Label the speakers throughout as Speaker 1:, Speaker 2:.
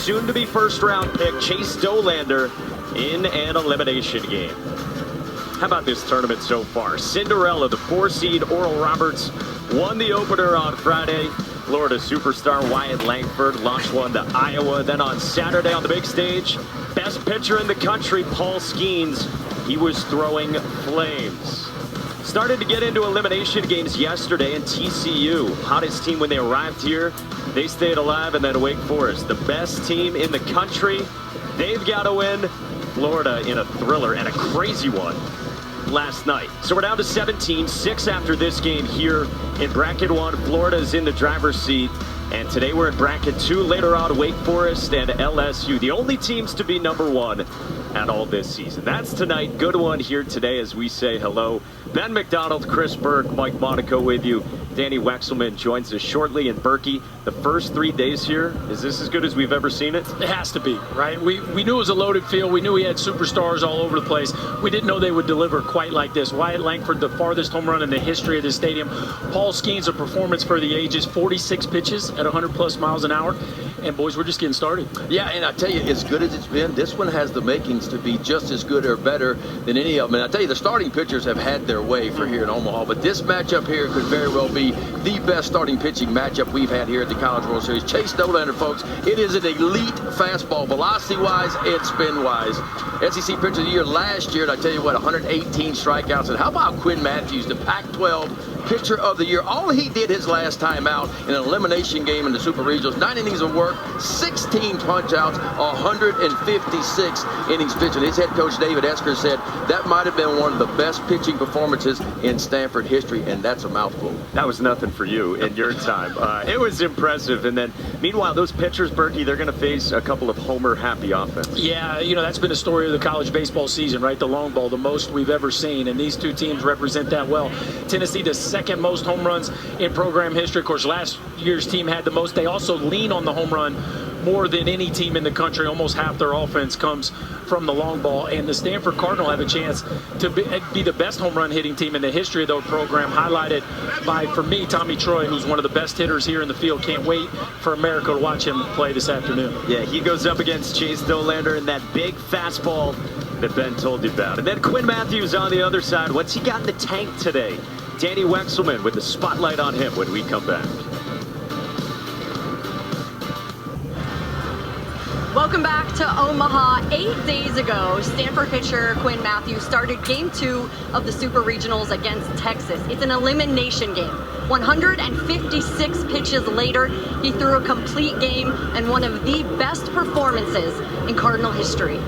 Speaker 1: soon-to-be first-round pick Chase Dolander in an elimination game. How about this tournament so far? Cinderella, the 4-seed Oral Roberts, won the opener on Friday. Florida superstar Wyatt Langford launched one to Iowa. Then on Saturday on the big stage, best pitcher in the country, Paul Skeens, he was throwing flames. Started to get into elimination games yesterday, and TCU, hottest team when they arrived here, they stayed alive. And then Wake Forest, the best team in the country, they've got to win. Florida in a thriller and a crazy one last night. So we're down to 17, 6 after this game here in bracket 1. Florida is in the driver's seat, and today we're in bracket 2. Later on, Wake Forest and LSU, the only teams to be number 1 at all this season. That's tonight. Good one here today as we say hello. Ben McDonald, Chris Burke, Mike Monaco with you. Danny Wexelman joins us shortly. And Berkey, the first 3 days here, is this as good as we've ever seen it?
Speaker 2: It has to be, right? We knew it was a loaded field. We knew we had superstars all over the place. We didn't know they would deliver quite like this. Wyatt Langford, the farthest home run in the history of the stadium. Paul Skeens, a performance for the ages, 46 pitches at 100+ miles an hour. And boys, we're just getting started.
Speaker 3: Yeah, and I tell you, as good as it's been, this one has the makings to be just as good or better than any of them. And I tell you, the starting pitchers have had their way for here in Omaha, but this matchup here could very well be the best starting pitching matchup we've had here at the College World Series. Chase Dolander, folks, it is an elite fastball, velocity-wise and spin-wise. SEC Pitcher of the Year last year, and I tell you what, 118 strikeouts. And how about Quinn Matthews, the Pac-12 Pitcher of the Year? All he did his last time out in an elimination game in the Super Regionals, 9 innings of work, 16 punch-outs, 156 innings pitching. His head coach, David Esker, said that might have been one of the best pitching performances in Stanford history, and that's a mouthful.
Speaker 1: That was nothing for you in your time. It was impressive. And then, meanwhile, those pitchers, Berkey, they're going to face a couple of homer-happy offense.
Speaker 2: Yeah, you know, that's been the story of the college baseball season, right? The long ball, the most we've ever seen. And these two teams represent that well. Tennessee, the second most home runs in program history. Of course, last year's team had the most. They also lean on the home run more than any team in the country. Almost half their offense comes from the long ball. And the Stanford Cardinal have a chance to be the best home run hitting team in the history of their program, highlighted by, for me, Tommy Troy, who's one of the best hitters here in the field. Can't wait for America to watch him play this afternoon.
Speaker 1: Yeah, he goes up against Chase Dolander in that big fastball that Ben told you about. And then Quinn Matthews on the other side. What's he got in the tank today? Danny Wexelman with the spotlight on him when we come back.
Speaker 4: Welcome back to Omaha. 8 days ago, Stanford pitcher Quinn Matthews started Game 2 of the Super Regionals against Texas. It's an elimination game. 156 pitches later, he threw a complete game and one of the best performances in Cardinal history.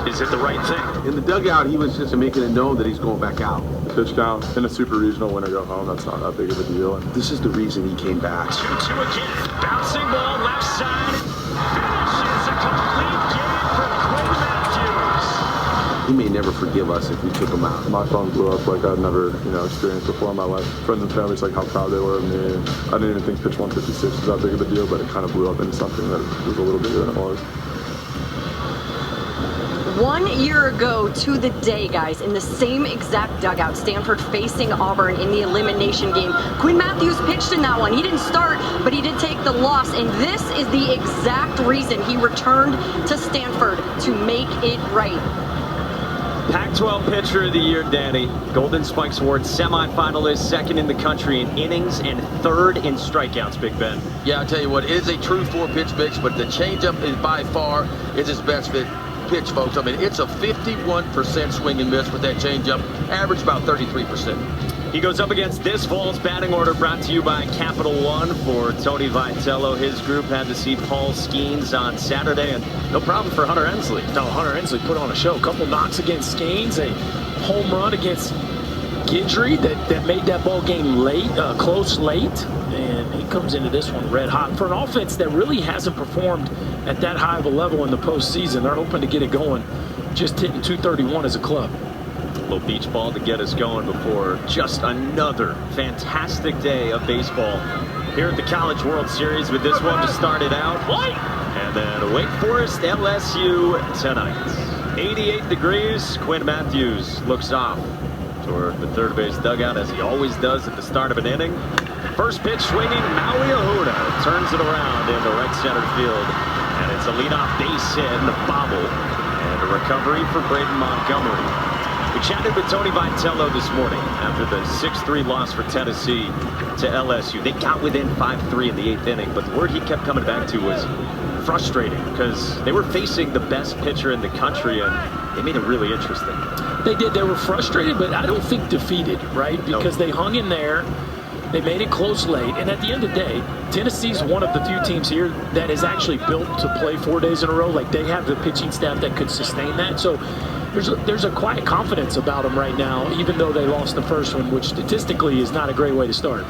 Speaker 1: Is it the right thing?
Speaker 5: In the dugout, he was just making it known that he's going back out.
Speaker 6: Pitch count in a super regional, win or go home, that's not that big of a deal. And
Speaker 5: this is the reason he came back.
Speaker 1: 2-2 again. Bouncing ball left side. Finishes a complete game for Quinn Matthews.
Speaker 5: He may never forgive us if we took him out.
Speaker 6: My phone blew up like I'd never, experienced before in my life. Friends and families, like how proud they were of me. And I didn't even think pitch 156 was that big of a deal, but it kind of blew up into something that was a little bigger than it was.
Speaker 4: 1 year ago to the day, guys, in the same exact dugout, Stanford facing Auburn in the elimination game. Quinn Matthews pitched in that one. He didn't start, but he did take the loss, and this is the exact reason he returned to Stanford, to make it right.
Speaker 1: Pac-12 Pitcher of the Year, Danny. Golden Spikes Award semifinalist, second in the country in innings and third in strikeouts, Big Ben.
Speaker 3: Yeah, I tell you what, it is a true 4-pitch mix, but the changeup is by far his best pitch, folks. I mean, it's a 51% swing and miss with that changeup, average about 33%.
Speaker 1: He goes up against this fall's batting order, brought to you by Capital One. For Tony Vitello, his group had to see Paul Skeens on Saturday, and no problem for Hunter Ensley.
Speaker 2: No, Hunter Ensley put on a show. A couple knocks against Skeens, a home run against Guidry that made that ball game late, close late. And he comes into this one red hot for an offense that really hasn't performed at that high of a level in the postseason. They're hoping to get it going, just hitting 231 as a club.
Speaker 1: A little beach ball to get us going before just another fantastic day of baseball here at the College World Series, with this one to start it out. And then Wake Forest LSU tonight. 88 degrees. Quinn Matthews looks off toward the third base dugout, as he always does at the start of an inning. First pitch swinging, Maui Ahuna turns it around into right center field. And it's a leadoff base hit and a bobble. And a recovery for Braden Montgomery. We chatted with Tony Vitello this morning after the 6-3 loss for Tennessee to LSU. They got within 5-3 in the 8th inning, but the word he kept coming back to was frustrating, because they were facing the best pitcher in the country, and they made it really interesting.
Speaker 2: They did. They were frustrated, but I don't think defeated, right? Because they hung in there. They made it close late, and at the end of the day, Tennessee's one of the few teams here that is actually built to play 4 days in a row. Like, they have the pitching staff that could sustain that. So there's a quiet confidence about them right now, even though they lost the first one, which statistically is not a great way to start.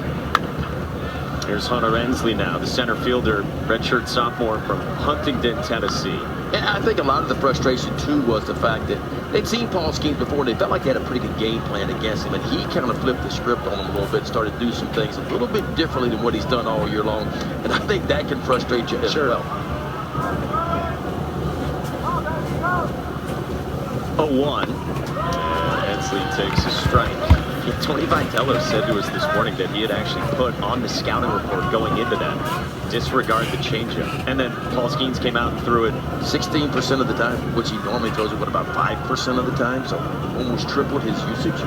Speaker 1: Here's Hunter Ensley now, the center fielder, redshirt sophomore from Huntington, Tennessee.
Speaker 3: And I think a lot of the frustration, too, was the fact that they'd seen Paul Skeens before, and they felt like they had a pretty good game plan against him, and he kind of flipped the script on him a little bit and started to do some things a little bit differently than what he's done all year long, and I think that can frustrate you as well.
Speaker 1: 0-1, and Ensley takes a strike. Tony Vitello said to us this morning that he had actually put on the scouting report going into that, disregard the changeup. And then Paul Skeens came out and threw it
Speaker 3: 16% of the time, which he normally throws it, about 5% of the time, so almost tripled his usage.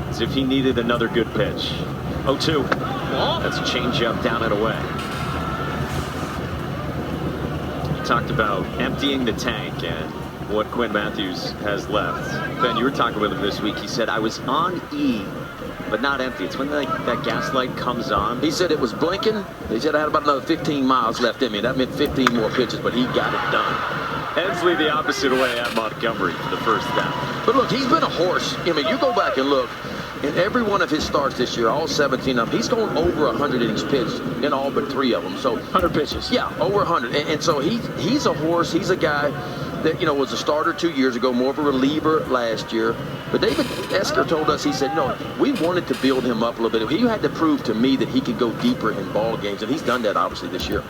Speaker 1: As if he needed another good pitch. 0-2. That's a changeup down and away. He talked about emptying the tank and what Quinn Matthews has left. Ben, you were talking with him this week. He said, I was on E, but not empty. It's when that gas light comes on.
Speaker 3: He said it was blinking. He said I had about another 15 miles left in me. That meant 15 more pitches, but he got it done.
Speaker 1: Ensley the opposite way at Montgomery for the first down.
Speaker 3: But look, he's been a horse. I mean, you go back and look, in every one of his starts this year, all 17 of them, he's going over 100 innings pitched in all but 3 of them. So
Speaker 2: 100 pitches.
Speaker 3: Yeah, over 100. And so he's a horse. He's a guy that, was a starter 2 years ago, more of a reliever last year. But David Esker told us, he said, we wanted to build him up a little bit. He had to prove to me that he could go deeper in ball games, and he's done that, obviously, this year.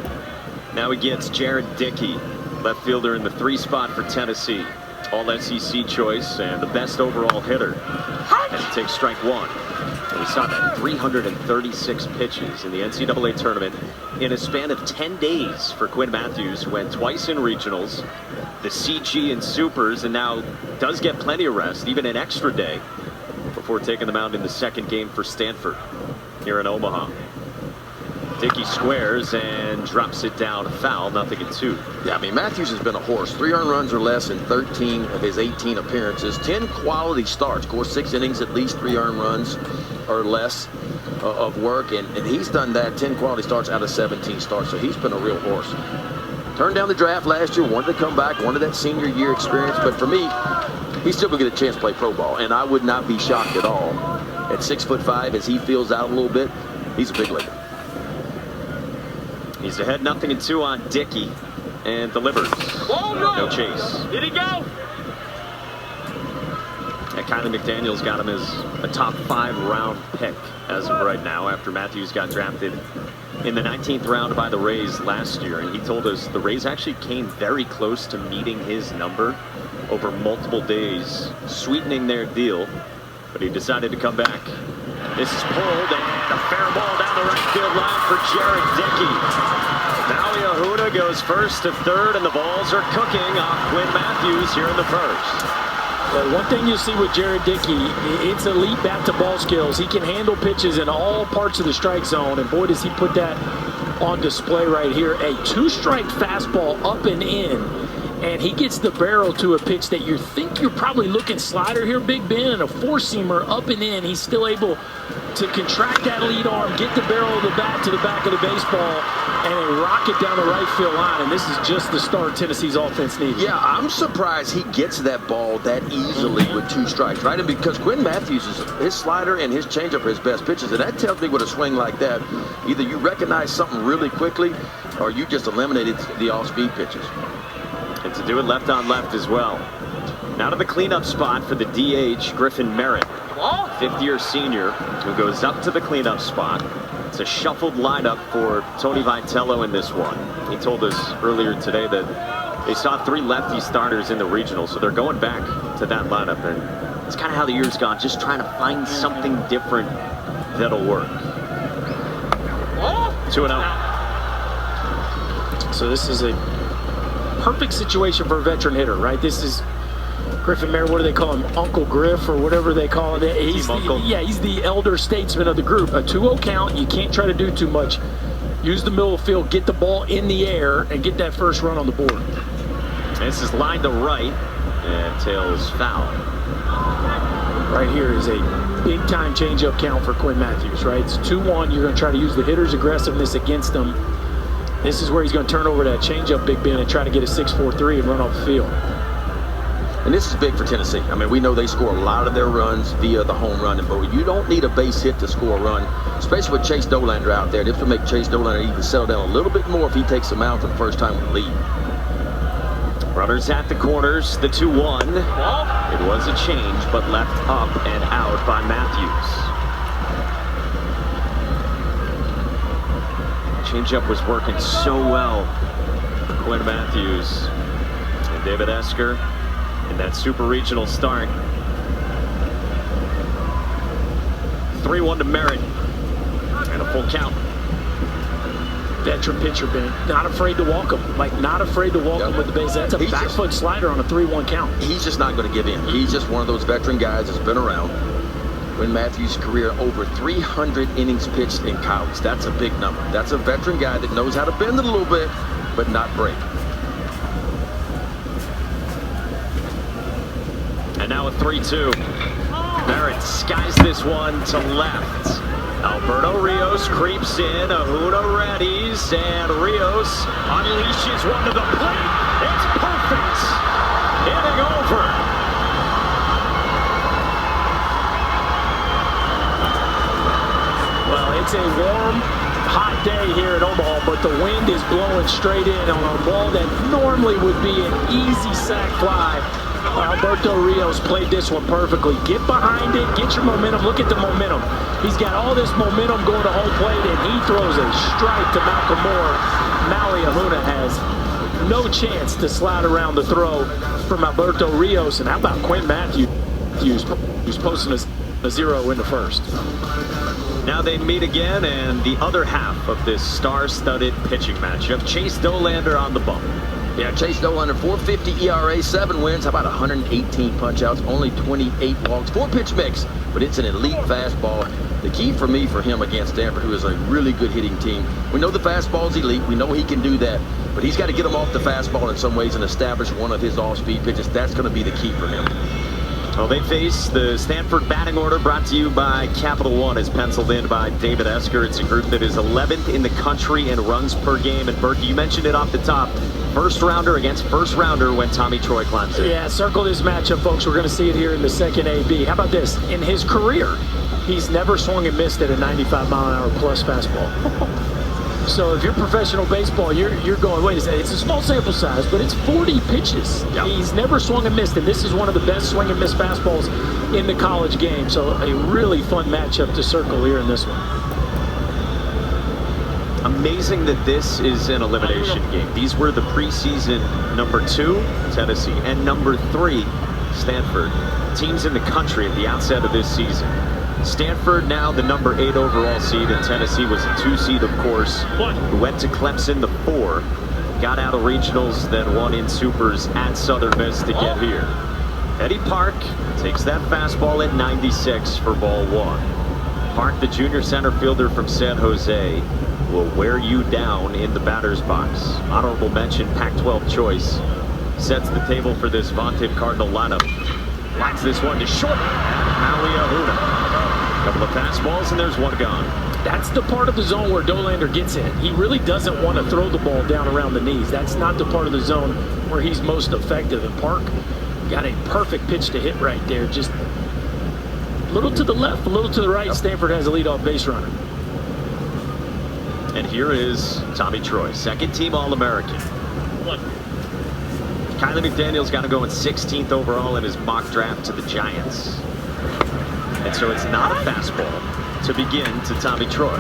Speaker 1: Now he gets Jared Dickey, left fielder in the 3 spot for Tennessee. All-SEC choice and the best overall hitter. And he takes strike 1. And we saw that 336 pitches in the NCAA tournament in a span of 10 days for Quinn Matthews, who went twice in regionals, the CG and Supers, and now does get plenty of rest, even an extra day, before taking the mound in the second game for Stanford here in Omaha. Dickey squares and drops it down foul, 0-2.
Speaker 3: Yeah, I mean, Matthews has been a horse. 3 earned runs or less in 13 of his 18 appearances. 10 quality starts. Of course, 6 innings, at least 3 earned runs or less of work. And he's done that, 10 quality starts out of 17 starts. So he's been a real horse. Turned down the draft last year, wanted to come back, wanted that senior year experience. But for me, he's still going to get a chance to play pro ball. And I would not be shocked at all. At 6'5", as he feels out a little bit, he's a big leaguer.
Speaker 1: He's ahead 0-2 on Dickey and delivers.
Speaker 2: Oh,
Speaker 1: no chase.
Speaker 2: Did he go?
Speaker 1: And Kylie McDaniel's got him as a top 5 round pick as of right now, after Matthews got drafted in the 19th round by the Rays last year. And he told us the Rays actually came very close to meeting his number over multiple days, sweetening their deal, but he decided to come back. This is pulled, and a fair ball down the right field line for Jared Dickey. Maui Ahuna goes first to third, and the balls are cooking off Quinn Matthews here in the first.
Speaker 2: Well, one thing you see with Jared Dickey, it's elite bat-to-ball skills. He can handle pitches in all parts of the strike zone, and boy, does he put that on display right here. A 2-strike fastball up and in, and he gets the barrel to a pitch that you think you're probably looking slider here, Big Ben, and a 4-seamer up and in. He's still able to contract that lead arm, get the barrel of the bat to the back of the baseball, and a rocket down the right field line. And this is just the start Tennessee's offense needs.
Speaker 3: Yeah, I'm surprised he gets that ball that easily with 2 strikes, right? And because Quinn Matthews, his slider and his changeup are his best pitches, and that tells me with a swing like that, either you recognize something really quickly or you just eliminated the off-speed pitches.
Speaker 1: And to do it left on left as well. Now to the cleanup spot for the DH, Griffin Merritt, 5th-year senior, who goes up to the cleanup spot. It's a shuffled lineup for Tony Vitello in this one. He told us earlier today that they saw 3 lefty starters in the regional, so they're going back to that lineup. And It's kind of how the year's gone, just trying to find something different that'll work. 2-0.
Speaker 2: So this is a perfect situation for a veteran hitter, right? This is Griffin Mayer, what do they call him? Uncle Griff or whatever they call it. He's the elder statesman of the group. A 2-0 count, you can't try to do too much. Use the middle of the field, get the ball in the air, and get that first run on the board.
Speaker 1: This is line to right, and tails foul.
Speaker 2: Right here is a big-time change-up count for Quinn Matthews, right? It's 2-1. You're going to try to use the hitter's aggressiveness against him. This is where he's going to turn over that change-up Big Ben and try to get a 6-4-3 and run off the field.
Speaker 3: And this is big for Tennessee. I mean, we know they score a lot of their runs via the home run, but you don't need a base hit to score a run, especially with Chase Dolander out there. This will make Chase Dolander even settle down a little bit more if he takes the mound for the first time with the lead.
Speaker 1: Runners at the corners, the 2-1. It was a change, but left up and out by Matthews. Changeup was working so well for Quinn Matthews. And David Esker in that super regional start. 3-1 to Merritt. And a full count.
Speaker 2: Veteran pitcher, Ben. Not afraid to walk him. Like, not afraid to walk him with the base. That's a back foot slider on a 3-1 count.
Speaker 3: He's just not going to give in. He's just one of those veteran guys that's been around. Quinn Matthews' career, over 300 innings pitched in college. That's a big number. That's a veteran guy that knows how to bend it a little bit, but not break.
Speaker 1: And now a 3-2. Merritt skies this one to left. Alberto Rios creeps in. Ahuna readies, and Rios unleashes one to the plate. It's perfect. Hitting over.
Speaker 2: Well, it's a warm, hot day here in Omaha, but the wind is blowing straight in on a ball that normally would be an easy sac fly. Alberto Rios played this one perfectly. Get behind it, get your momentum. Look at the momentum. He's got all this momentum going to home plate, and he throws a strike to Malcolm Moore. Maui Ahuna has no chance to slide around the throw from Alberto Rios. And how about Quinn Matthews, who's posting a 0 in the first.
Speaker 1: Now they meet again, and the other half of this star-studded pitching matchup. Chase Dolander on the bump.
Speaker 3: Yeah, Chase Dolander, 4.50 ERA, 7 wins. How about 118 punch-outs, only 28 walks, 4-pitch mix, but it's an elite fastball. The key for me for him against Stanford, who is a really good hitting team. We know the fastball's elite. We know he can do that, but he's got to get him off the fastball in some ways and establish one of his off-speed pitches. That's going to be the key for him.
Speaker 1: Well, they face the Stanford batting order, brought to you by Capital One, is penciled in by David Esker. It's a group that is 11th in the country in runs per game. And Berkey, you mentioned it off the top. First rounder against first rounder when Tommy Troy climbs in.
Speaker 2: Yeah, circle this matchup, folks. We're going to see it here in the second AB. How about this? In his career, he's never swung and missed at a 95-mile-an-hour plus fastball. So if you're professional baseball, you're going, wait a second, it's a small sample size, but it's 40 pitches. Yep. He's never swung and missed, and this is one of the best swing and miss fastballs in the college game. So a really fun matchup to circle here in this one.
Speaker 1: Amazing that this is an elimination game. These were the preseason number 2, Tennessee, and number 3, Stanford. Teams in the country at the outset of this season. Stanford now the number 8 overall seed, and Tennessee was a 2 seed, of course, who went to Clemson the 4, got out of regionals, then won in supers at Southern Miss to get here. Eddie Park takes that fastball at 96 for ball 1. Park, the junior center fielder from San Jose, will wear you down in the batter's box. Honorable mention, Pac-12 choice. Sets the table for this vaunted Cardinal lineup. Locks this one to short. Maui Ahuna. Couple of fastballs, and there's one gone.
Speaker 2: That's the part of the zone where Dolander gets in. He really doesn't want to throw the ball down around the knees. That's not the part of the zone where he's most effective. And Park got a perfect pitch to hit right there. Just a little to the left, a little to the right. Yep. Stanford has a leadoff base runner.
Speaker 1: And here is Tommy Troy, second-team All-American. Kylie McDaniel's got to go in 16th overall in his mock draft to the Giants. And so it's not a fastball to begin to Tommy Troy.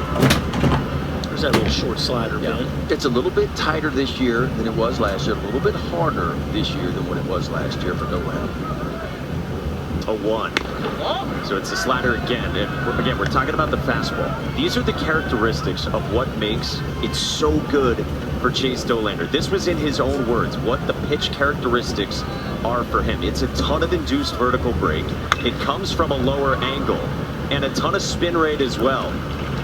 Speaker 2: There's that little short slider, man.
Speaker 3: It's a little bit tighter this year than it was last year. A little bit harder this year than what it was last year for Dolander.
Speaker 1: 0-1. So it's the slider again. And again, we're talking about the fastball. These are the characteristics of what makes it so good for Chase Dollander. This was in his own words, what the pitch characteristics are for him. It's a ton of induced vertical break. It comes from a lower angle and a ton of spin rate as well.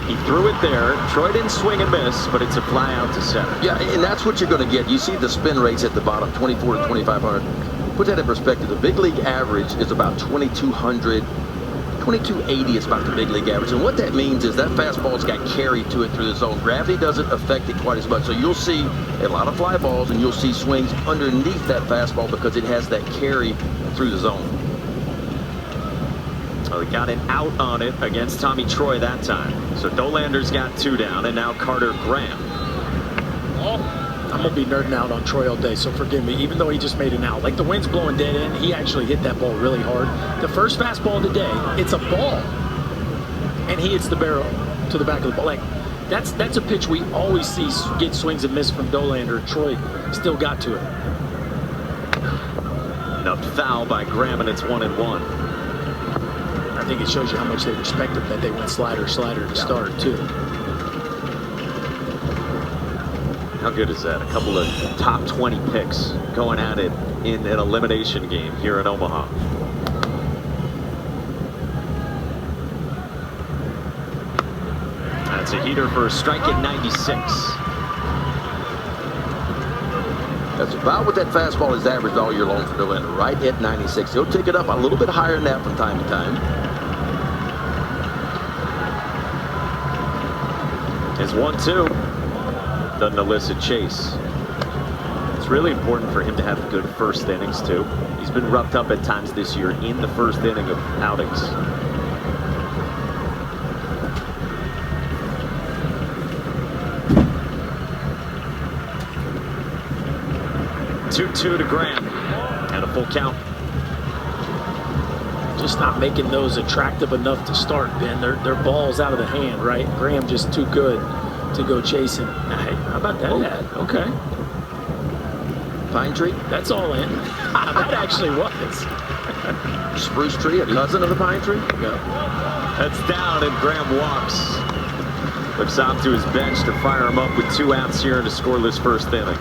Speaker 1: He threw it there. Troy didn't swing and miss, but it's a fly out to center. Yeah, and that's what you're going to get. You see the spin rates at the bottom, 24 to 2,500. Put that in perspective. The big league average is about 2,200. 2,280 is about the big league average. And what that means is that fastball's got carry to it through the zone. Gravity doesn't affect it quite as much. So you'll see a lot of fly balls, and you'll see swings underneath that fastball because it has that carry through the zone. Well, he got an out on it against Tommy Troy that time. So Dollander's got 2 down, and now Carter Graham.
Speaker 2: I'm going to be nerding out on Troy all day, so forgive me. Even though he just made an out. Like, the wind's blowing dead in, he actually hit that ball really hard. The first fastball of the day, it's a ball. And he hits the barrel to the back of the ball. Like, that's a pitch we always see get swings and miss from Dollander. Troy still got to it.
Speaker 1: Up foul by Graham, and it's 1-1.
Speaker 2: I think it shows you how much they respect him that they went slider to start, too.
Speaker 1: How good is that? A couple of top 20 picks going at it in an elimination game here in Omaha. That's a heater for a strike at 96.
Speaker 3: That's about what that fastball has averaged all year long for Dollander, right at 96. He'll take it up a little bit higher than that from time to time.
Speaker 1: His 1-2 doesn't elicit chase. It's really important for him to have good first innings too. He's been roughed up at times this year in the first inning of outings. Two to Graham and a full count.
Speaker 2: Just not making those attractive enough to start, Ben. They're balls out of the hand, right? Graham just too good to go chasing. Hey, how about that? Okay.
Speaker 3: Pine tree?
Speaker 2: That's all in. That actually was.
Speaker 3: Spruce tree, a cousin of the pine tree?
Speaker 1: Yeah. That's down, and Graham walks. Looks off to his bench to fire him up with 2 outs here in a scoreless first inning.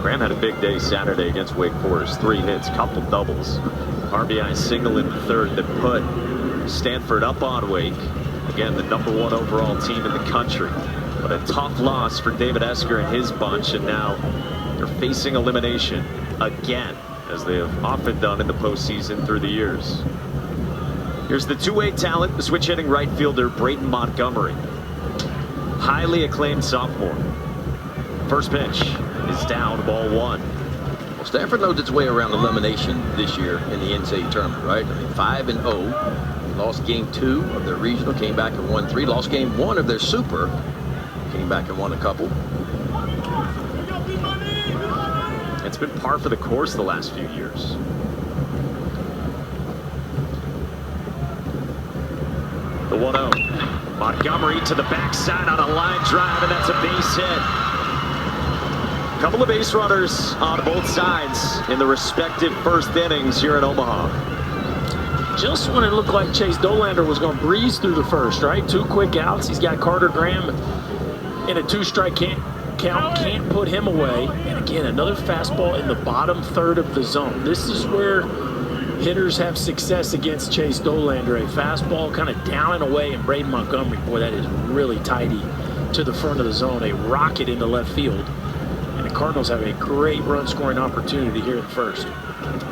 Speaker 1: Graham had a big day Saturday against Wake Forest. 3 hits, couple doubles. RBI single in the third that put Stanford up on Wake. Again, the #1 overall team in the country. But a tough loss for David Esker and his bunch, and now they're facing elimination again, as they have often done in the postseason through the years. Here's the two-way talent, the switch-hitting right fielder Braden Montgomery. Highly acclaimed sophomore. First pitch is down, ball 1.
Speaker 3: Well, Stanford knows its way around elimination this year in the NCAA tournament, right? I mean, 5-0. Lost game 2 of their regional, came back and won 3. Lost game 1 of their super, came back and won a couple.
Speaker 1: It's been par for the course the last few years. The 1-0. Montgomery to the backside on a line drive, and that's a base hit. Couple of base runners on both sides in the respective first innings here in Omaha.
Speaker 2: Just when it looked like Chase Dollander was going to breeze through the first, right? 2 quick outs. He's got Carter Graham in a 2-strike count. Can't put him away. And again, another fastball in the bottom third of the zone. This is where hitters have success against Chase Dollander. A fastball kind of down and away, and Braden Montgomery, boy, that is really tidy to the front of the zone. A rocket into left field. And the Cardinals have a great run-scoring opportunity here in the first.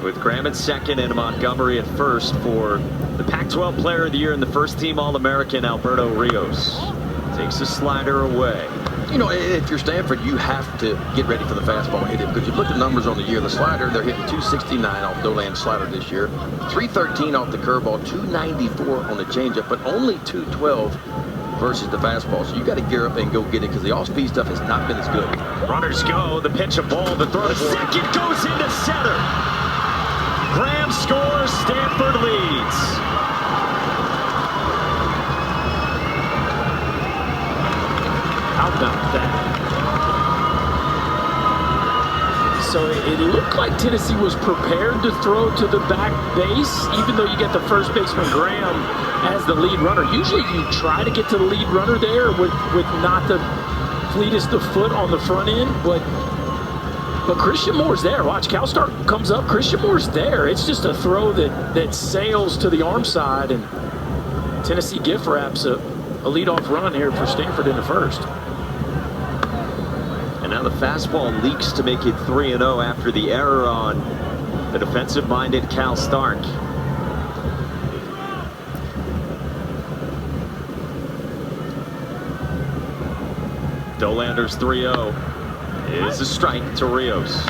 Speaker 1: With Graham at second and Montgomery at first for the Pac-12 Player of the Year and the first-team All-American Alberto Rios. Takes a slider away.
Speaker 3: You know, if you're Stanford, you have to get ready for the fastball and hit it, because you look at the numbers on the year. The slider, they're hitting 269 off Dollander's slider this year, 313 off the curveball, 294 on the changeup, but only 212 versus the fastball. So you got to gear up and go get it, because the off-speed stuff has not been as good.
Speaker 1: Runners go. The pitch, a ball. The throw. Second goes into center. Graham scores. Stanford leads.
Speaker 2: How about that? So it looked like Tennessee was prepared to throw to the back base, even though you get the first baseman Graham as the lead runner. Usually you try to get to the lead runner there with not the fleetest of foot on the front end, but Christian Moore's there. Watch, CalStar comes up, Christian Moore's there. It's just a throw that sails to the arm side, and Tennessee gift wraps a leadoff run here for Stanford in the first.
Speaker 1: And now the fastball leaks to make it 3-0 after the error on the defensive-minded Cal Stark. Dolander's 3-0 is a strike to Rios.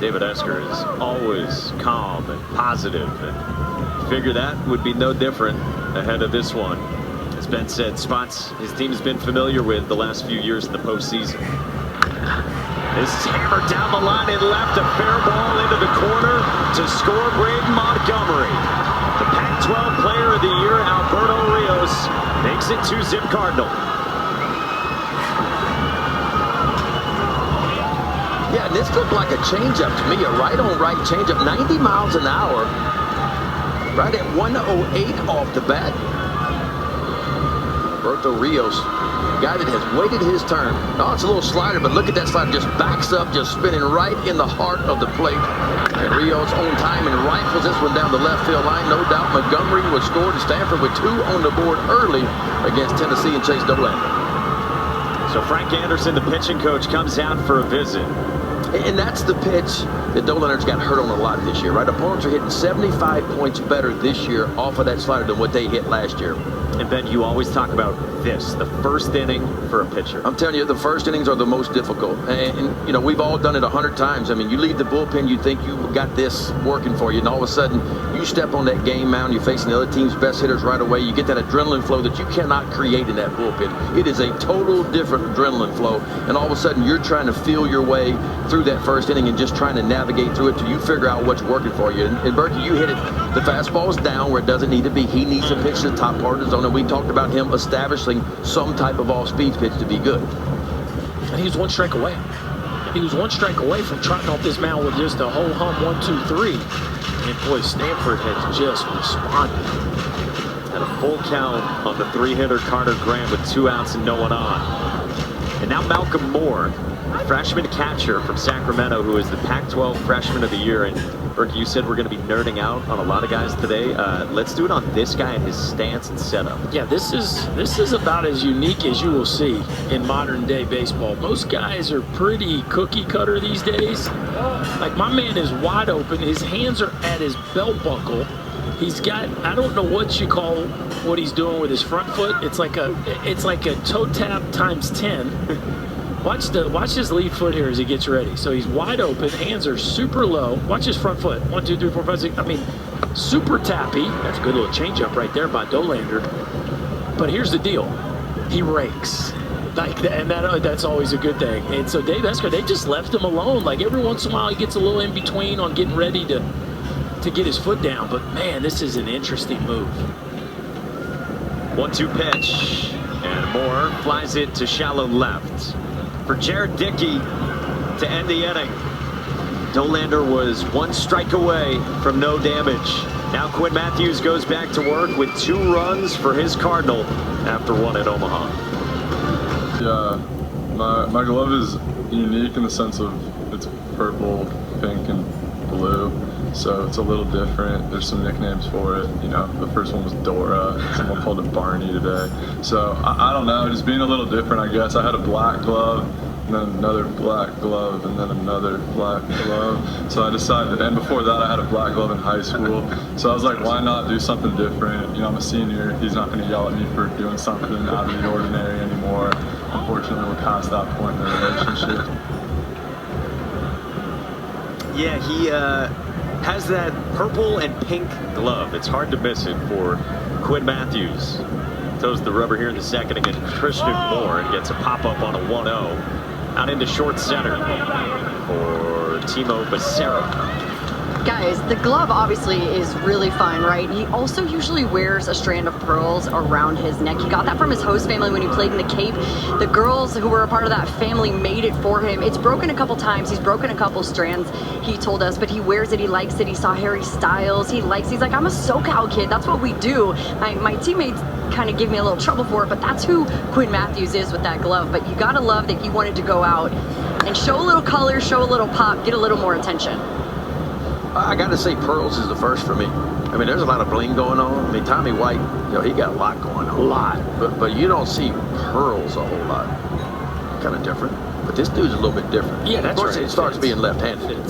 Speaker 1: David Esker is always calm and positive, and figure that would be no different ahead of this one. As Ben said, spots his team has been familiar with the last few years in the postseason. This is hammered down the line and left, a fair ball into the corner to score Braden Montgomery. The Pac-12 Player of the Year, Alberto Rios, makes it 2-zip Cardinal.
Speaker 3: Yeah, and this looked like a changeup to me, a right-on-right changeup, 90 miles an hour, right at 108 off the bat. Alberto Rios, guy that has waited his turn. Oh, it's a little slider, but look at that slider, just backs up, just spinning right in the heart of the plate. And Rios on time and rifles this one down the left field line. No doubt Montgomery was scored, and Stanford with 2 on the board early against Tennessee and Chase Dolander.
Speaker 1: So Frank Anderson, the pitching coach, comes out for a visit.
Speaker 3: And that's the pitch that Dolander's got hurt on a lot this year, right? Opponents are hitting 75 points better this year off of that slider than what they hit last year.
Speaker 1: And Ben, you always talk about this, the first inning for a pitcher.
Speaker 3: I'm telling you, the first innings are the most difficult. And you know, we've all done it 100 times. I mean, you leave the bullpen, you think you got this working for you, and all of a sudden, you step on that game mound, you're facing the other team's best hitters right away. You get that adrenaline flow that you cannot create in that bullpen. It is a total different adrenaline flow, and all of a sudden, you're trying to feel your way through that first inning and just trying to navigate through it till you figure out what's working for you. And Berkey, you hit it. The fastball's down where it doesn't need to be. He needs to pitch the top part of the zone, and we talked about him establishing some type of off-speed pitch to be good.
Speaker 2: And he was 1 strike away. He was 1 strike away from trotting off this mound with just a whole hum 1, 2, 3. And boy, Stanford has just responded.
Speaker 1: At a full count on the 3-hitter Carter Grant with 2 outs and no one on. And now Malcolm Moore, freshman catcher from Sacramento, who is the Pac-12 Freshman of the Year. And Berkey, you said we're going to be nerding out on a lot of guys today. Let's do it on this guy and his stance and setup.
Speaker 2: Yeah, this is about as unique as you will see in modern day baseball. Most guys are pretty cookie cutter these days. Like, my man is wide open. His hands are at his belt buckle. He's got, I don't know what you call what he's doing with his front foot. It's like a toe tap times 10. Watch his lead foot here as he gets ready. So he's wide open, hands are super low. Watch his front foot. 1, 2, 3, 4, 5, 6. I mean, super tappy. That's a good little changeup right there by Dolander. But here's the deal: he rakes. And that's always a good thing. And so Dave Esker, they just left him alone. Like, every once in a while, he gets a little in between on getting ready to get his foot down. But man, this is an interesting move.
Speaker 1: 1-2 pitch, and Moore flies it to shallow left. For Jared Dickey to end the inning. Dolander was 1 strike away from no damage. Now Quinn Matthews goes back to work with 2 runs for his Cardinal after 1 at Omaha.
Speaker 6: Yeah, my glove is unique in the sense of it's purple, pink, and blue. So it's a little different. There's some nicknames for it. You know, the first one was Dora. Someone called it Barney today. So I don't know, just being a little different, I guess. I had a black glove, and then another black glove, and then another black glove. So I decided, and before that I had a black glove in high school. So I was like, why not do something different? You know, I'm a senior. He's not going to yell at me for doing something out of the ordinary anymore. Unfortunately, we're past that point in the relationship.
Speaker 1: Yeah, he has that purple and pink glove. It's hard to miss it for Quinn Matthews. Throws the rubber here in the second against Christian Moore and gets a pop-up on a 1-0. Out into short center for Timo Becerra.
Speaker 4: Guys, the glove obviously is really fun, right? He also usually wears a strand of pearls around his neck. He got that from his host family when he played in the Cape. The girls who were a part of that family made it for him. It's broken a couple times. He's broken a couple strands, he told us, but he wears it. He likes it. He saw Harry Styles. He's like, I'm a SoCal kid. That's what we do. My teammates kind of give me a little trouble for it, but that's who Quinn Matthews is with that glove. But you got to love that he wanted to go out and show a little color, show a little pop, get a little more attention.
Speaker 3: I got to say, pearls is the first for me. I mean, there's a lot of bling going on. I mean, Tommy White, you know, he got a lot going on. A lot. But you don't see pearls a whole lot. Kind of different. But this dude's a little bit different.
Speaker 2: Yeah, that's
Speaker 3: of course,
Speaker 2: right.
Speaker 3: it starts being left-handed.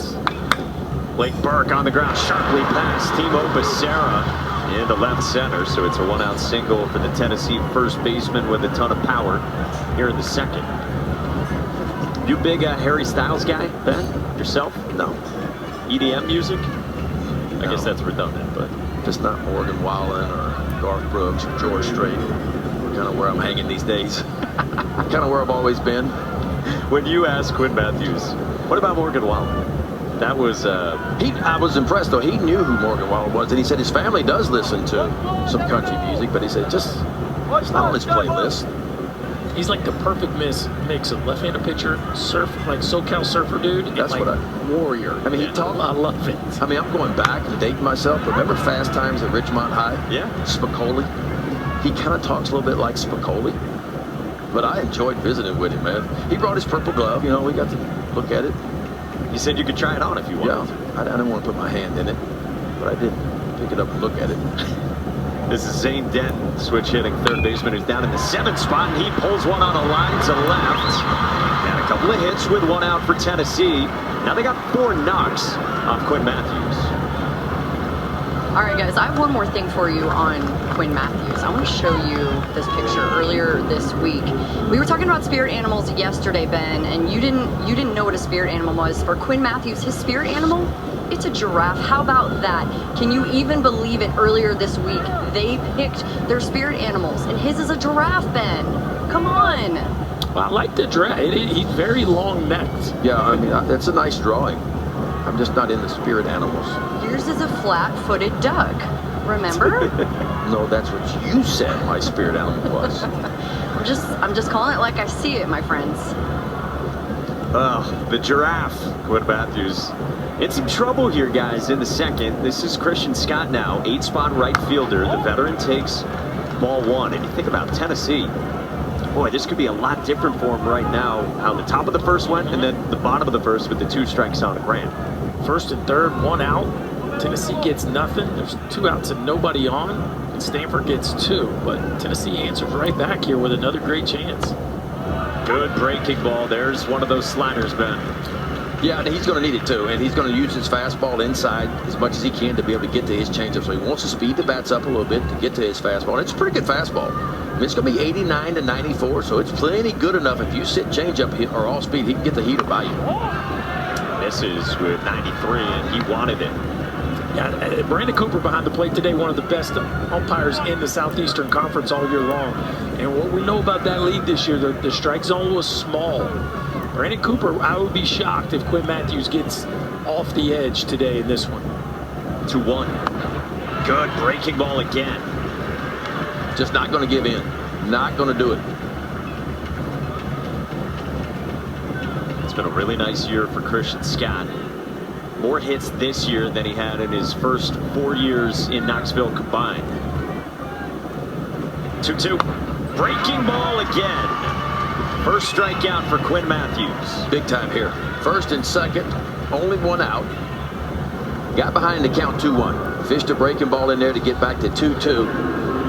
Speaker 1: Blake Burke on the ground, sharply passed. Timo Becerra into left center, so it's a one-out single for the Tennessee first baseman with a ton of power here in the second. You big Harry Styles guy, Ben? Yourself?
Speaker 3: No.
Speaker 1: EDM music? I
Speaker 3: No.
Speaker 1: guess that's redundant, but
Speaker 3: Just not Morgan Wallen or Garth Brooks or George Strait. Kind of where I'm hanging these days. Kind of where I've always been.
Speaker 1: when you asked Quinn Matthews, what about Morgan Wallen? That was
Speaker 3: I was impressed, though. He knew who Morgan Wallen was, and he said his family does listen to some country music, but he said it's not on his playlist.
Speaker 2: He's like the perfect mix of left-handed pitcher, surf, like SoCal surfer dude, and
Speaker 3: That's
Speaker 2: like
Speaker 3: what
Speaker 2: warrior.
Speaker 3: I mean, he talked.
Speaker 2: I love it.
Speaker 3: I mean, I'm going back and dating myself. Remember Fast Times at Ridgemont High?
Speaker 1: Yeah.
Speaker 3: Spicoli. He kind of talks a little bit like Spicoli, but I enjoyed visiting with him, man. He brought his purple glove. You know, we got to look at it.
Speaker 1: you said you could try it on if you wanted.
Speaker 3: Yeah, I didn't want to put my hand in it, but I did pick it up and look at it.
Speaker 1: This is Zane Denton, switch hitting third baseman, who's down in the 7th spot, and he pulls one on a line to left. And a couple of hits with one out for Tennessee. Now they got 4 knocks off Quinn Matthews.
Speaker 4: All right, guys, I have one more thing for you on Quinn Matthews. I want to show you this picture. Earlier this week, we were talking about spirit animals yesterday, Ben, and you didn't know what a spirit animal was. For Quinn Matthews, his spirit animal, it's a giraffe. How about that? Can you even believe it? Earlier this week, they picked their spirit animals, and his is a giraffe, Ben. Come on.
Speaker 2: Well, I like the giraffe. He's very long-necked.
Speaker 3: Yeah, I mean, that's a nice drawing. I'm just not into spirit animals.
Speaker 4: Yours is a flat-footed duck. Remember?
Speaker 3: No, that's what you said my spirit animal was.
Speaker 4: I'm just calling it like I see it, my friends.
Speaker 1: Oh, the giraffe, Quinn Matthews. In some trouble here, guys, in the second. This is Christian Scott now, 8-spot right fielder. The veteran takes ball 1. And you think about Tennessee. Boy, this could be a lot different for him right now. How the top of the first went, and then the bottom of the first with the 2 strikes on the ground.
Speaker 2: First and third, 1 out. Tennessee gets nothing. There's 2 outs and nobody on. And Stanford gets 2. But Tennessee answers right back here with another great chance.
Speaker 1: Good breaking ball. There's one of those sliders, Ben.
Speaker 3: Yeah, and he's going to need it too, and he's going to use his fastball inside as much as he can to be able to get to his changeup. So he wants to speed the bats up a little bit to get to his fastball. And it's a pretty good fastball. I mean, it's going to be 89 to 94, so it's plenty good enough. If you sit changeup or all speed, he can get the heater by you.
Speaker 1: Misses with 93, and he wanted it.
Speaker 2: Yeah, Brandon Cooper behind the plate today, one of the best umpires in the Southeastern Conference all year long. And what we know about that league this year, the strike zone was small. Brandon Cooper, I would be shocked if Quinn Matthews gets off the edge today in this one.
Speaker 1: 2-1. Good breaking ball again.
Speaker 3: Just not going to give in. Not going to do it.
Speaker 1: It's been a really nice year for Christian Scott. More hits this year than he had in his first 4 years in Knoxville combined. 2-2. Breaking ball again. First strikeout for Quinn Matthews.
Speaker 3: Big time here. First and second, only 1 out. Got behind the count 2-1. Fished a breaking ball in there to get back to 2-2.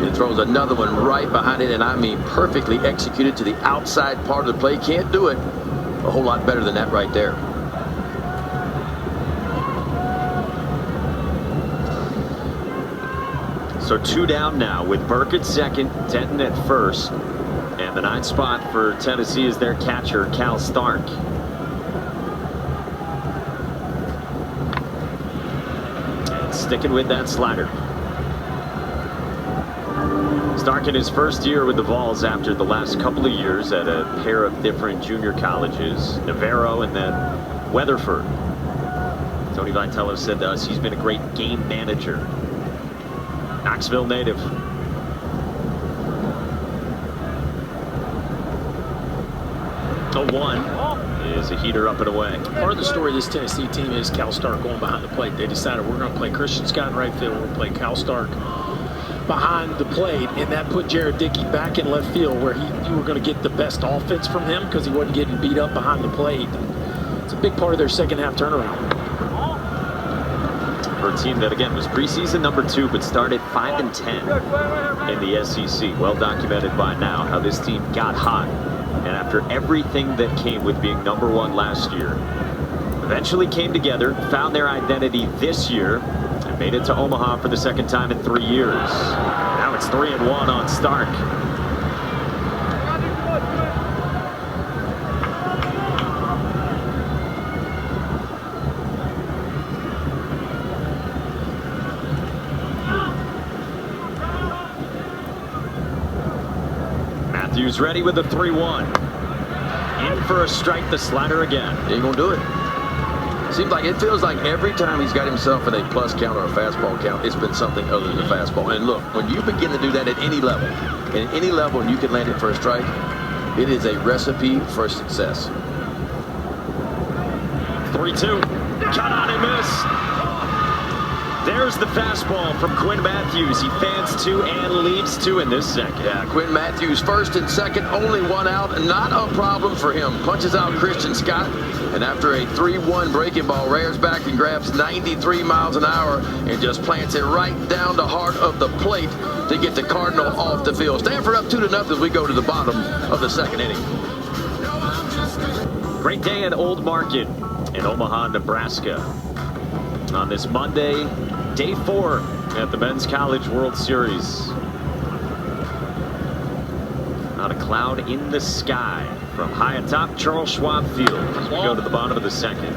Speaker 3: And throws another one right behind it, and I mean perfectly executed to the outside part of the play. Can't do it a whole lot better than that right there.
Speaker 1: So 2 down now with Burke at second, Denton at first. And the 9th spot for Tennessee is their catcher, Cal Stark. And sticking with that slider. Stark in his first year with the Vols after the last couple of years at a pair of different junior colleges, Navarro and then Weatherford. Tony Vitello said to us he's been a great game manager. Knoxville native. A 1 is a heater up and away.
Speaker 2: Part of the story of this Tennessee team is Cal Stark going behind the plate. They decided we're going to play Christian Scott in right field. We're going to play Cal Stark behind the plate, and that put Jared Dickey back in left field where you were going to get the best offense from him because he wasn't getting beat up behind the plate. It's a big part of their second half turnaround.
Speaker 1: For a team that, again, was preseason number 2, but started 5-10 in the SEC. Well documented by now how this team got hot. And after everything that came with being number 1 last year, eventually came together, found their identity this year, and made it to Omaha for the second time in 3 years. Now it's 3-1 on Stark. Matthews ready with the 3-1. In for a strike, the slider again.
Speaker 3: He ain't gonna do it. It feels like every time he's got himself in a plus count or a fastball count, it's been something other than a fastball. And look, when you begin to do that at any level, and you can land it for a strike, it is a recipe for success.
Speaker 1: 3-2. Cut on and miss. There's the fastball from Quinn Matthews. He fans 2 and leaves 2 in this second.
Speaker 3: Yeah, Quinn Matthews first and second, only 1 out, not a problem for him. Punches out Christian Scott, and after a 3-1 breaking ball, rears back and grabs 93 miles an hour and just plants it right down the heart of the plate to get the Cardinal off the field. Stanford up 2-0 as we go to the bottom of the second inning.
Speaker 1: Great day at Old Market in Omaha, Nebraska. On this Monday, day 4 at the Men's College World Series. Not a cloud in the sky from high atop Charles Schwab Field as we go to the bottom of the second.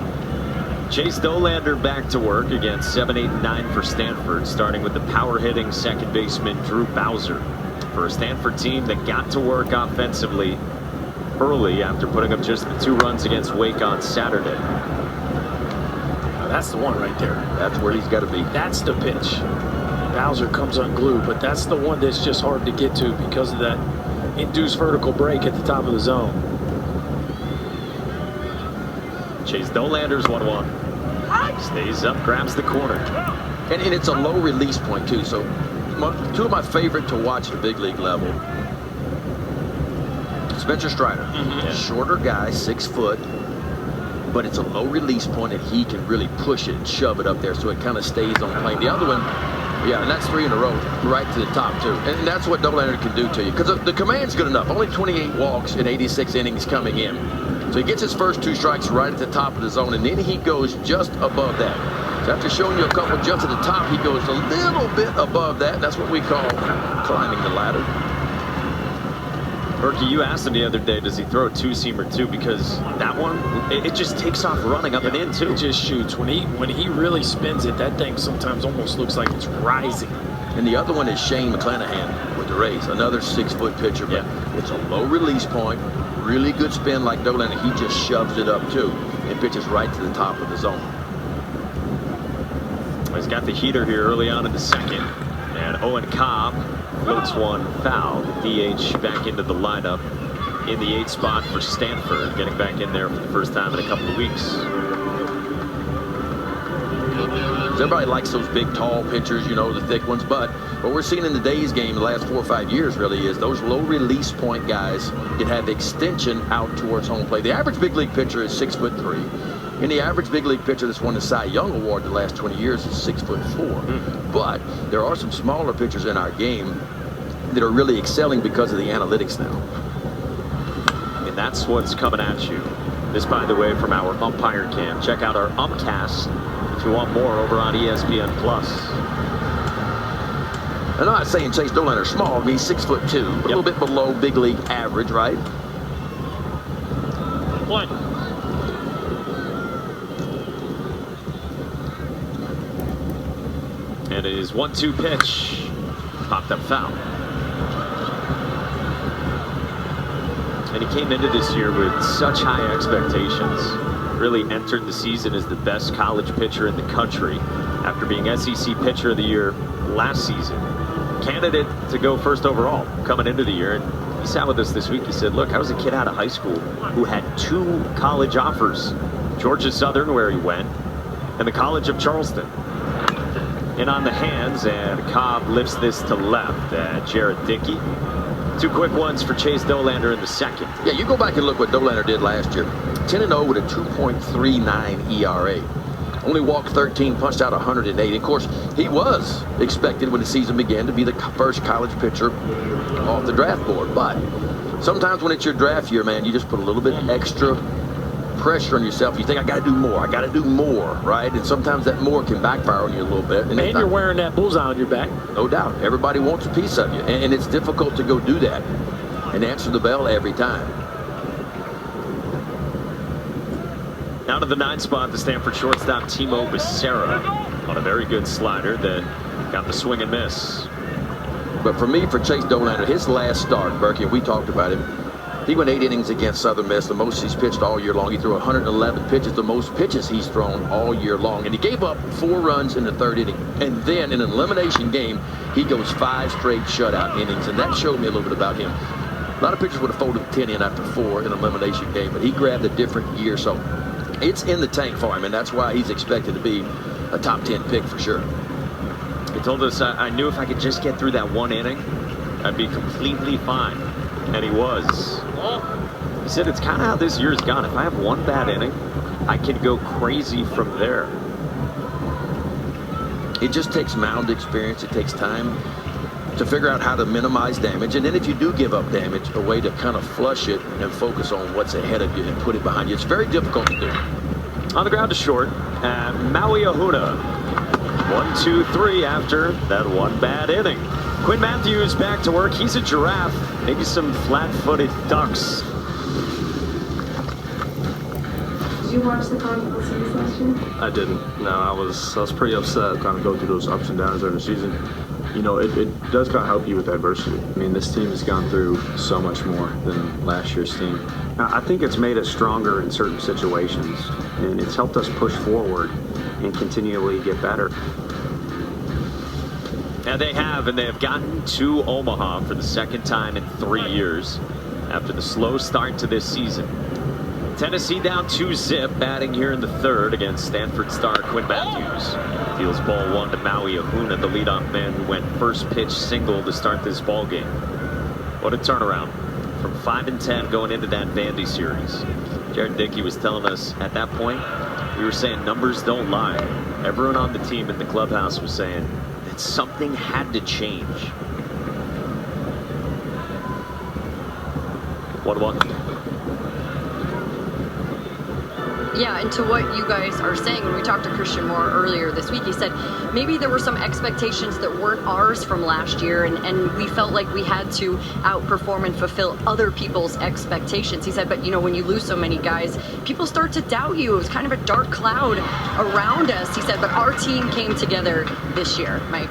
Speaker 1: Chase Dolander back to work against 7, 8, and 9 for Stanford, starting with the power-hitting second baseman Drew Bowser. For a Stanford team that got to work offensively early after putting up just the 2 runs against Wake on Saturday.
Speaker 2: That's the one right there.
Speaker 3: That's where he's got to be.
Speaker 2: That's the pitch. Bowser comes unglued, but that's the one that's just hard to get to because of that induced vertical break at the top of the zone.
Speaker 1: Chase Dolander's 1-1. Stays up, grabs the corner.
Speaker 3: And it's a low release point, too. So 2 of my favorite to watch at the big league level. Spencer Strider. Shorter guy, 6 foot. But it's a low release point, and he can really push it and shove it up there so it kind of stays on plane. The other one, yeah, and that's 3 in a row, right to the top, too. And that's what Dolander can do to you. Because the command's good enough. Only 28 walks in 86 innings coming in. So he gets his first 2 strikes right at the top of the zone, and then he goes just above that. So after showing you a couple jumps at the top, he goes a little bit above that. That's what we call climbing the ladder.
Speaker 1: Berkey, you asked him the other day, does he throw a 2-seamer too? Because that one, it just takes off running up and in too.
Speaker 2: It just shoots. When he really spins it, that thing sometimes almost looks like it's rising.
Speaker 3: And the other one is Shane McClanahan with the Rays, another 6-foot pitcher, but it's a low release point, really good spin like Dolander. He just shoves it up too and pitches right to the top of the zone.
Speaker 1: He's got the heater here early on in the second, and Owen Cobb floats one foul. DH back into the lineup in the 8th spot for Stanford, getting back in there for the first time in a couple of weeks.
Speaker 3: Everybody likes those big, tall pitchers, you know, the thick ones. But what we're seeing in the Days game the last 4 or 5 years really is those low release point guys that have extension out towards home plate. The average big league pitcher is 6'3". And the average big league pitcher that's won the Cy Young Award the last 20 years is 6'4". But there are some smaller pitchers in our game that are really excelling because of the analytics now.
Speaker 1: And that's what's coming at you. This, by the way, from our umpire cam. Check out our Umpcast if you want more over on ESPN+.
Speaker 3: I'm not saying Chase Dolander's small. I mean, he's 6'2", but a little bit below big league average, right?
Speaker 2: One.
Speaker 1: And it is 1-2 pitch. Popped up foul. And he came into this year with such high expectations. really entered the season as the best college pitcher in the country after being SEC Pitcher of the Year last season. Candidate to go first overall coming into the year. And he sat with us this week. He said, look, I was a kid out of high school who had 2 college offers. Georgia Southern, where he went, and the College of Charleston. In on the hands, and Cobb lifts this to left. Jared Dickey. 2 quick ones for Chase Dolander in the second.
Speaker 3: Yeah, you go back and look what Dolander did last year. 10-0 with a 2.39 ERA. Only walked 13, punched out 108. Of course, he was expected when the season began to be the first college pitcher off the draft board. But sometimes when it's your draft year, man, you just put a little bit extra pressure on yourself. You think, I got to do more. I got to do more, right? And sometimes that more can backfire on you a little bit.
Speaker 2: And you're wearing that bullseye on your back.
Speaker 3: No doubt. Everybody wants a piece of you. And it's difficult to go do that and answer the bell every time.
Speaker 1: Down to the 9th spot, the Stanford shortstop Timo Becerra on a very good slider that got the swing and miss.
Speaker 3: But for me, for Chase Dolander, his last start, Berkey, we talked about him. He went 8 innings against Southern Miss, the most he's pitched all year long. He threw 111 pitches, the most pitches he's thrown all year long. And he gave up 4 runs in the 3rd inning. And then in an elimination game, he goes 5 straight shutout innings. And that showed me a little bit about him. A lot of pitchers would have folded 10 in after 4 in an elimination game, but he grabbed a different gear. So it's in the tank for him, and that's why he's expected to be a top 10 pick for sure.
Speaker 1: He told us, I knew if I could just get through that 1 inning, I'd be completely fine. And he was. He said it's kind of how this year's gone. If I have 1 bad inning, I can go crazy from there.
Speaker 3: It just takes mound experience. It takes time to figure out how to minimize damage. And then if you do give up damage, a way to kind of flush it and focus on what's ahead of you and put it behind you. It's very difficult to do.
Speaker 1: On the ground to short, Maui Ahuna. 1, 2, 3 after that 1 bad inning. Quinn Matthews back to work. He's a giraffe. Maybe some flat-footed ducks.
Speaker 7: Did you watch the College World Series last year?
Speaker 8: I didn't. No, I was pretty upset. Kind of go through those ups and downs during the season. You know, it does kind of help you with adversity. I mean, this team has gone through so much more than last year's team.
Speaker 5: I think it's made us stronger in certain situations, and it's helped us push forward and continually get better.
Speaker 1: And they have gotten to Omaha for the 2nd time in 3 years after the slow start to this season. Tennessee down 2-zip, batting here in the 3rd against Stanford star Quinn Matthews. Deals ball 1 to Maui Ahuna, the leadoff man who went first pitch single to start this ball game. What a turnaround from 5-10 going into that Vandy series. Jared Dickey was telling us at that point, we were saying numbers don't lie. Everyone on the team in the clubhouse was saying that something had to change. 1-1.
Speaker 4: Yeah, and to what you guys are saying, when we talked to Christian Moore earlier this week, he said maybe there were some expectations that weren't ours from last year, and we felt like we had to outperform and fulfill other people's expectations. He said, but you know, when you lose so many guys, people start to doubt you. It was kind of a dark cloud around us, he said, but our team came together this year, Mike.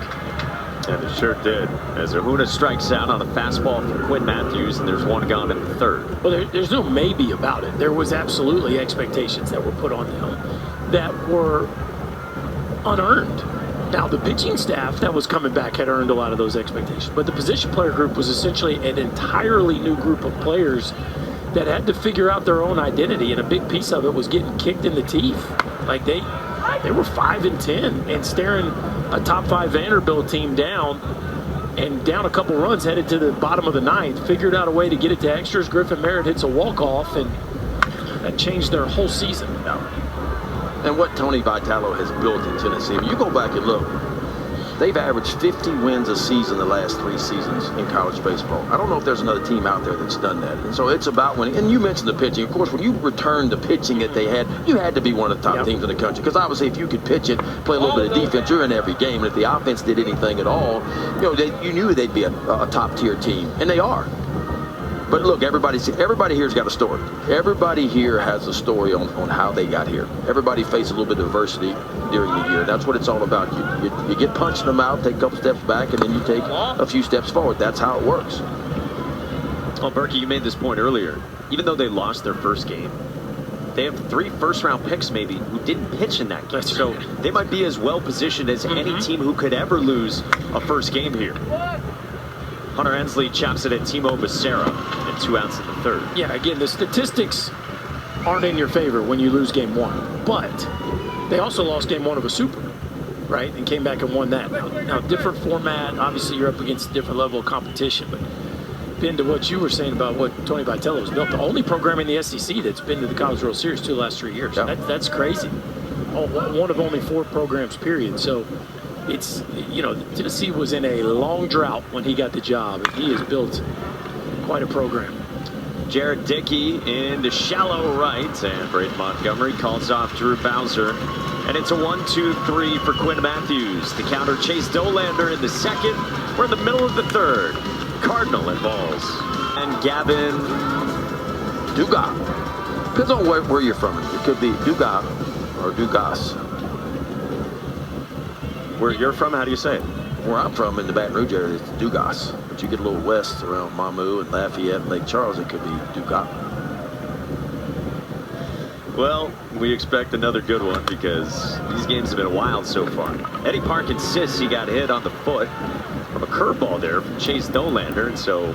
Speaker 1: And it sure did, as Ahuna strikes out on a fastball from Quinn Matthews, and there's 1 gone in the 3rd.
Speaker 2: Well, there's no maybe about it. There was absolutely expectations that were put on them that were unearned. Now, the pitching staff that was coming back had earned a lot of those expectations, but the position player group was essentially an entirely new group of players that had to figure out their own identity, and a big piece of it was getting kicked in the teeth. Like they were 5-10 and staring a top 5 Vanderbilt team down, and down a couple runs, headed to the bottom of the 9th, figured out a way to get it to extras. Griffin Merritt hits a walk-off, and that changed their whole season.
Speaker 3: And what Tony Vitello has built in Tennessee, you go back and look, they've averaged 50 wins a season the last 3 seasons in college baseball. I don't know if there's another team out there that's done that. And so it's about winning. And you mentioned the pitching. Of course, when you returned the pitching that they had, you had to be one of the top teams in the country. Because obviously, if you could pitch it, play a little bit of defense, you're in every game. And if the offense did anything at all, you know, you knew they'd be a top-tier team. And they are. But look, everybody here's got a story. Everybody here has a story on how they got here. Everybody faced a little bit of adversity during the year. That's what it's all about. You get punched in the mouth, take a couple steps back, and then you take a few steps forward. That's how it works.
Speaker 1: Well, Berkey, you made this point earlier. Even though they lost their first game, they have 3 first-round picks maybe who didn't pitch in that game. So they might be as well positioned as any team who could ever lose a first game here. Hunter Ensley chops it at Timo Becerra and 2 outs in the 3rd.
Speaker 2: Yeah, again, the statistics aren't in your favor when you lose game 1, but they also lost game 1 of a Super, right, and came back and won that. Now different format, obviously you're up against a different level of competition, but been to what you were saying about what Tony Vitello has built, the only program in the SEC that's been to the College World Series 2 last 3 years.
Speaker 3: Yeah.
Speaker 2: That's crazy. One of only 4 programs, period. So it's, you know, Tennessee was in a long drought when he got the job, and he has built quite a program.
Speaker 1: Jared Dickey into shallow right, and Braden Montgomery calls off Drew Bowser. And it's a 1-2-3 for Quinn Matthews. The counter, Chase Dolander in the 2nd. We're in the middle of the 3rd. Cardinal and balls. And Gavin
Speaker 3: Dugas. Depends on where you're from. It could be Dugas or Dugas.
Speaker 1: Where you're from, how do you say it?
Speaker 3: Where I'm from in the Baton Rouge area, it's Dugas. But you get a little west around Mamou and Lafayette and Lake Charles, it could be Dugas.
Speaker 1: Well, we expect another good one because these games have been wild so far. Eddie Park insists he got hit on the foot from a curveball there from Chase Dolander, and so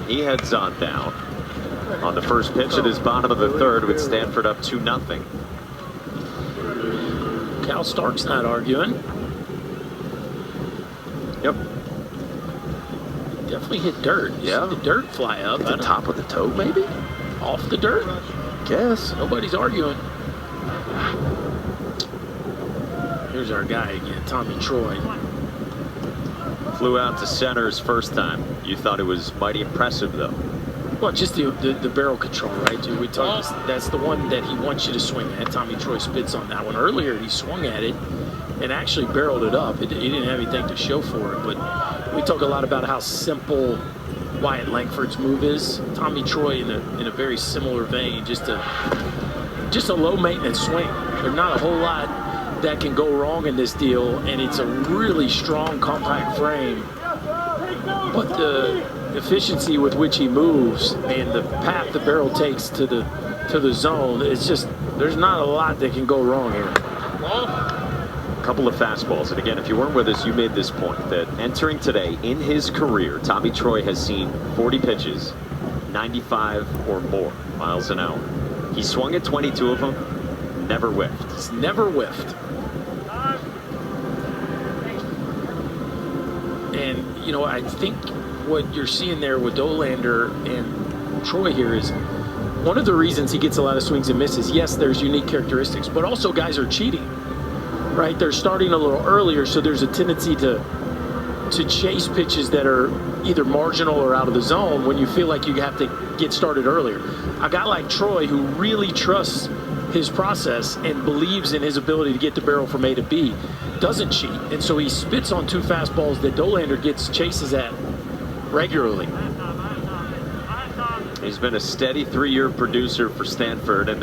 Speaker 1: he heads on down on the first pitch of his bottom of the 3rd with Stanford up 2-0.
Speaker 2: Cal Stark's not arguing.
Speaker 1: Yep.
Speaker 2: Definitely hit dirt. You see the dirt fly up.
Speaker 3: At the top of the toe, maybe?
Speaker 2: Off the dirt.
Speaker 3: Guess.
Speaker 2: Nobody's arguing. Here's our guy again, Tommy Troy.
Speaker 1: Flew out to center his first time. You thought it was mighty impressive, though.
Speaker 2: Well, just the barrel control, right? We talked. That's the one that he wants you to swing at. Tommy Troy spits on that one. Earlier, he swung at it and actually barreled it up. He didn't have anything to show for it, but we talk a lot about how simple Wyatt Langford's move is. Tommy Troy in a very similar vein, just a low maintenance swing. There's not a whole lot that can go wrong in this deal, and it's a really strong compact frame, but the efficiency with which he moves and the path the barrel takes to the zone, it's just, there's not a lot that can go wrong here.
Speaker 1: A couple of fastballs, and again, if you weren't with us, you made this point that entering today in his career, Tommy Troy has seen 40 pitches, 95 or more miles an hour. He swung at 22 of them, never whiffed.
Speaker 2: He's never whiffed. And, you know, I think what you're seeing there with Dolander and Troy here is one of the reasons he gets a lot of swings and misses. Yes, there's unique characteristics, but also guys are cheating, right? They're starting a little earlier, so there's a tendency to chase pitches that are either marginal or out of the zone when you feel like you have to get started earlier. A guy like Troy, who really trusts his process and believes in his ability to get the barrel from A to B, doesn't cheat, and so he spits on 2 fastballs that Dolander chases at regularly.
Speaker 1: He's been a steady 3-year producer for Stanford, and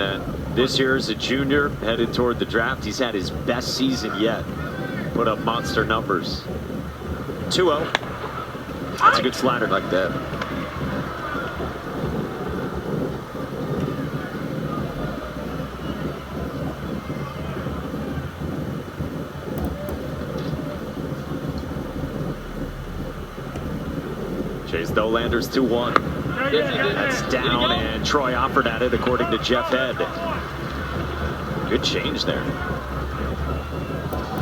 Speaker 1: this year as a junior headed toward the draft, he's had his best season yet. Put up monster numbers. 2-0. That's a good slider.
Speaker 3: Like that.
Speaker 1: Chase Dolander's 2-1. That's down, and Troy offered at it, according to Jeff Head. Good change there.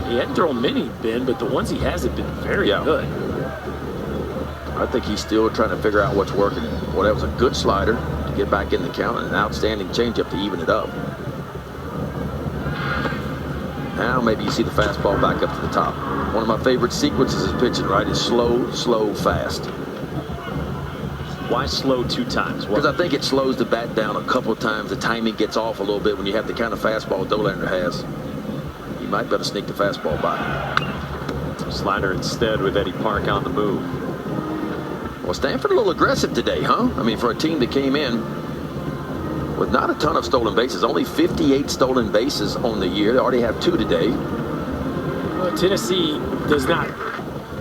Speaker 2: He hadn't thrown many, Ben, but the ones he has have been very good.
Speaker 3: I think he's still trying to figure out what's working. Well, that was a good slider to get back in the count, and an outstanding changeup to even it up. Now maybe you see the fastball back up to the top. One of my favorite sequences is pitching, right? It's slow, slow, fast.
Speaker 1: Why slow 2 times?
Speaker 3: Because I think it slows the bat down a couple of times. The timing gets off a little bit when you have the kind of fastball Dolander has. You might better sneak the fastball by.
Speaker 1: Slider instead with Eddie Park on the move.
Speaker 3: Well, Stanford a little aggressive today, huh? I mean, for a team that came in with not a ton of stolen bases, only 58 stolen bases on the year. They already have 2 today.
Speaker 2: Well, Tennessee does not.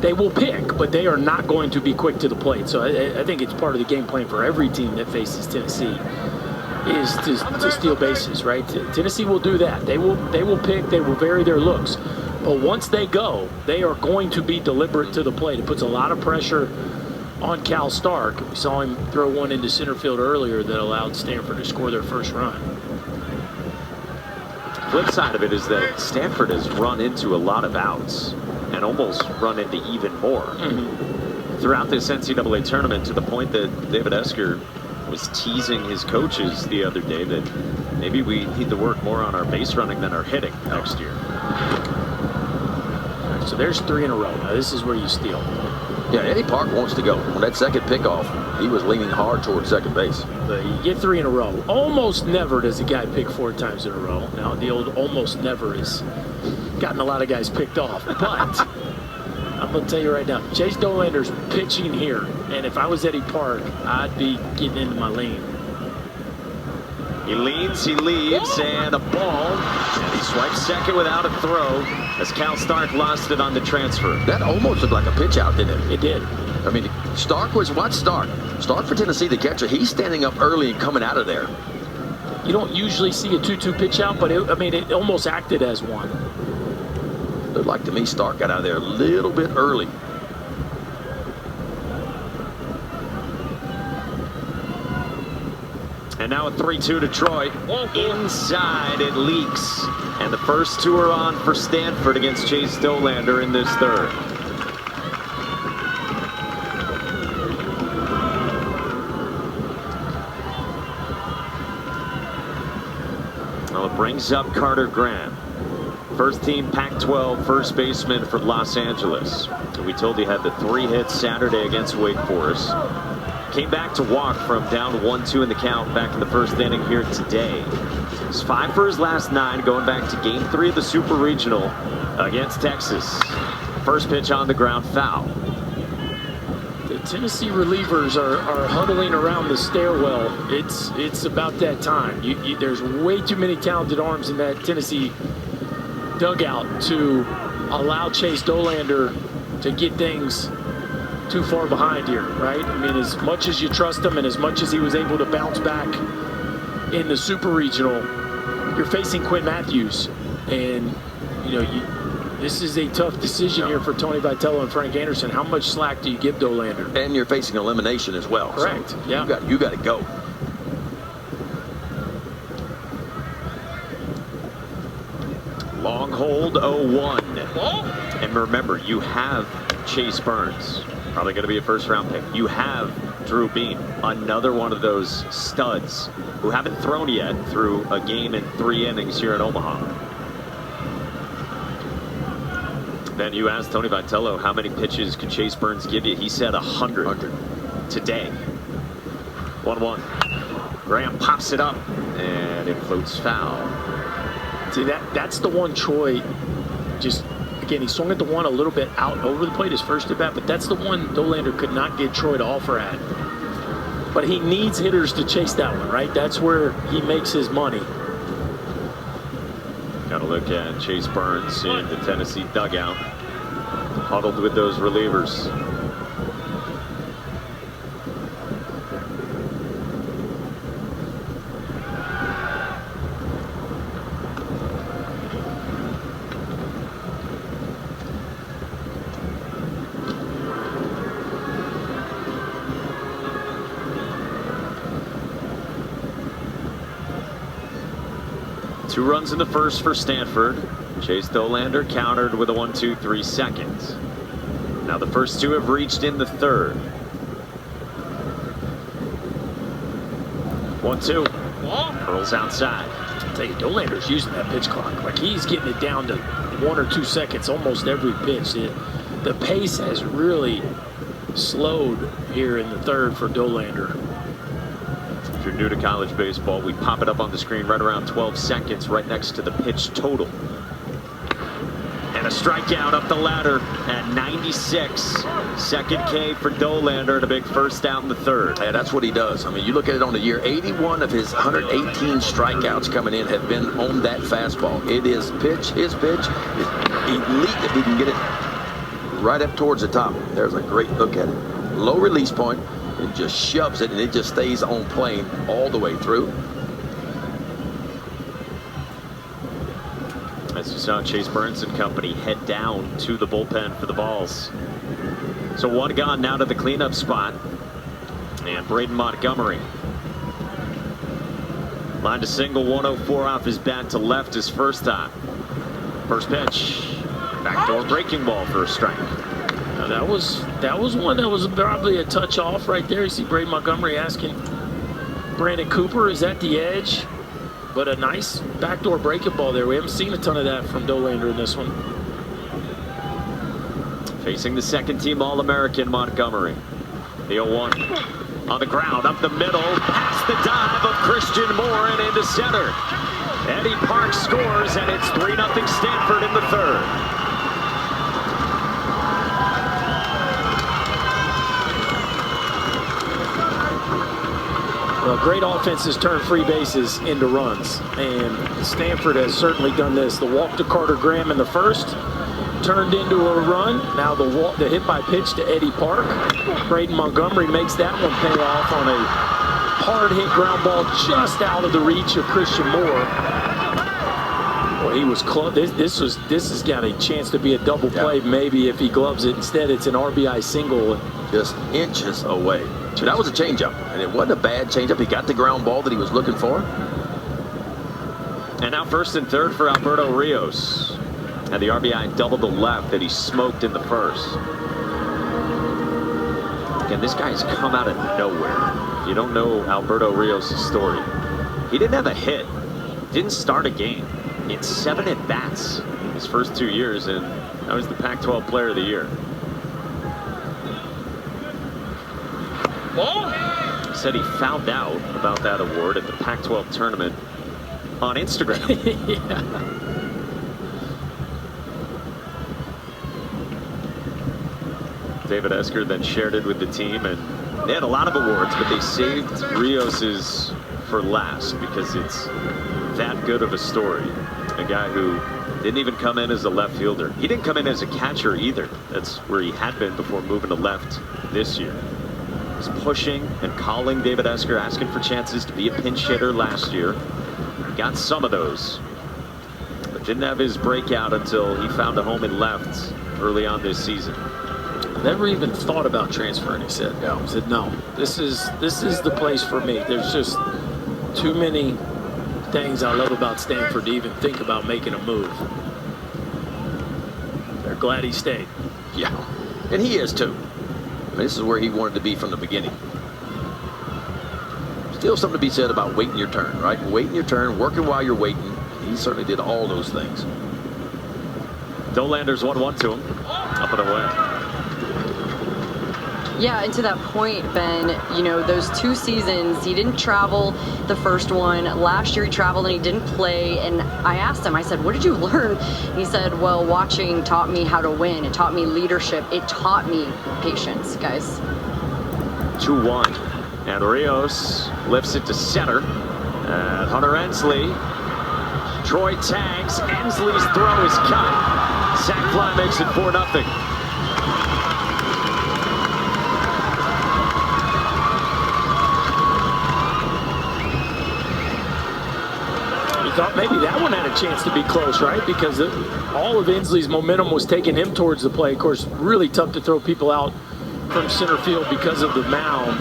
Speaker 2: They will pick, but they are not going to be quick to the plate. So I think it's part of the game plan for every team that faces Tennessee. is to steal bases, right? Tennessee will do that. They will pick, they will vary their looks. But once they go, they are going to be deliberate to the plate. It puts a lot of pressure on Cal Stark. We saw him throw one into center field earlier that allowed Stanford to score their first run.
Speaker 1: Flip side of it is that Stanford has run into a lot of outs and almost run into even more throughout this NCAA tournament, to the point that David Esker was teasing his coaches the other day that maybe we need to work more on our base running than our hitting next year.
Speaker 2: So there's 3 in a row. Now this is where you steal.
Speaker 3: Yeah, Eddie Park wants to go. On that second pickoff, he was leaning hard towards second base.
Speaker 2: You get 3 in a row. Almost never does a guy pick 4 times in a row. Now the old almost never has gotten a lot of guys picked off. But I'm going to tell you right now, Chase Dolander's pitching here. And if I was Eddie Park, I'd be getting into my lane.
Speaker 1: He leans, he leaves, and a ball. And he swipes second without a throw as Cal Stark lost it on the transfer.
Speaker 3: That almost looked like a pitch out, didn't it?
Speaker 2: It did.
Speaker 3: I mean, watch Stark. Stark for Tennessee, the catcher. He's standing up early and coming out of there.
Speaker 2: You don't usually see a 2-2 pitch out, but it almost acted as one.
Speaker 3: Looked like to me Stark got out of there a little bit early.
Speaker 1: And now a 3-2 to Troy. Inside, it leaks. And the first 2 are on for Stanford against Chase Dolander in this third. Well, it brings up Carter Grant. First team Pac-12 first baseman from Los Angeles. And we told you had the 3 hits Saturday against Wake Forest. Came back to walk from down 1-2 in the count back in the first inning here today. He's 5 for his last 9, going back to Game 3 of the Super Regional against Texas. First pitch on the ground, foul.
Speaker 2: The Tennessee relievers are huddling around the stairwell. It's about that time. There's way too many talented arms in that Tennessee dugout to allow Chase Dolander to get things too far behind here, right? I mean, as much as you trust him and as much as he was able to bounce back in the Super Regional, you're facing Quinn Matthews, and this is a tough decision here for Tony Vitello and Frank Anderson. How much slack do you give Dolander?
Speaker 3: And you're facing elimination as well.
Speaker 2: Correct.
Speaker 3: So
Speaker 2: yeah.
Speaker 3: You got to go.
Speaker 1: Long hold 0-1. And remember, you have Chase Burns, probably going to be a first-round pick. You have Drew Beam, another one of those studs who haven't thrown yet through a game in 3 innings here in Omaha. Then you asked Tony Vitello how many pitches could Chase Burns give you. He said 100 today. 1-1. Graham pops it up, and it floats foul.
Speaker 2: See, that's the one Troy just, again, he swung at the one a little bit out over the plate his first at bat, but that's the one Dolander could not get Troy to offer at. But he needs hitters to chase that one, right? That's where he makes his money.
Speaker 1: Got to look at Chase Burns in the Tennessee dugout, huddled with those relievers. Two runs in the first for Stanford. Chase Dolander countered with a 1-2-3 seconds. Now the first 2 have reached in the third. 1-2. Curls outside.
Speaker 2: I'll tell you, Dolander's using that pitch clock. Like, he's getting it down to 1 or 2 seconds almost every pitch. The pace has really slowed here in the third for Dolander.
Speaker 1: If you're new to college baseball, we pop it up on the screen right around 12 seconds, right next to the pitch total. And a strikeout up the ladder at 96. Second K for Dolander and a big first out in the third.
Speaker 3: Yeah, that's what he does. I mean, you look at it on the year, 81 of his 118 strikeouts coming in have been on that fastball. It is his pitch. Elite if he can get it right up towards the top. There's a great look at it. Low release point. It just shoves it, and it just stays on plane all the way through.
Speaker 1: as you saw Chase Burns and company head down to the bullpen for the balls. So one gone now to the cleanup spot. And Braden Montgomery lined a single, 104 off his bat to left his first time. First pitch, backdoor breaking ball for a strike.
Speaker 2: Now that was one that was probably a touch off right there. You see Braden Montgomery asking Brandon Cooper, is that the edge? But a nice backdoor breaking ball there. We haven't seen a ton of that from Dollander in this one.
Speaker 1: Facing the second team All-American Montgomery. The 0-1 on the ground, up the middle, past the dive of Christian Moore and into center. Eddie Parks scores, and it's 3-0 Stanford in the third.
Speaker 2: Well, great offenses turn free bases into runs, and Stanford has certainly done this. The walk to Carter Graham in the first turned into a run. Now the hit by pitch to Eddie Park. Braden Montgomery makes that one pay off on a hard hit ground ball just out of the reach of Christian Moore. Well, he was close. This has got a chance to be a double play, maybe, if he gloves it. Instead, it's an RBI single.
Speaker 3: Just inches away. That was a changeup, and it wasn't a bad changeup. He got the ground ball that he was looking for.
Speaker 1: And now first and third for Alberto Rios. And the RBI double to left that he smoked in the first. Again, this guy's come out of nowhere. If you don't know Alberto Rios' story, he didn't have a hit, didn't start a game in 7 at-bats his first 2 years, and that was the Pac-12 Player of the Year. He said he found out about that award at the Pac-12 tournament on Instagram.
Speaker 2: Yeah.
Speaker 1: David Esker then shared it with the team, and they had a lot of awards, but they saved Rios's for last because it's that good of a story. A guy who didn't even come in as a left fielder. He didn't come in as a catcher either. That's where he had been before moving to left this year. He's pushing and calling David Esker, asking for chances to be a pinch hitter last year. Got some of those, but didn't have his breakout until he found a home in left early on this season.
Speaker 2: Never even thought about transferring, he said. No. He said, no, this is the place for me. There's just too many things I love about Stanford to even think about making a move. They're glad he stayed.
Speaker 3: Yeah, and he is too. I mean, this is where he wanted to be from the beginning. Still something to be said about waiting your turn, right? Waiting your turn, working while you're waiting. He certainly did all those things.
Speaker 1: Dollander's 1-1 to him, up and away.
Speaker 4: Yeah, and to that point, Ben, you know, those 2 seasons, he didn't travel the first one. Last year he traveled and he didn't play. And I asked him, I said, what did you learn? And he said, well, watching taught me how to win. It taught me leadership. It taught me patience, guys.
Speaker 1: 2-1. And Rios lifts it to center. Hunter Ensley. Troy tags. Ensley's throw is cut. Sack fly makes it 4-0.
Speaker 2: Thought maybe that one had a chance to be close, right? Because all of Ensley's momentum was taking him towards the play. Of course, really tough to throw people out from center field because of the mound.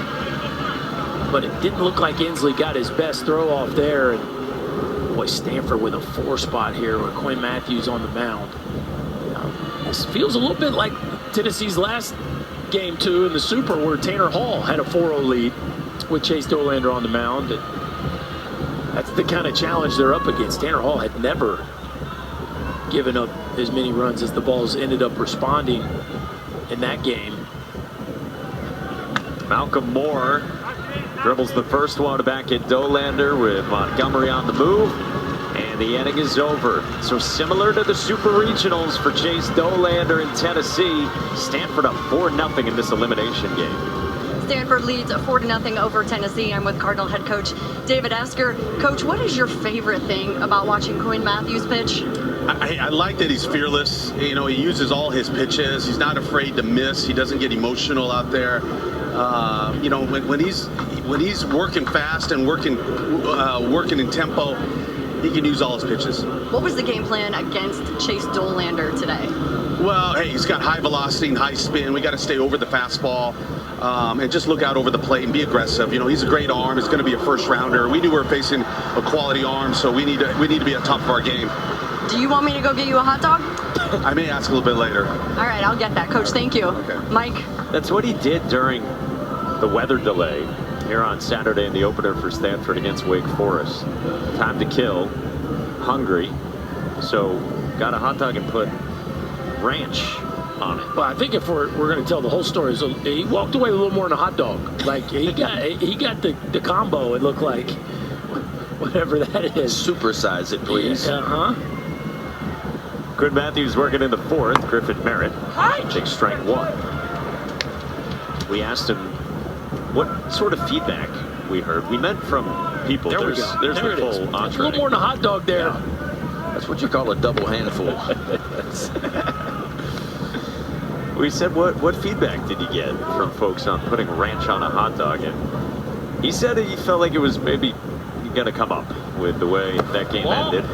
Speaker 2: But it didn't look like Ensley got his best throw off there. And boy, Stanford with a 4 spot here with Quinn Matthews on the mound. This feels a little bit like Tennessee's last game 2 in the Super, where Tanner Hall had a 4-0 lead with Chase Dollander on the mound. That's the kind of challenge they're up against. Tanner Hall had never given up as many runs as the Balls ended up responding in that game.
Speaker 1: Malcolm Moore dribbles the first one back at Dollander with Montgomery on the move, and the inning is over. So similar to the Super Regionals for Chase Dollander in Tennessee, Stanford up 4-0 in this elimination game.
Speaker 4: Stanford leads 4-0 over Tennessee. I'm with Cardinal head coach David Esker. Coach, what is your favorite thing about watching Quinn Matthews pitch?
Speaker 9: I like that he's fearless. You know, he uses all his pitches. He's not afraid to miss. He doesn't get emotional out there. You know, when he's working fast and working in tempo, he can use all his pitches.
Speaker 4: What was the game plan against Chase Dolander today?
Speaker 9: Well, hey, he's got high velocity and high spin. We got to stay over the fastball and just look out over the plate and be aggressive. You know, he's a great arm. It's going to be a first rounder. We knew we were facing a quality arm, so we need to be at top of our game.
Speaker 4: Do you want me to go get you a hot dog?
Speaker 9: I may ask a little bit later.
Speaker 4: All right, I'll get that, Coach. Thank you.
Speaker 9: Okay.
Speaker 4: Mike?
Speaker 1: That's what he did during the weather delay here on Saturday in the opener for Stanford against Wake Forest. Time to kill, hungry, so got a hot dog and put ranch on it.
Speaker 2: Well, I think if we're going to tell the whole story, so he walked away with a little more than a hot dog. Like he got the combo. It looked like whatever that is.
Speaker 3: Supersize it, please.
Speaker 1: Quinn Matthews working in the fourth. Griffin Merritt takes strike one. We asked him what sort of feedback we heard. We meant from people.
Speaker 2: There we go.
Speaker 1: There's
Speaker 2: there
Speaker 1: the
Speaker 2: it is.
Speaker 1: full entree.
Speaker 2: A little more than a hot dog there.
Speaker 3: Yeah. That's what you call a double handful.
Speaker 1: We said, what feedback did you get from folks on putting ranch on a hot dog? And he said he felt like it was maybe going to come up with the way that game ended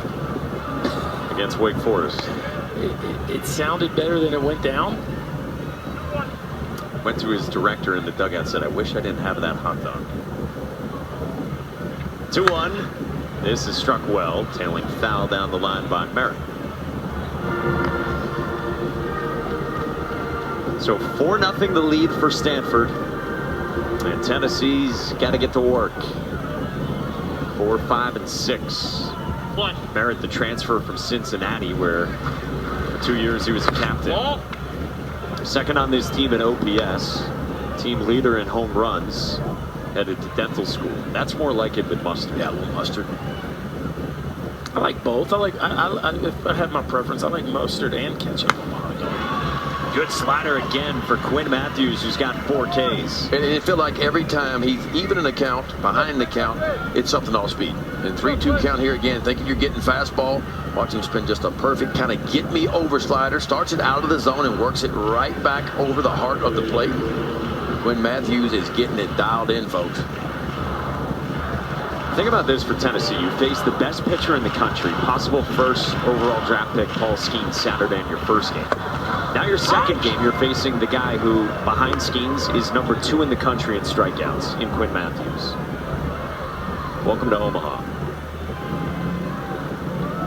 Speaker 1: against Wake Forest.
Speaker 2: It sounded better than it went down.
Speaker 1: Went to his director in the dugout, said, I wish I didn't have that hot dog. 2-1. This is struck well, tailing foul down the line by Merritt. So 4-0 the lead for Stanford. And Tennessee's got to get to work. 4, 5, and 6. Merritt, the transfer from Cincinnati, where for 2 years he was a captain. Second on this team in OPS. Team leader in home runs. Headed to dental school. That's more like it with mustard.
Speaker 3: Yeah, a little mustard.
Speaker 2: I like both. If I had my preference, I like mustard and ketchup.
Speaker 1: Good slider again for Quinn Matthews, who's got 4 Ks.
Speaker 3: And it felt like every time he's even in the count, behind the count, it's something off speed. And 3-2 count here again, thinking you're getting fastball. Watch him spin just a perfect kind of get me over slider. Starts it out of the zone and works it right back over the heart of the plate. Quinn Matthews is getting it dialed in, folks.
Speaker 1: Think about this for Tennessee. You face the best pitcher in the country, possible first overall draft pick, Paul Skeens, Saturday in your first game. Now your second game, you're facing the guy who, behind Skeens, is number 2 in the country in strikeouts, in Quinn Matthews. Welcome to Omaha.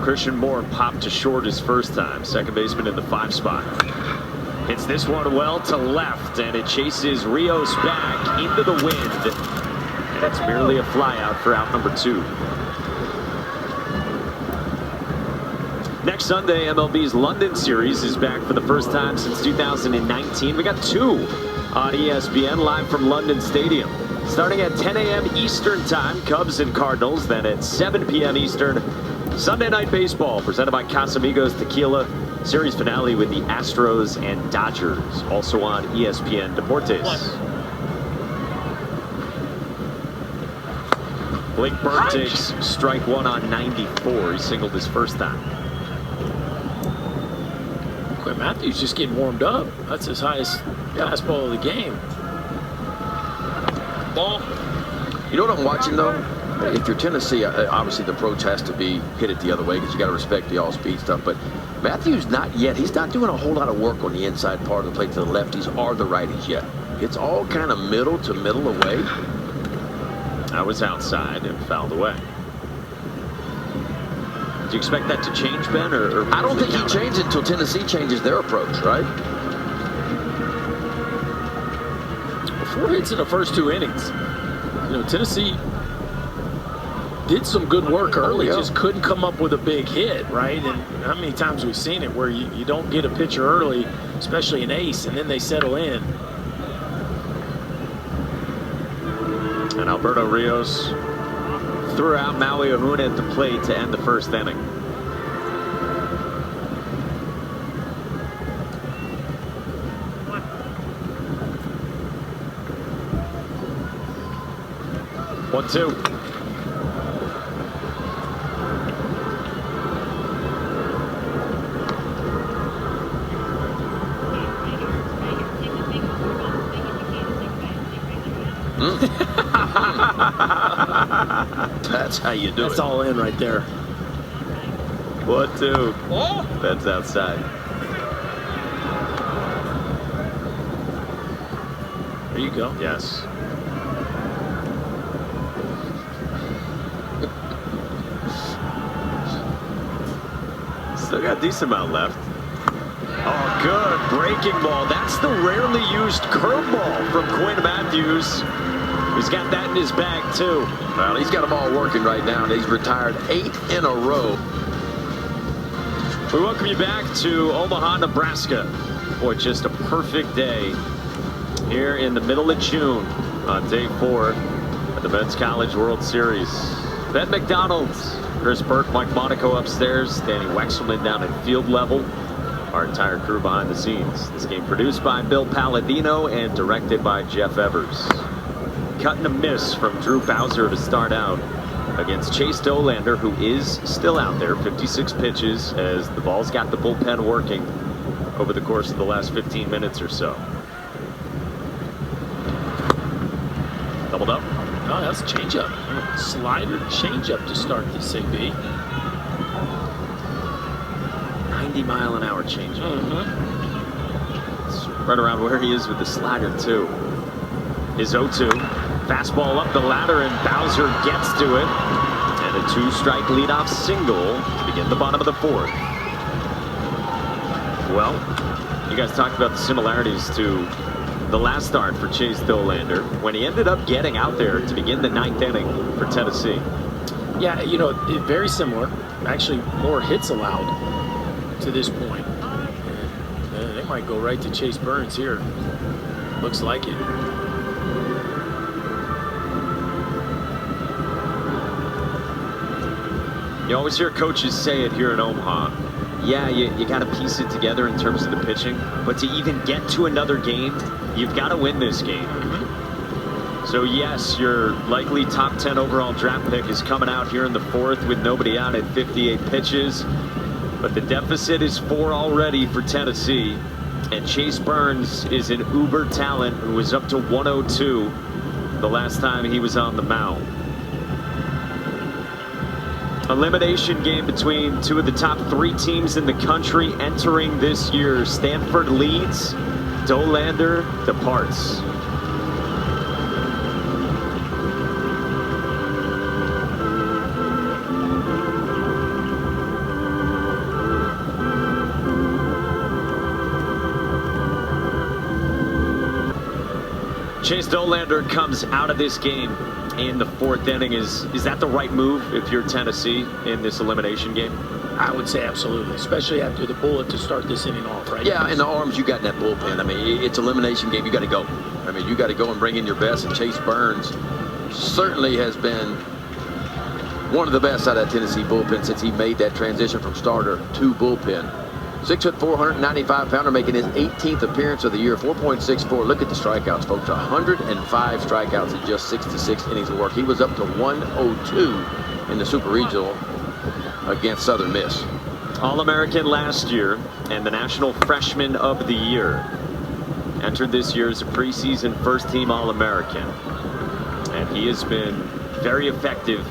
Speaker 1: Christian Moore popped to short his first time. Second baseman in the 5 spot. Hits this one well to left, and it chases Rios back into the wind. And it's merely a fly out for out number 2. Next Sunday, MLB's London series is back for the first time since 2019. We got 2 on ESPN live from London Stadium. Starting at 10 a.m. Eastern time, Cubs and Cardinals. Then at 7 p.m. Eastern, Sunday Night Baseball presented by Casamigos Tequila. Series finale with the Astros and Dodgers, also on ESPN Deportes. Blake Burke takes strike 1 on 94. He singled his first time.
Speaker 2: Quinn Matthews just getting warmed up. That's his highest fastball of the game. Ball.
Speaker 3: You know what I'm watching, though? If you're Tennessee, obviously the approach has to be hit it the other way because you got to respect the all-speed stuff. But Matthews not yet. He's not doing a whole lot of work on the inside part of the plate to the lefties or the righties yet. It's all kind of middle to middle away.
Speaker 1: That was outside and fouled away. Do you expect that to change, Ben? Or
Speaker 3: I don't think he changes until Tennessee changes their approach, right?
Speaker 2: 4 hits in the first 2 innings. You know, Tennessee did some good work early, just couldn't come up with a big hit, right? And how many times we've seen it where you don't get a pitcher early, especially an ace, and then they settle in.
Speaker 1: And Alberto Rios threw out Maui Ahuna at the plate to end the first inning. One, 2.
Speaker 3: That's how you do it.
Speaker 2: That's all in right there.
Speaker 1: 1-2.
Speaker 2: Oh!
Speaker 1: That's outside.
Speaker 2: There you go.
Speaker 1: Yes. Still got a decent amount left. Oh, good breaking ball. That's the rarely used curveball from Quinn Matthews. He's got that in his bag, too.
Speaker 3: Well, he's got them all working right now, and he's retired 8 in a row.
Speaker 1: We welcome you back to Omaha, Nebraska. Boy, just a perfect day here in the middle of June on day 4 of the Men's College World Series. Ben McDonald, Chris Burke, Mike Monaco upstairs, Danny Wexelman down at field level. Our entire crew behind the scenes. This game produced by Bill Palladino and directed by Jeff Evers. Cut and a miss from Drew Bowser to start out against Chase Dolander, who is still out there. 56 pitches as the ball's got the bullpen working over the course of the last 15 minutes or so. Doubled up.
Speaker 2: Oh, that's a changeup. Slider changeup to start this AB.
Speaker 1: 90-mile-an-hour changeup. It's right around where he is with the slider, too. His 0-2. Fastball up the ladder, and Bowser gets to it. And a 2-strike leadoff single to begin the bottom of the 4th. Well, you guys talked about the similarities to the last start for Chase Dolander when he ended up getting out there to begin the 9th inning for Tennessee.
Speaker 2: Yeah, you know, very similar. Actually, more hits allowed to this point. And they might go right to Chase Burns here. Looks like it.
Speaker 1: You always hear coaches say it here in Omaha. Yeah, you got to piece it together in terms of the pitching, but to even get to another game, you've got to win this game. So yes, your likely top 10 overall draft pick is coming out here in the 4th with nobody out at 58 pitches. But the deficit is 4 already for Tennessee. And Chase Burns is an uber talent who was up to 102 the last time he was on the mound. Elimination game between 2 of the top 3 teams in the country entering this year. Stanford leads, Dolander departs. Chase Dolander comes out of this game in the 4th inning. Is that the right move if you're Tennessee in this elimination game?
Speaker 2: I would say absolutely, especially after the bullet to start this inning off, right?
Speaker 3: Yeah, and the arms you got in that bullpen. I mean, it's elimination game. You got to go. I mean, you got to go and bring in your best. And Chase Burns certainly has been one of the best out of that Tennessee bullpen since he made that transition from starter to bullpen. 6'4", 195-pounder, making his 18th appearance of the year. 4.64. Look at the strikeouts, folks. 105 strikeouts in just 66 innings of work. He was up to 102 in the Super Regional against Southern Miss.
Speaker 1: All-American last year and the National Freshman of the Year. Entered this year as a preseason first-team All-American. And he has been very effective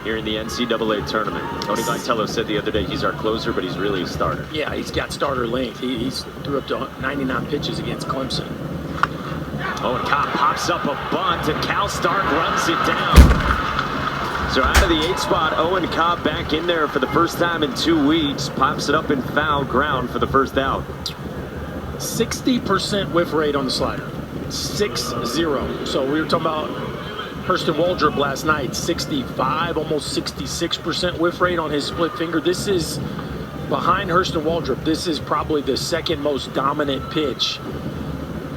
Speaker 1: here in the NCAA tournament. Tony Vitello said the other day he's our closer, but he's really a starter.
Speaker 2: Yeah, he's got starter length. He's threw up to 99 pitches against Clemson.
Speaker 1: Owen Cobb pops up a bunt, and Cal Stark runs it down. So out of the 8th spot, Owen Cobb back in there for the first time in 2 weeks. Pops it up in foul ground for the first out.
Speaker 2: 60% whiff rate on the slider. 6-0. So we were talking about Hurston Waldrop last night, 65, almost 66% whiff rate on his split finger. This is behind Hurston Waldrop. This is probably the 2nd most dominant pitch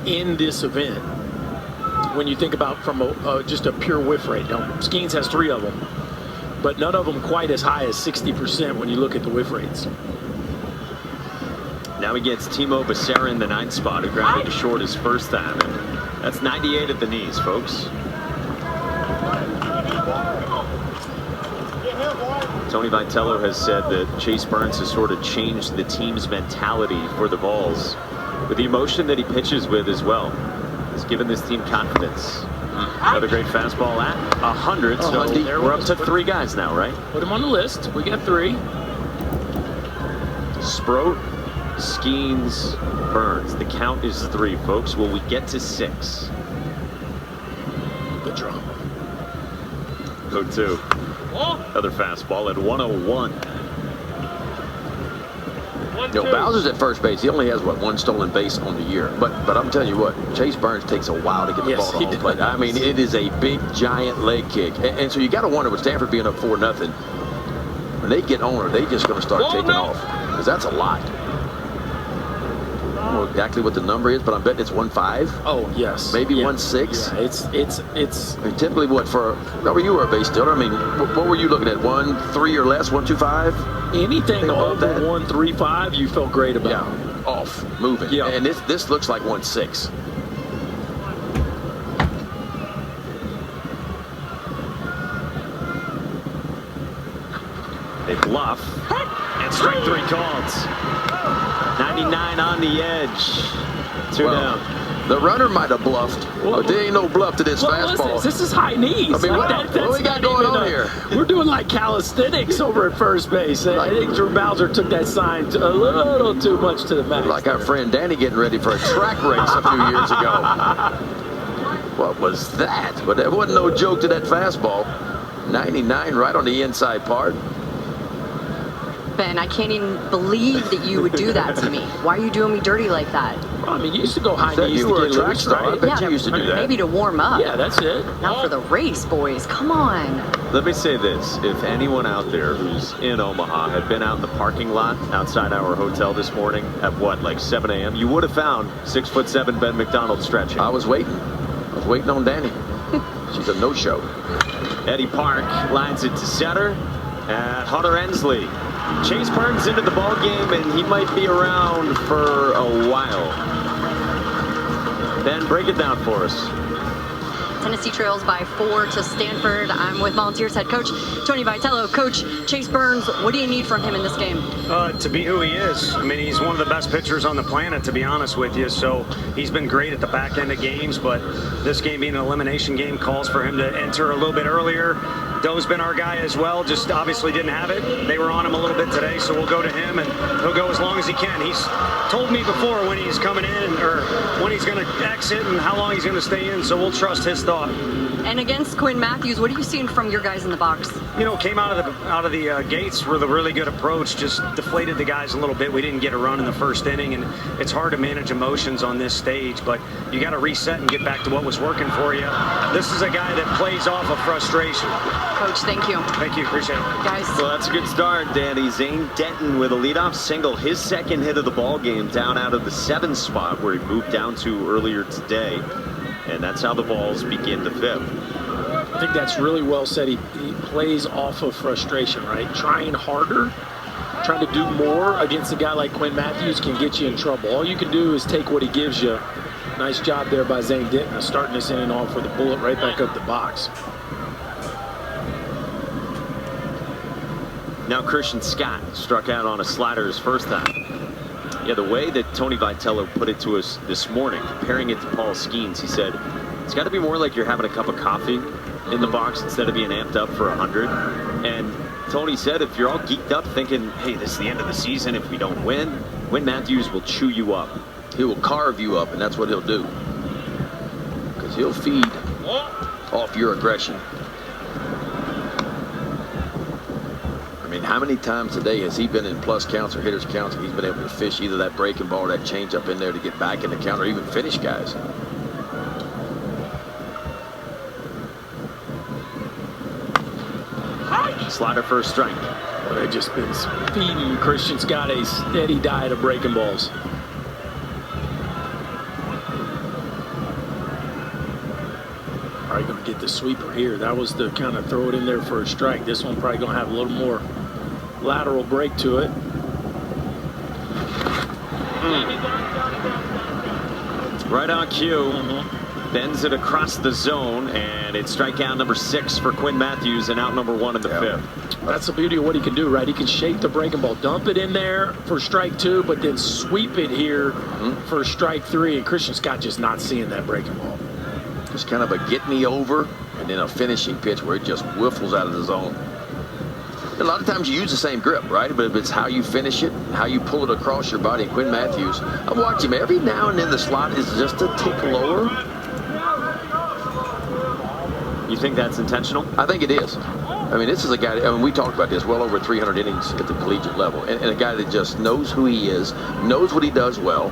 Speaker 2: in this event. When you think about from just a pure whiff rate. Now, Skeens has 3 of them, but none of them quite as high as 60% when you look at the whiff rates.
Speaker 1: Now he gets Timo Becerra in the 9th spot, who grounded to short his first time. And that's 98 at the knees, folks. Tony Vitello has said that Chase Burns has sort of changed the team's mentality for the Vols with the emotion that he pitches with as well. It's given this team confidence. Another great fastball at 100. So we're up to 3 guys now, right?
Speaker 2: Put him on the list. We got 3.
Speaker 1: Sproat, Skeens, Burns. The count is 3, folks. Will we get to 6?
Speaker 2: The drama.
Speaker 1: 0-2. Another fastball at 101.
Speaker 3: Bowser's at first base. He only has, what, 1 stolen base on the year. But I'm telling you what, Chase Burns takes a while to get the ball to home plate. I mean, it is a big, giant leg kick. And so you got to wonder, with Stanford being up 4-0, when they get on, are they just going to start taking off? Because that's a lot. I don't know exactly what the number is, but I'm betting it's 1.5.
Speaker 2: Oh, yes.
Speaker 3: Maybe 1.6.
Speaker 2: Yeah, it's.
Speaker 3: I mean, typically, what for? Remember, you were a base stealer. I mean, what were you looking at? 1.3 or less? 1.25?
Speaker 2: Anything over 1.35, you felt great about.
Speaker 3: Yeah, off, moving.
Speaker 2: Yeah.
Speaker 3: And this looks like 1.6.
Speaker 1: They bluff. And strike 3 called. 99 on the edge. 2 down.
Speaker 3: The runner might have bluffed, but there ain't no bluff to this fastball.
Speaker 2: This is high knees.
Speaker 3: I mean, what we got going on here?
Speaker 2: We're doing like calisthenics over at first base. I think Drew Bowser took that sign a little too much to the max.
Speaker 3: Like our friend Danny getting ready for a track race a few years ago. What was that? But there wasn't no joke to that fastball. 99 right on the inside part.
Speaker 4: Ben, I can't even believe that you would do that to me. Why are you doing me dirty like that?
Speaker 2: Well, I mean, you used to go high knees
Speaker 3: You
Speaker 2: to
Speaker 3: were a
Speaker 2: get
Speaker 3: track
Speaker 2: loose,
Speaker 3: star. I
Speaker 2: right?
Speaker 3: bet you used to do that.
Speaker 4: Maybe to warm up.
Speaker 2: Yeah, that's it.
Speaker 4: Not for the race, boys. Come on.
Speaker 1: Let me say this. If anyone out there who's in Omaha had been out in the parking lot outside our hotel this morning at what, like 7 a.m., you would have found 6'7" Ben McDonald stretching.
Speaker 3: I was waiting. I was waiting on Danny. She's a no-show.
Speaker 1: Eddie Park lines it to center at Hunter Ensley. Chase Burns into the ball game, and he might be around for a while. Ben, break it down for us.
Speaker 4: Tennessee trails by 4 to Stanford. I'm with Volunteers head coach Tony Vitello. Coach, Chase Burns, what do you need from him in this game?
Speaker 10: To be who he is. I mean, he's one of the best pitchers on the planet, to be honest with you. So he's been great at the back end of games, but this game being an elimination game calls for him to enter a little bit earlier. Doe's been our guy as well, just obviously didn't have it. They were on him a little bit today, so we'll go to him, and he'll go as long as he can. He's told me before when he's coming in or when he's going to exit and how long he's going to stay in, so we'll trust his thought.
Speaker 4: And against Quinn Matthews, what are you seeing from your guys in the box?
Speaker 10: You know, came out of the gates with a really good approach, just deflated the guys a little bit. We didn't get a run in the first inning, and it's hard to manage emotions on this stage, but you got to reset and get back to what was working for you. This is a guy that plays off of frustration.
Speaker 4: Coach, thank you.
Speaker 10: Thank you, appreciate it.
Speaker 4: Guys.
Speaker 1: Well, that's a good start, Danny. Zane Denton with a leadoff single, his second hit of the ball game, down out of the 7th spot where he moved down to earlier today. And that's how the balls begin the 5th.
Speaker 2: I think that's really well said. He plays off of frustration, right? Trying harder, trying to do more against a guy like Quinn Matthews can get you in trouble. All you can do is take what he gives you. Nice job there by Zane Denton, starting this inning off with a bullet right back up the box.
Speaker 1: Now Christian Scott struck out on a slider his first time. Yeah, the way that Tony Vitello put it to us this morning, comparing it to Paul Skeens, he said, it's got to be more like you're having a cup of coffee in the box instead of being amped up for 100. And Tony said, if you're all geeked up thinking, hey, this is the end of the season, if we don't win, Quinn Matthews will chew you up.
Speaker 3: He will carve you up, and that's what he'll do. Because he'll feed off your aggression. I mean, how many times today has he been in plus counts or hitters counts and he's been able to fish either that breaking ball or that changeup in there to get back in the count or even finish guys?
Speaker 1: Slider for a strike.
Speaker 2: Well, they've just been feeding Christian Scott a steady diet of breaking balls. Probably going to get the sweeper here. That was the kind of throw it in there for a strike. This one probably going to have a little more lateral break to it.
Speaker 1: Right on cue. Bends it across the zone, and it's strikeout number 6 for Quinn Matthews and out number 1 in the 5th.
Speaker 2: That's the beauty of what he can do, right? He can shape the breaking ball, dump it in there for strike 2, but then sweep it here for strike 3, and Christian Scott just not seeing that breaking ball.
Speaker 3: Just kind of a get me over and then a finishing pitch where it just whiffles out of the zone. A lot of times you use the same grip, right? But it's how you finish it, how you pull it across your body. Quinn Matthews, I watch him every now and then. The slot is just a tick lower.
Speaker 1: You think that's intentional?
Speaker 3: I think it is. I mean, this is a guy, I mean, we talked about this, well over 300 innings at the collegiate level. And a guy that just knows who he is, knows what he does well.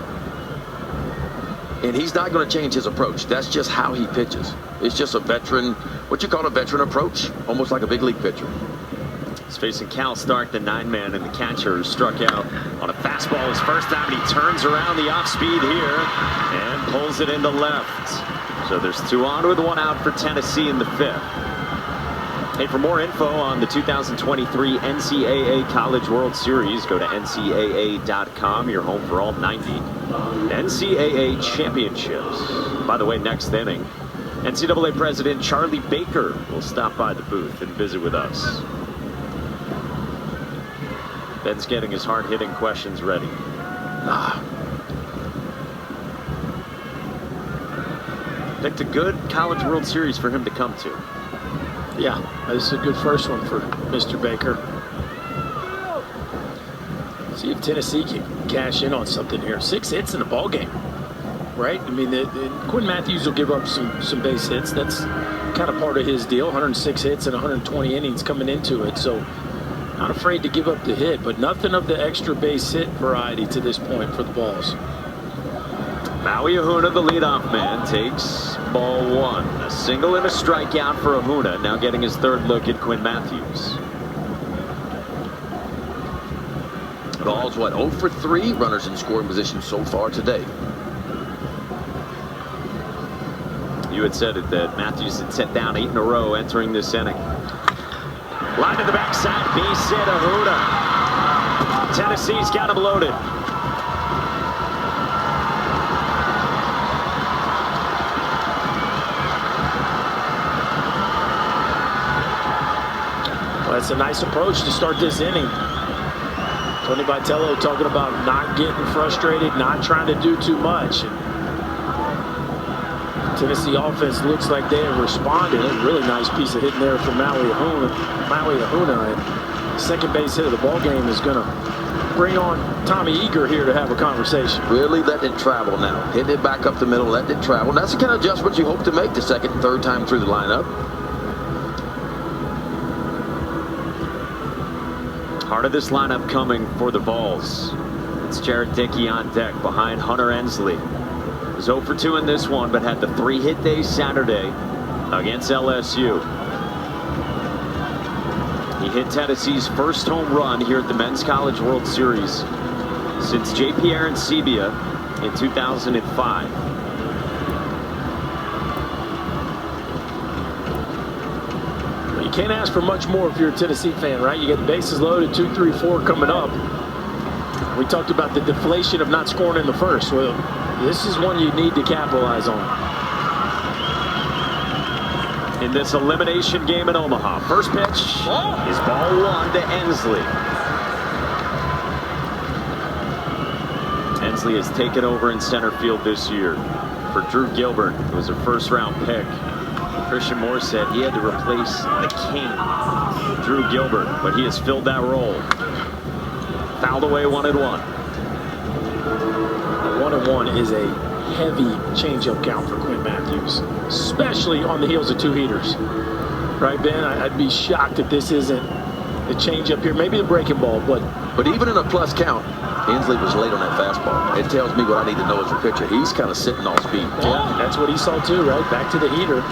Speaker 3: And he's not going to change his approach. That's just how he pitches. It's just a veteran, what you call a veteran approach, almost like a big league pitcher.
Speaker 1: He's facing Cal Stark, the 9-man, and the catcher struck out on a fastball his first time, and he turns around the off-speed here and pulls it into left. So there's 2 on with 1 out for Tennessee in the 5th. Hey, for more info on the 2023 NCAA College World Series, go to ncaa.com, your home for all 90 NCAA championships. By the way, next inning, NCAA President Charlie Baker will stop by the booth and visit with us. Ben's getting his hard-hitting questions ready. Picked a good College World Series for him to come to.
Speaker 2: Yeah, this is a good first one for Mr. Baker. See if Tennessee can cash in on something here. 6 hits in the ball game, right? I mean, Quinn Matthews will give up some base hits. That's kind of part of his deal. 106 hits and 120 innings coming into it. So not afraid to give up the hit, but nothing of the extra base hit variety to this point for the Balls.
Speaker 1: Maui Ahuna, the leadoff man, takes ball 1. A single and a strikeout for Ahuna, now getting his 3rd look at Quinn Matthews.
Speaker 3: Ball's what, 0 for 3 runners in scoring position so far today.
Speaker 1: You had said it that Matthews had set down 8 in a row entering this inning. Line to the backside, base hit, Ahuna. Tennessee's got him loaded.
Speaker 2: Well, that's a nice approach to start this inning. Tony Vitello talking about not getting frustrated, not trying to do too much. Tennessee offense looks like they have responded. A really nice piece of hitting there for Maui Ahuna. And second base hit of the ball game is going to bring on Tommy Eager here to have a conversation.
Speaker 3: Really letting it travel now. Hitting it back up the middle, letting it travel. And that's the kind of adjustment you hope to make the second and third time through the lineup.
Speaker 1: Part of this lineup coming for the Vols. It's Jared Dickey on deck behind Hunter Ensley. Was 0 for 2 in this one, but had the 3-hit day Saturday against LSU. He hit Tennessee's first home run here at the Men's College World Series since J.P. Arancibia in 2005.
Speaker 2: Can't ask for much more if you're a Tennessee fan, right? You get the bases loaded, 2, 3, 4 coming up. We talked about the deflation of not scoring in the first. Well, this is one you need to capitalize on.
Speaker 1: In this elimination game in Omaha, first pitch is ball 1 to Ensley. Ensley has taken over in center field this year for Drew Gilbert, who was a first-round pick. Christian Moore said he had to replace the king, Drew Gilbert, but he has filled that role. Fouled away 1-1.
Speaker 2: 1-1 is a heavy changeup count for Quinn Matthews, especially on the heels of 2 heaters. Right, Ben? I'd be shocked if this isn't the changeup here. Maybe the breaking ball, but
Speaker 3: even in a plus count, Ensley was late on that fastball. It tells me what I need to know as a pitcher. He's kind of sitting off speed.
Speaker 2: Yeah, that's what he saw too, right? Back to the heater.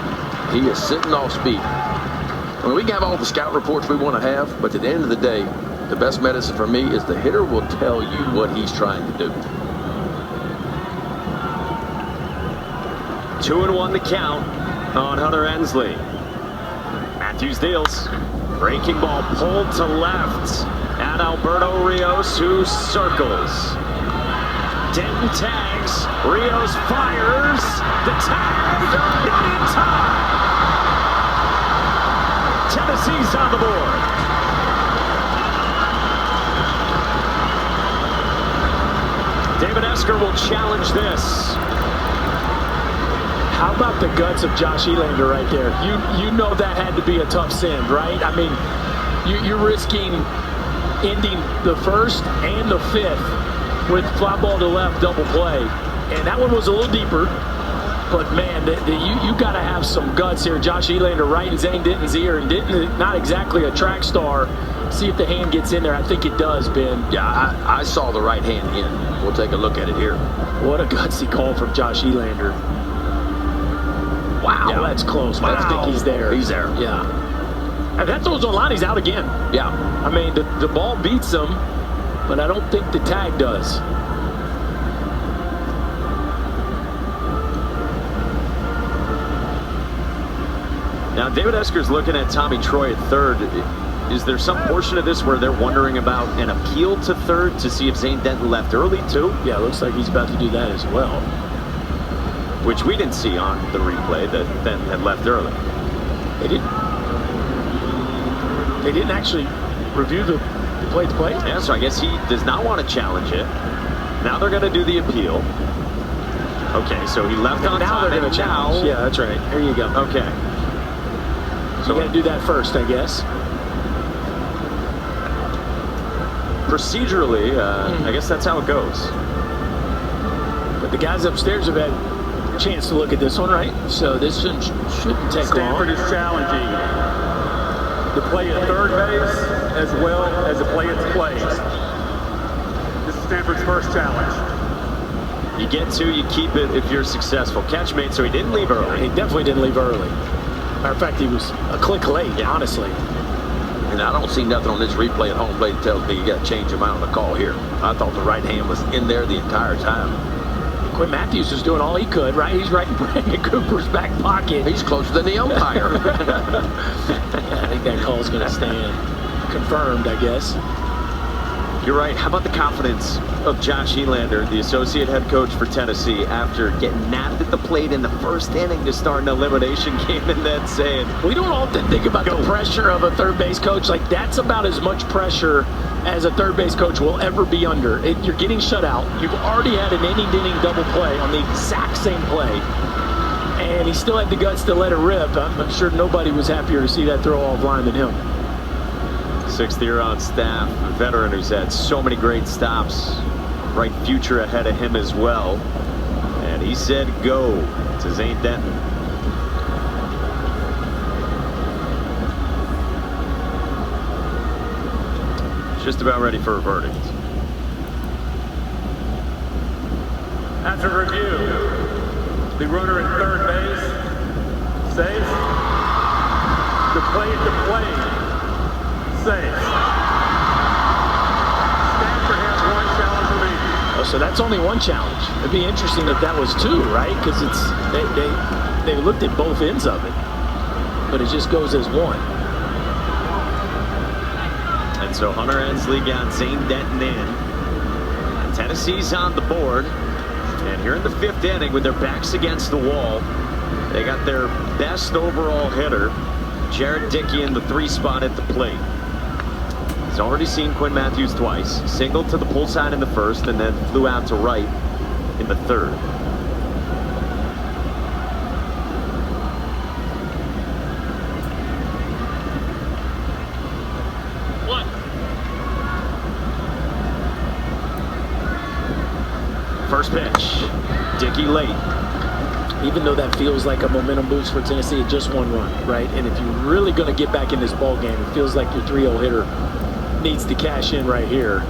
Speaker 3: He is sitting off speed. I mean, we can have all the scout reports we want to have, but at the end of the day, the best medicine for me is the hitter will tell you what he's trying to do.
Speaker 1: 2-1 the count on Hunter Ensley. Matthews deals. Breaking ball pulled to left. And Alberto Rios, who circles. Denton tags. Rios fires. The tag. Not in time. Tennessee's on the board. David Esker will challenge this.
Speaker 2: How about the guts of Josh Elander right there? You know that had to be a tough send, right? I mean, you're risking ending the first and the fifth with fly ball to left double play. And that one was a little deeper. But, man, you got to have some guts here. Josh Elander right in Zane Denton's ear. And Denton, not exactly a track star. See if the hand gets in there. I think it does, Ben.
Speaker 3: Yeah, I saw the right hand in. We'll take a look at it here.
Speaker 2: What a gutsy call from Josh Elander. Wow, yeah, that's close. Wow. I think he's there.
Speaker 3: He's there.
Speaker 2: Yeah. And that throws on line. He's out again.
Speaker 3: Yeah.
Speaker 2: I mean, the ball beats him, but I don't think the tag does.
Speaker 1: Now, David Esker's looking at Tommy Troy at third. Is there some portion of this where they're wondering about an appeal to third to see if Zane Denton left early, too?
Speaker 2: Yeah, it looks like he's about to do that as well.
Speaker 1: Which we didn't see on the replay, that Denton had left early.
Speaker 2: They didn't actually review the play-to-play?
Speaker 1: Yeah, so I guess he does not want to challenge it. Now they're going to do the appeal. Okay, so he left on
Speaker 2: now
Speaker 1: time.
Speaker 2: They're going to challenge. Yeah, that's right. There you go.
Speaker 1: Okay.
Speaker 2: So you got to do that first, I guess.
Speaker 1: Procedurally, I guess that's how it goes.
Speaker 2: But the guys upstairs have had a chance to look at this one, right? So this shouldn't take
Speaker 11: Stanford
Speaker 2: long.
Speaker 11: is challenging the play at third base as well as the play at the plate. This is Stanford's first challenge.
Speaker 1: You get two, you keep it if you're successful. Catch made, so he didn't leave early.
Speaker 2: He definitely didn't leave early. Matter of fact, he was a click late, yeah, honestly.
Speaker 3: And I don't see nothing on this replay at home plate that tells me you got to change him out on the call here. I thought the right hand was in there the entire time.
Speaker 2: Quinn Matthews is doing all he could, right? He's right in Brandon Cooper's back pocket.
Speaker 3: He's closer than the umpire.
Speaker 2: Yeah, I think that call's going to stand. Confirmed, I guess.
Speaker 1: You're right. How about the confidence of Josh Elander, the associate head coach for Tennessee, after getting napped at the plate in the first inning to start an elimination game and then saying,
Speaker 2: we don't often think about the pressure of a third base coach. Like, that's about as much pressure as a third base coach will ever be under. You're getting shut out. You've already had an inning double play on the exact same play. And he still had the guts to let it rip. I'm sure nobody was happier to see that throw offline than him.
Speaker 1: Sixth year on staff, a veteran who's had so many great stops. Bright future ahead of him as well. And he said go to Zane Denton. Just about ready for a verdict.
Speaker 11: After review, the runner at third base safe. The play at the plate safe. Stanford has one challenge remaining.
Speaker 2: Oh, so that's only one challenge. It'd be interesting if that was two, right? Because they looked at both ends of it, but it just goes as one.
Speaker 1: And so Hunter Ensley got Zane Denton in. Tennessee's on the board. And here in the fifth inning, with their backs against the wall, they got their best overall hitter, Jared Dickey, in the 3 spot at the plate. He's already seen Quinn Matthews twice. Singled to the pull side in the first and then flew out to right in the third. First pitch, Dickey late.
Speaker 2: Even though that feels like a momentum boost for Tennessee, it's just one run, right? And if you're really going to get back in this ball game, it feels like your 3-0 hitter needs to cash in right here.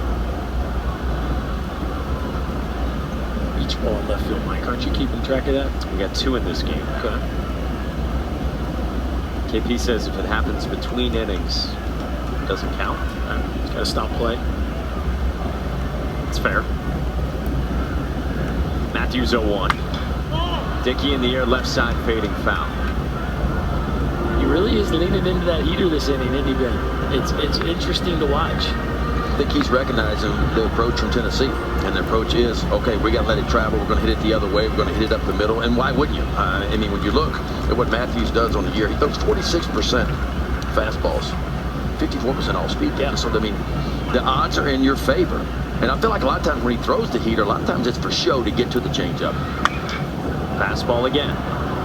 Speaker 2: Each ball in left field, Mike. Aren't you keeping track of that?
Speaker 1: We got 2 in this game.
Speaker 2: Okay.
Speaker 1: KP says if it happens between innings, it doesn't count.
Speaker 2: Got to stop play.
Speaker 1: It's fair. Matthews 0-1. Dickey in the air, left side, fading foul.
Speaker 2: He really is leaning into that heater this inning, isn't he, Ben? It's interesting to watch.
Speaker 3: I think he's recognizing the approach from Tennessee. And the approach is, okay, we got to let it travel. We're going to hit it the other way. We're going to hit it up the middle. And why wouldn't you? I mean, when you look at what Matthews does on the year, he throws 46% fastballs, 54% off-speed.
Speaker 2: Yeah.
Speaker 3: So, I mean, the odds are in your favor. And I feel like a lot of times when he throws the heater, a lot of times it's for show to get to the changeup.
Speaker 1: Fastball again.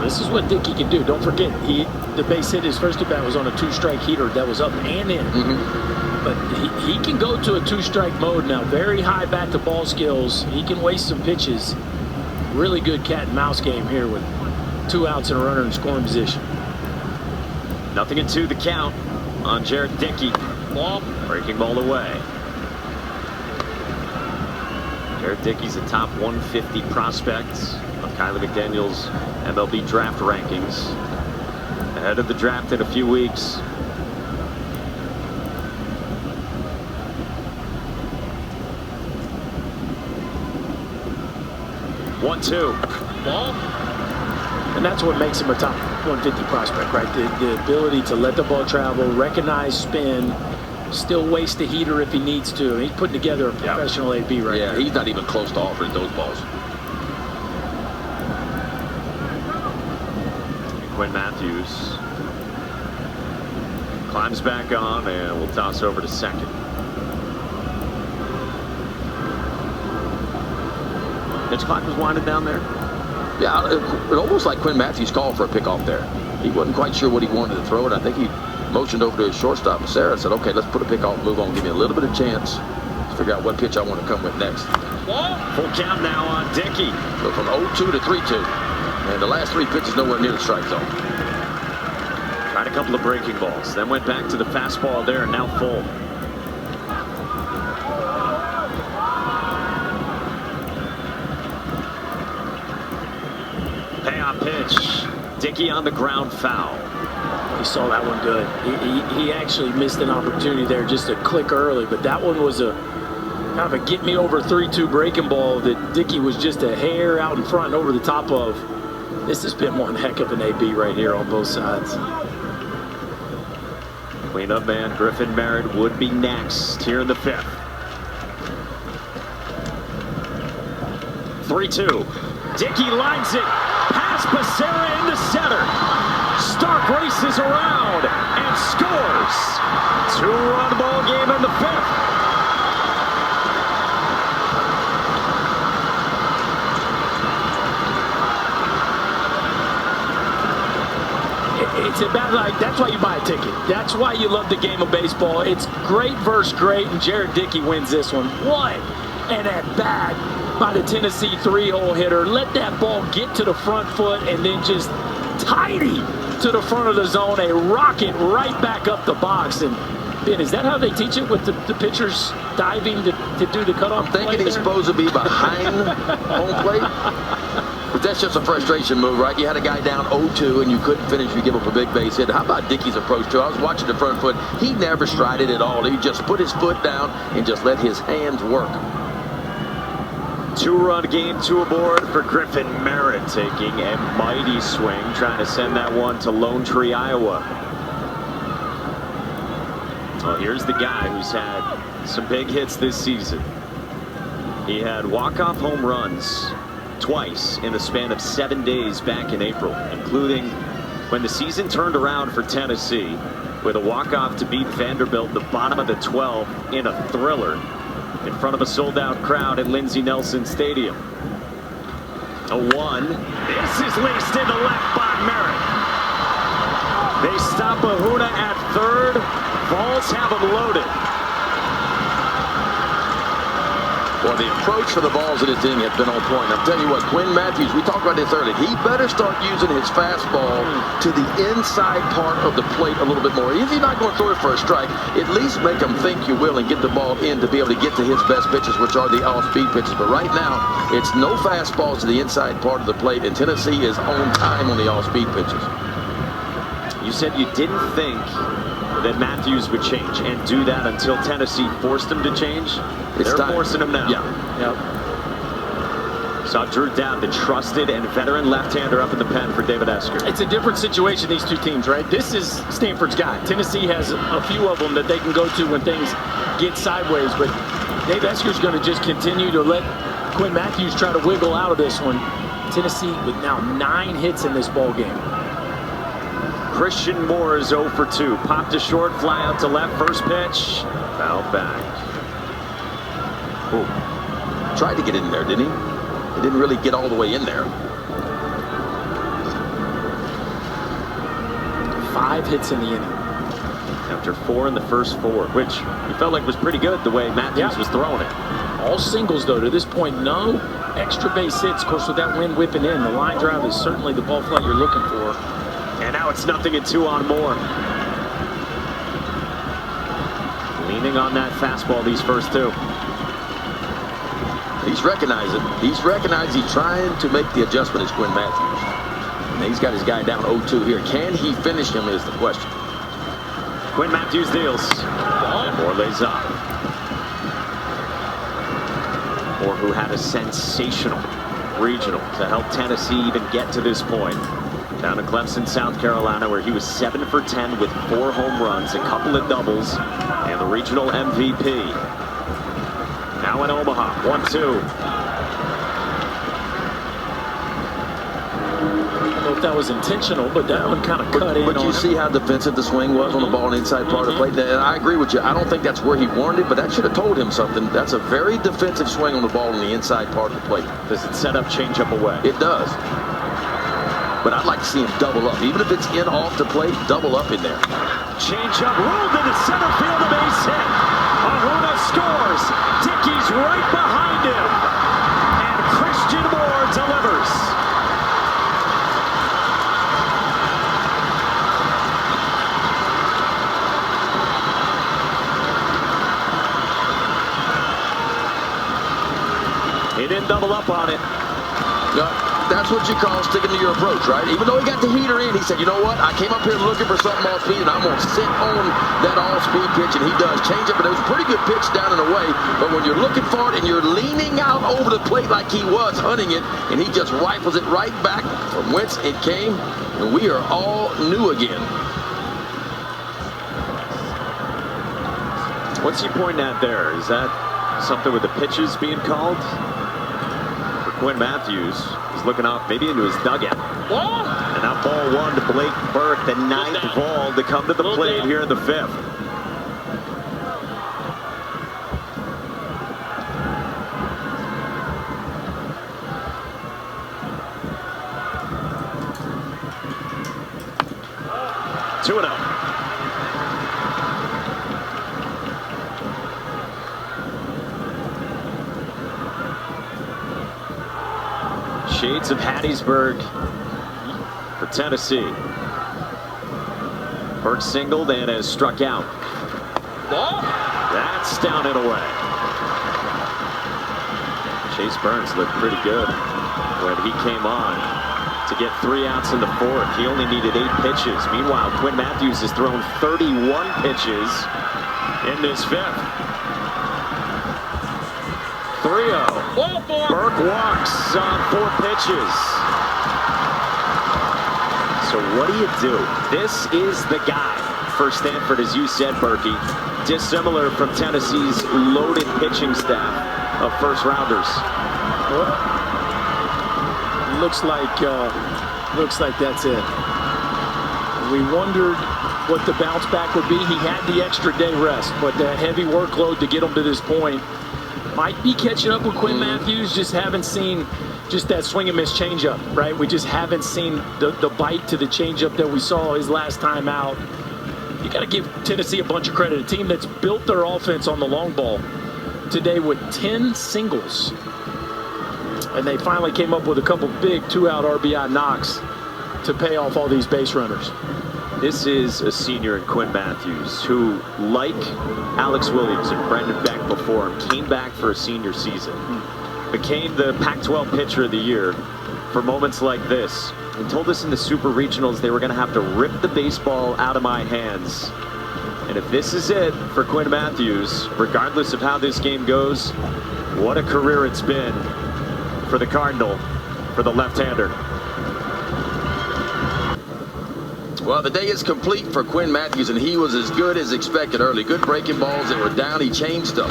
Speaker 2: This is what Dickey can do. Don't forget, the base hit, his first at bat was on a 2-strike heater that was up and in. But he can go to a 2-strike mode now. Very high bat-to-ball skills. He can waste some pitches. Really good cat and mouse game here with 2 outs and a runner in scoring position.
Speaker 1: 0-2 the count on Jared Dickey. Ball, breaking ball away. Jared Dickey's a top 150 prospect of Kylie McDaniel's MLB draft rankings. Ahead of the draft in a few weeks. One-two.
Speaker 2: Ball. And that's what makes him a top 150 prospect, right? The ability to let the ball travel, recognize spin, still waste the heater if he needs to. He's putting together a professional AB right now.
Speaker 3: Yeah, he's not even close to offering those balls.
Speaker 1: Quinn Matthews climbs back on and will toss over to second. Pitch clock was winding down there.
Speaker 3: Yeah, it almost like Quinn Matthews called for a pickoff there. He wasn't quite sure what he wanted to throw it. I think he motioned over to his shortstop, and Sarah said, okay, let's put a pickoff, move on, give me a little bit of chance to figure out what pitch I want to come with next.
Speaker 1: Full count now on Dickey.
Speaker 3: So from 0-2 to 3-2. And the last 3 pitches nowhere near the strike zone.
Speaker 1: Tried a couple of breaking balls, then went back to the fastball there, and now full. Payoff pitch. Dickey on the ground, foul.
Speaker 2: He saw that one good. He actually missed an opportunity there just to click early, but that one was a kind of a get me over 3-2 breaking ball that Dickey was just a hair out in front over the top of. This has been one heck of an AB right here on both sides.
Speaker 1: Cleanup man Griffin Merritt would be next here in the 5th. 3-2. Dickey lines it past Becerra into center. Stark races around and scores. 2-run ball game in the 5th.
Speaker 2: It's about like that's why you buy a ticket. That's why you love the game of baseball. It's great versus great, and Jared Dickey wins this one. What an at bat by the Tennessee 3-hole hitter. Let that ball get to the front foot and then just tidy to the front of the zone. A rocket right back up the box. And Ben, is that how they teach it with the pitchers diving to do the cutoff?
Speaker 3: I'm thinking he's supposed to be behind home plate. But that's just a frustration move, right? You had a guy down 0-2 and you couldn't finish. You give up a big base hit. How about Dickey's approach too? I was watching the front foot. He never strided at all. He just put his foot down and just let his hands work.
Speaker 1: 2-run game, 2 aboard for Griffin Merritt, taking a mighty swing, trying to send that one to Lone Tree, Iowa. Well, here's the guy who's had some big hits this season. He had walk-off home runs twice in the span of 7 days back in April, including when the season turned around for Tennessee with a walk-off to beat Vanderbilt the bottom of the 12th in a thriller in front of a sold-out crowd at Lindsey Nelson Stadium. A 1. This is laced into left by Merritt. They stop Ahuna at third. Vols have him loaded.
Speaker 3: Well, the approach for the balls in this inning has been on point. I'm telling you what, Quinn Matthews, we talked about this earlier. He better start using his fastball to the inside part of the plate a little bit more. If you're not going to throw it for a strike, at least make him think you will and get the ball in to be able to get to his best pitches, which are the off-speed pitches. But right now, it's no fastballs to the inside part of the plate, and Tennessee is on time on the off-speed pitches.
Speaker 1: You said you didn't think that Matthews would change and do that until Tennessee forced him to change. They're forcing him now.
Speaker 3: Yeah.
Speaker 2: Yep.
Speaker 1: Saw Drew Dowd, the trusted and veteran left-hander, up in the pen for David Esker.
Speaker 2: It's a different situation, these two teams, right? This is Stanford's guy. Tennessee has a few of them that they can go to when things get sideways, but Dave Esker's going to just continue to let Quinn Matthews try to wiggle out of this one. Tennessee with now 9 hits in this ball game.
Speaker 1: Christian Moore is 0 for 2. Popped a short, fly out to left, first pitch. Foul back.
Speaker 3: Ooh. Tried to get in there, didn't he? He didn't really get all the way in there.
Speaker 2: 5 hits in the inning.
Speaker 1: After 4 in the first 4, which he felt like was pretty good the way Matthews was throwing it.
Speaker 2: All singles, though. To this point, no extra base hits. Of course, with that wind whipping in, the line drive is certainly the ball flight you're looking for.
Speaker 1: And now it's 0-2 on Moore. Leaning on that fastball these first 2.
Speaker 3: He's recognizing. He's recognizing. He's trying to make the adjustment as Quinn Matthews. And he's got his guy down 0-2 here. Can he finish him is the question.
Speaker 1: Quinn Matthews deals. And Moore lays up. Moore, who had a sensational regional to help Tennessee even get to this point. Down to Clemson, South Carolina, where he was 7 for 10 with 4 home runs, a couple of doubles, and the regional MVP. Now in Omaha, 1-2.
Speaker 2: I don't know if that was intentional, but that one kind of cut in.
Speaker 3: But you see how defensive the swing was on the ball on the inside part of the plate. And I agree with you. I don't think that's where he wanted it, but that should have told him something. That's a very defensive swing on the ball on the inside part of the plate.
Speaker 1: Does it set up changeup away?
Speaker 3: It does. But I'd like to see him double up. Even if it's in off the plate, double up in there.
Speaker 1: Changeup rolled into center field, a base hit. Aruna scores. Dickey's right behind him. And Christian Moore delivers. He didn't double up on it.
Speaker 3: No, that's what you call sticking to your approach, right? Even though he got the heater in, he said, you know what? I came up here looking for something off speed, and I'm going to sit on that off-speed pitch, and he does change up, and it was a pretty good pitch down and away. But when you're looking for it and you're leaning out over the plate like he was, hunting it, and he just rifles it right back from whence it came, and we are all new again.
Speaker 1: What's he pointing at there? Is that something with the pitches being called? Quinn Matthews is looking up maybe into his dugout. And now ball 1 to Blake Burke, the 9th ball to come to the plate here in the 5th. Two and out. Shades of Hattiesburg for Tennessee. Burke singled and has struck out. That's down and away. Chase Burns looked pretty good when he came on to get 3 outs in the 4th. He only needed 8 pitches. Meanwhile, Quinn Matthews has thrown 31 pitches in this 5th. 3-0. Burke walks on 4 pitches. So what do? This is the guy for Stanford, as you said, Berkey. Dissimilar from Tennessee's loaded pitching staff of first-rounders.
Speaker 2: Looks like that's it. We wondered what the bounce back would be. He had the extra day rest, but that heavy workload to get him to this point might be catching up with Quinn Matthews. Just haven't seen just that swing and miss changeup, right? We just haven't seen the bite to the changeup that we saw his last time out. You got to give Tennessee a bunch of credit. A team that's built their offense on the long ball today with 10 singles. And they finally came up with a couple big 2-out RBI knocks to pay off all these base runners.
Speaker 1: This is a senior in Quinn Matthews who, like Alex Williams and Brendan Beck before him, came back for a senior season. Became the Pac-12 Pitcher of the Year for moments like this. He told us in the Super Regionals they were going to have to rip the baseball out of my hands. And if this is it for Quinn Matthews, regardless of how this game goes, what a career it's been for the Cardinal, for the left-hander.
Speaker 3: Well, the day is complete for Quinn Matthews, and he was as good as expected early. Good breaking balls that were down. He changed a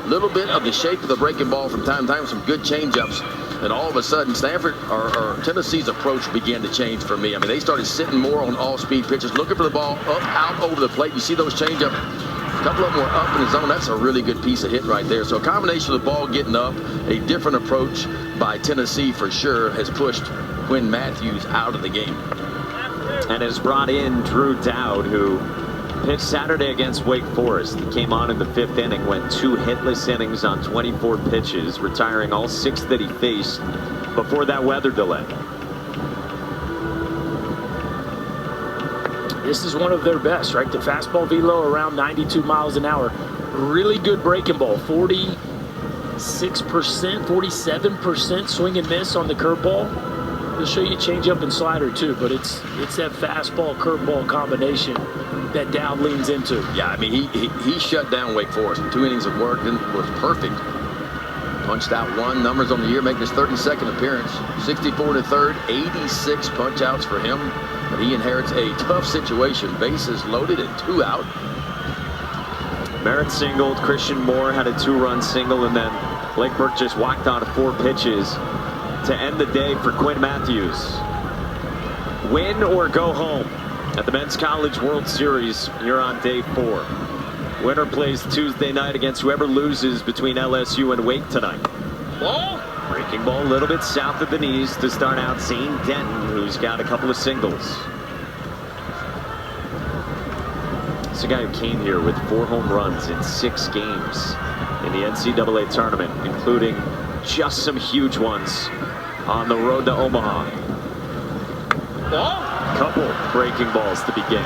Speaker 3: little bit of the shape of the breaking ball from time to time, some good change-ups. And all of a sudden, Stanford or Tennessee's approach began to change for me. I mean, they started sitting more on all-speed pitches, looking for the ball up, out over the plate. You see those change-ups. A couple of them were up in the zone. That's a really good piece of hit right there. So a combination of the ball getting up, a different approach by Tennessee for sure has pushed Quinn Matthews out of the game.
Speaker 1: and has brought in Drew Dowd, who pitched Saturday against Wake Forest. He came on in the 5th inning, went 2 hitless innings on 24 pitches, retiring all 6 that he faced before that weather delay.
Speaker 2: This is one of their best, right? The fastball velo around 92 miles an hour. Really good breaking ball, 46%, 47% swing and miss on the curveball. They'll show you changeup and slider too, but it's that fastball curveball combination that Dowd leans into.
Speaker 3: Yeah, I mean, he shut down Wake Forest in 2 innings of work, and was perfect. Punched out 1, numbers on the year, making his 32nd appearance. 64 to third, 86 punch outs for him. But he inherits a tough situation. Bases loaded and 2 out.
Speaker 1: Merritt singled, Christian Moore had a 2-run single, and then Blake Burke just walked on 4 pitches to end the day for Quinn Matthews. Win or go home at the Men's College World Series. You're on day 4. Winner plays Tuesday night against whoever loses between LSU and Wake tonight.
Speaker 2: Ball.
Speaker 1: Breaking ball a little bit south of the knees to start out Zane Denton, who's got a couple of singles. It's a guy who came here with 4 home runs in 6 games in the NCAA tournament, including just some huge ones on the road to Omaha.
Speaker 2: Ball.
Speaker 1: Couple breaking balls to begin.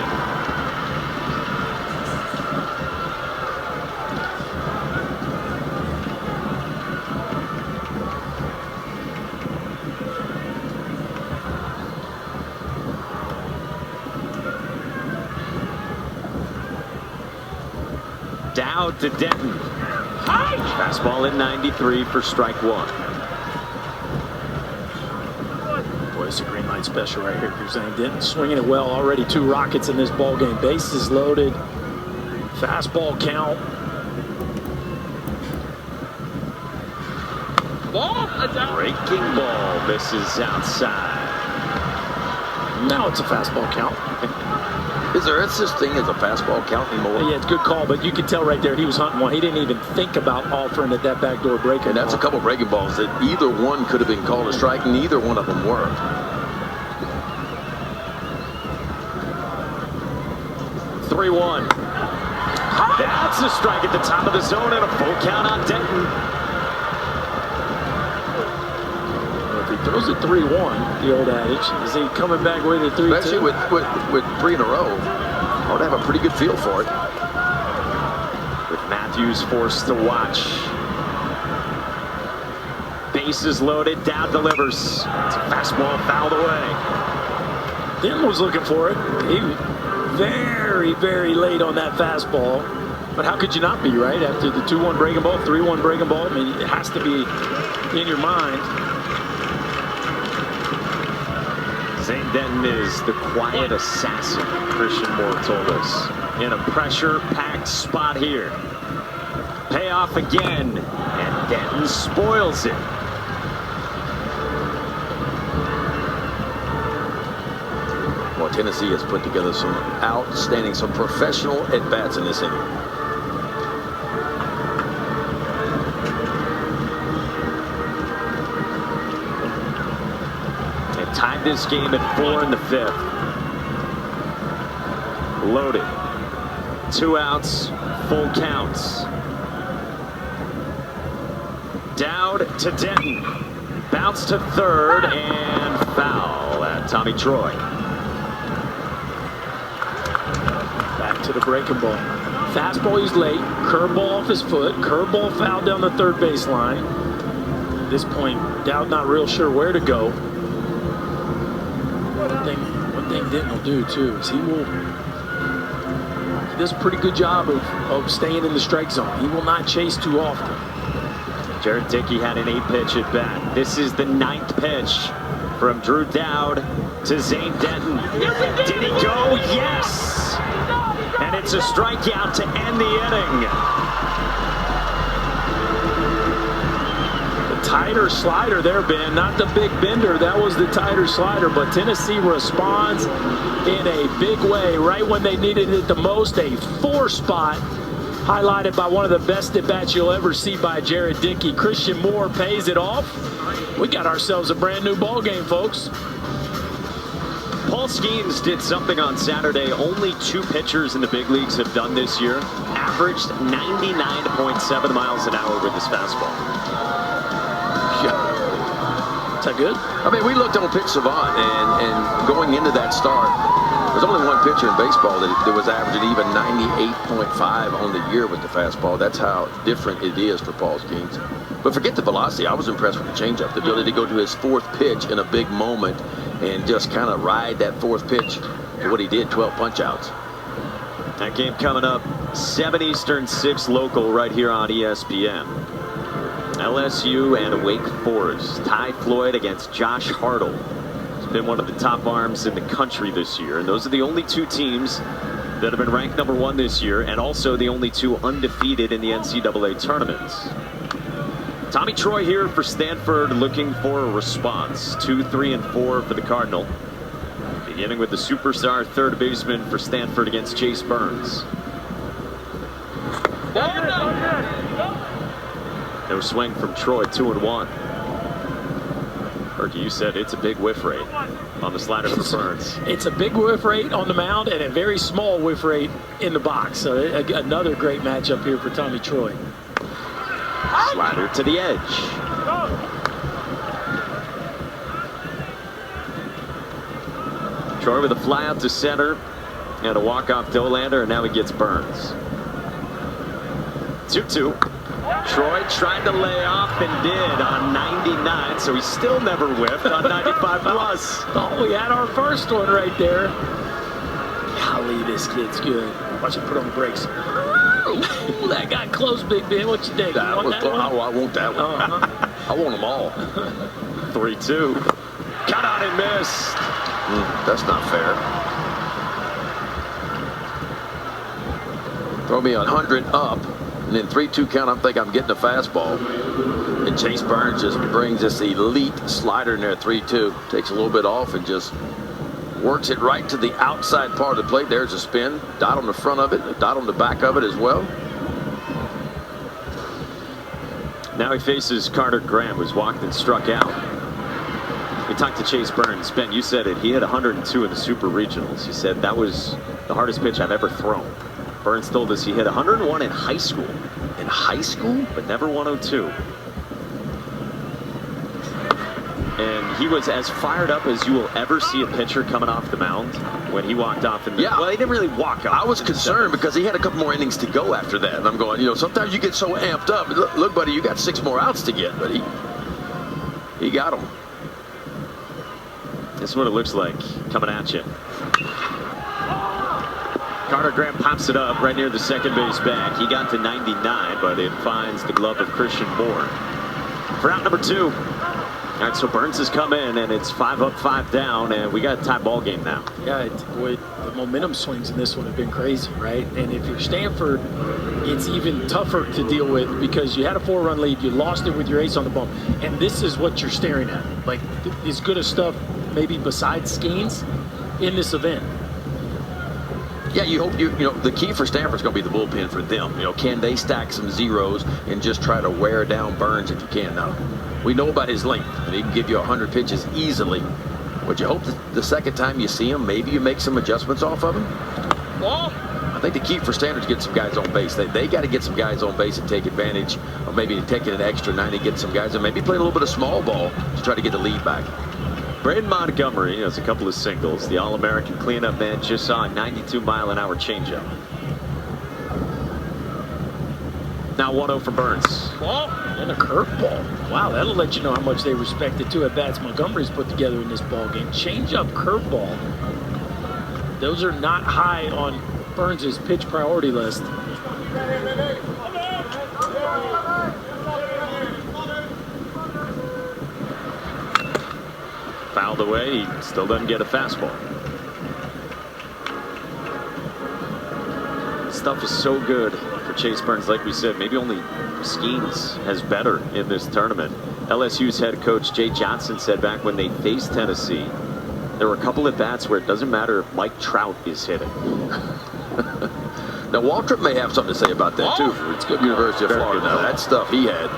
Speaker 1: Dowd to Denton. Fastball in 93 for strike 1.
Speaker 2: Boy, it's a green light special right here for Zane Denton. Swinging it well. Already 2 rockets in this ball game. Bases loaded. Fastball count. Ball.
Speaker 1: Breaking ball misses outside.
Speaker 2: Now it's a fastball count.
Speaker 3: Is there such thing as a fastball count anymore?
Speaker 2: Yeah, it's a good call, but you could tell right there he was hunting one. He didn't even think about offering at that backdoor breaking.
Speaker 3: And that's a couple breaking balls that either one could have been called a strike, and neither one of them worked.
Speaker 1: (3-1). That's a strike at the top of the zone and a full count on Denton.
Speaker 2: If he throws it 3-1, the old adage, is he coming back with it 3-2?
Speaker 3: Especially with 3 in a row. I would have a pretty good feel for it.
Speaker 1: With Matthews forced to watch. Bases loaded, Dowd delivers. It's a fastball fouled away.
Speaker 2: Denton was looking for it. He was very, very late on that fastball. But how could you not be, right? After the 2-1 breaking ball, 3-1 breaking ball, I mean, it has to be in your mind.
Speaker 1: Zane Denton is the quiet assassin, Christian Moore told us. In a pressure-packed spot here. Payoff again, and Denton spoils it.
Speaker 3: Well, Tennessee has put together some outstanding, some professional at-bats in this inning.
Speaker 1: Tied this game at 4 in the 5th. Loaded. 2 outs, full counts. Dowd to Denton. Bounce to third and foul at Tommy Troy.
Speaker 2: Back to the breaking ball. Fastball, he's late. Curveball off his foot. Curveball foul down the third baseline. At this point, Dowd not real sure where to go. One thing Denton will do too is he does a pretty good job of staying in the strike zone. He will not chase too often.
Speaker 1: Jared Dickey had an 8-pitch at bat. This is the 9th pitch from Drew Dowd to Zane Denton. Did he go? Yes! And it's a strikeout to end the inning.
Speaker 2: Tighter slider there, Ben. Not the big bender. That was the tighter slider. But Tennessee responds in a big way right when they needed it the most. A 4-spot highlighted by one of the best at-bats you'll ever see by Jared Dickey. Christian Moore pays it off. We got ourselves a brand new ball game, folks.
Speaker 1: Pull Paul Skeens did something on Saturday only 2 pitchers in the big leagues have done this year. Averaged 99.7 miles an hour with his fastball.
Speaker 3: Yeah.
Speaker 2: Is that good?
Speaker 3: I mean, we looked on Pitch Savant, and going into that start, there's only one pitcher in baseball that was averaging even 98.5 on the year with the fastball. That's how different it is for Paul Skeens. But forget the velocity. I was impressed with the changeup, the ability to go to his 4th pitch in a big moment and just kind of ride that 4th pitch to what he did, 12 punch-outs.
Speaker 1: That game coming up, 7 Eastern, 6 local, right here on ESPN. LSU and Wake Forest. Ty Floyd against Josh Hartle. He's been one of the top arms in the country this year. And those are the only 2 teams that have been ranked number 1 this year, and also the only 2 undefeated in the NCAA tournaments. Tommy Troy here for Stanford, looking for a response. 2, 3, and 4 for the Cardinal. Beginning with the superstar third baseman for Stanford against Chase Burns. No swing from Troy, 2-1. Berkey, you said it's a big whiff rate on the slider for Burns.
Speaker 2: It's a big whiff rate on the mound and a very small whiff rate in the box. So another great matchup here for Tommy Troy.
Speaker 1: Slider to the edge. Troy with a fly out to center and a walk-off Dolander, and now he gets Burns. 2-2. Troy tried to lay off and did on 99, so he still never whiffed on 95 plus.
Speaker 2: Oh, we had our first one right there. Golly, this kid's good. Watch him put on the brakes. Ooh, that got close, Big Ben. What you think?
Speaker 3: I want that one. I want them all.
Speaker 1: 3-2. Cut out and missed.
Speaker 3: That's not fair. Throw me 100 up, and then 3-2 count. I'm thinking I'm getting a fastball. And Chase Burns just brings this elite slider in there, 3-2. Takes a little bit off and just works it right to the outside part of the plate. There's a spin. Dot on the front of it, a dot on the back of it as well.
Speaker 1: Now he faces Carter Graham, who's walked and struck out. We talked to Chase Burns. Ben, you said it. He hit 102 in the Super Regionals. He said that was the hardest pitch I've ever thrown. Burns told us he hit 101 in high school. In high school? But never 102. And he was as fired up as you will ever see a pitcher coming off the mound when he walked off in the...
Speaker 3: Yeah.
Speaker 1: Well, he didn't really walk off.
Speaker 3: I was concerned because he had a couple more innings to go after that. And I'm going, you know, sometimes you get so amped up. Look, buddy, you got 6 more outs to get. But he got them.
Speaker 1: This is what it looks like coming at you. Carter Graham pops it up right near the second base bag. He got to 99, but it finds the glove of Christian Moore. For out number 2. All right, so Burns has come in, and it's 5 up, 5 down, and we got a tie ball game now.
Speaker 2: Yeah, boy, the momentum swings in this one have been crazy, right? And if you're Stanford, it's even tougher to deal with because you had a 4-run lead, you lost it with your ace on the bump, and this is what you're staring at. Like, as good as stuff, maybe besides Skeens, in this event.
Speaker 3: Yeah, you hope you know the key for Stanford's going to be the bullpen for them. You know, can they stack some zeros and just try to wear down Burns if you can? Now, we know about his length, and he can give you 100 pitches easily. Would you hope that the second time you see him, maybe you make some adjustments off of him? Well, I think the key for Stanford is get some guys on base. They got to get some guys on base and take advantage of maybe taking an extra 90, get some guys, and maybe play a little bit of small ball to try to get the lead back.
Speaker 1: Braden Montgomery has a couple of singles. The All-American cleanup man just saw a 92-mile-an-hour changeup. Now 1-0 for Burns.
Speaker 2: And a curveball. Wow, that'll let you know how much they respect the 2 at-bats Montgomery's put together in this ball game. Changeup, curveball. Those are not high on Burns' pitch priority list.
Speaker 1: Fouled away. He still doesn't get a fastball. Stuff is so good for Chase Burns. Like we said, maybe only Skeens has better in this tournament. LSU's head coach Jay Johnson said back when they faced Tennessee, there were a couple at bats where it doesn't matter if Mike Trout is hitting.
Speaker 3: Now, Waltrip may have something to say about that, too. It's good University of Florida. Now, that stuff he had.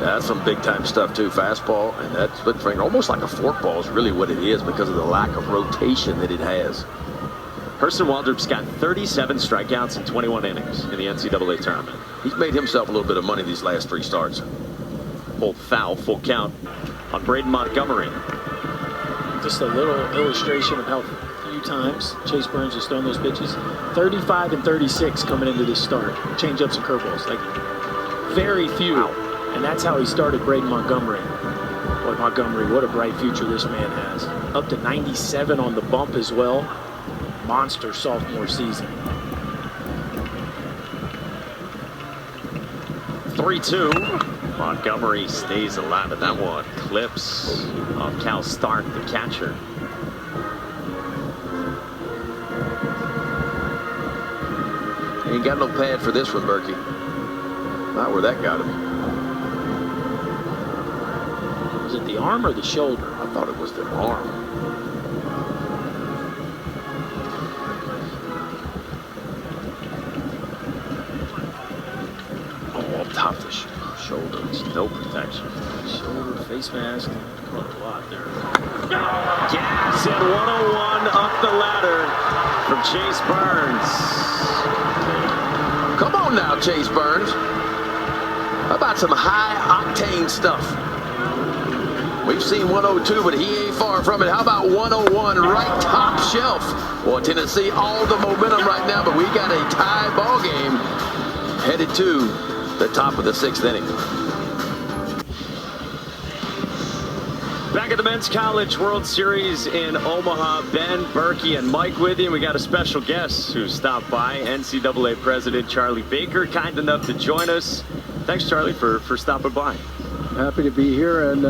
Speaker 3: That's some big-time stuff, too. Fastball, and that split finger, almost like a forkball is really what it is because of the lack of rotation that it has.
Speaker 1: Person Waldrop's got 37 strikeouts in 21 innings in the NCAA tournament.
Speaker 3: He's made himself a little bit of money these last 3 starts.
Speaker 1: Pulled foul, full count on Braden Montgomery.
Speaker 2: Just a little illustration of how few times Chase Burns has thrown those pitches. 35 and 36 coming into this start. Change-ups and curveballs. Like, very few.
Speaker 1: Wow.
Speaker 2: And that's how he started Braden Montgomery. Boy, Montgomery, what a bright future this man has. Up to 97 on the bump as well. Monster sophomore season.
Speaker 1: 3-2. Montgomery stays alive at that one. Clips of Cal Stark, the catcher.
Speaker 3: Ain't got no pad for this one, Berkey. Not where that got him.
Speaker 2: Was it the arm or the shoulder?
Speaker 3: I thought it was the arm. Oh, up top the shoulder.
Speaker 1: No protection.
Speaker 2: Shoulder, face mask. Caught a lot there.
Speaker 1: Gas at 101 up the ladder from Chase Burns.
Speaker 3: Come on now, Chase Burns. How about some high-octane stuff? We've seen 102, but he ain't far from it. How about 101 right top shelf? Well, Tennessee, all the momentum right now, but we got a tie ball game headed to the top of the 6th inning.
Speaker 1: Back at the Men's College World Series in Omaha, Ben, Berkey, and Mike with you. We got a special guest who stopped by, NCAA President Charlie Baker, kind enough to join us. Thanks, Charlie, for stopping by.
Speaker 12: Happy to be here, and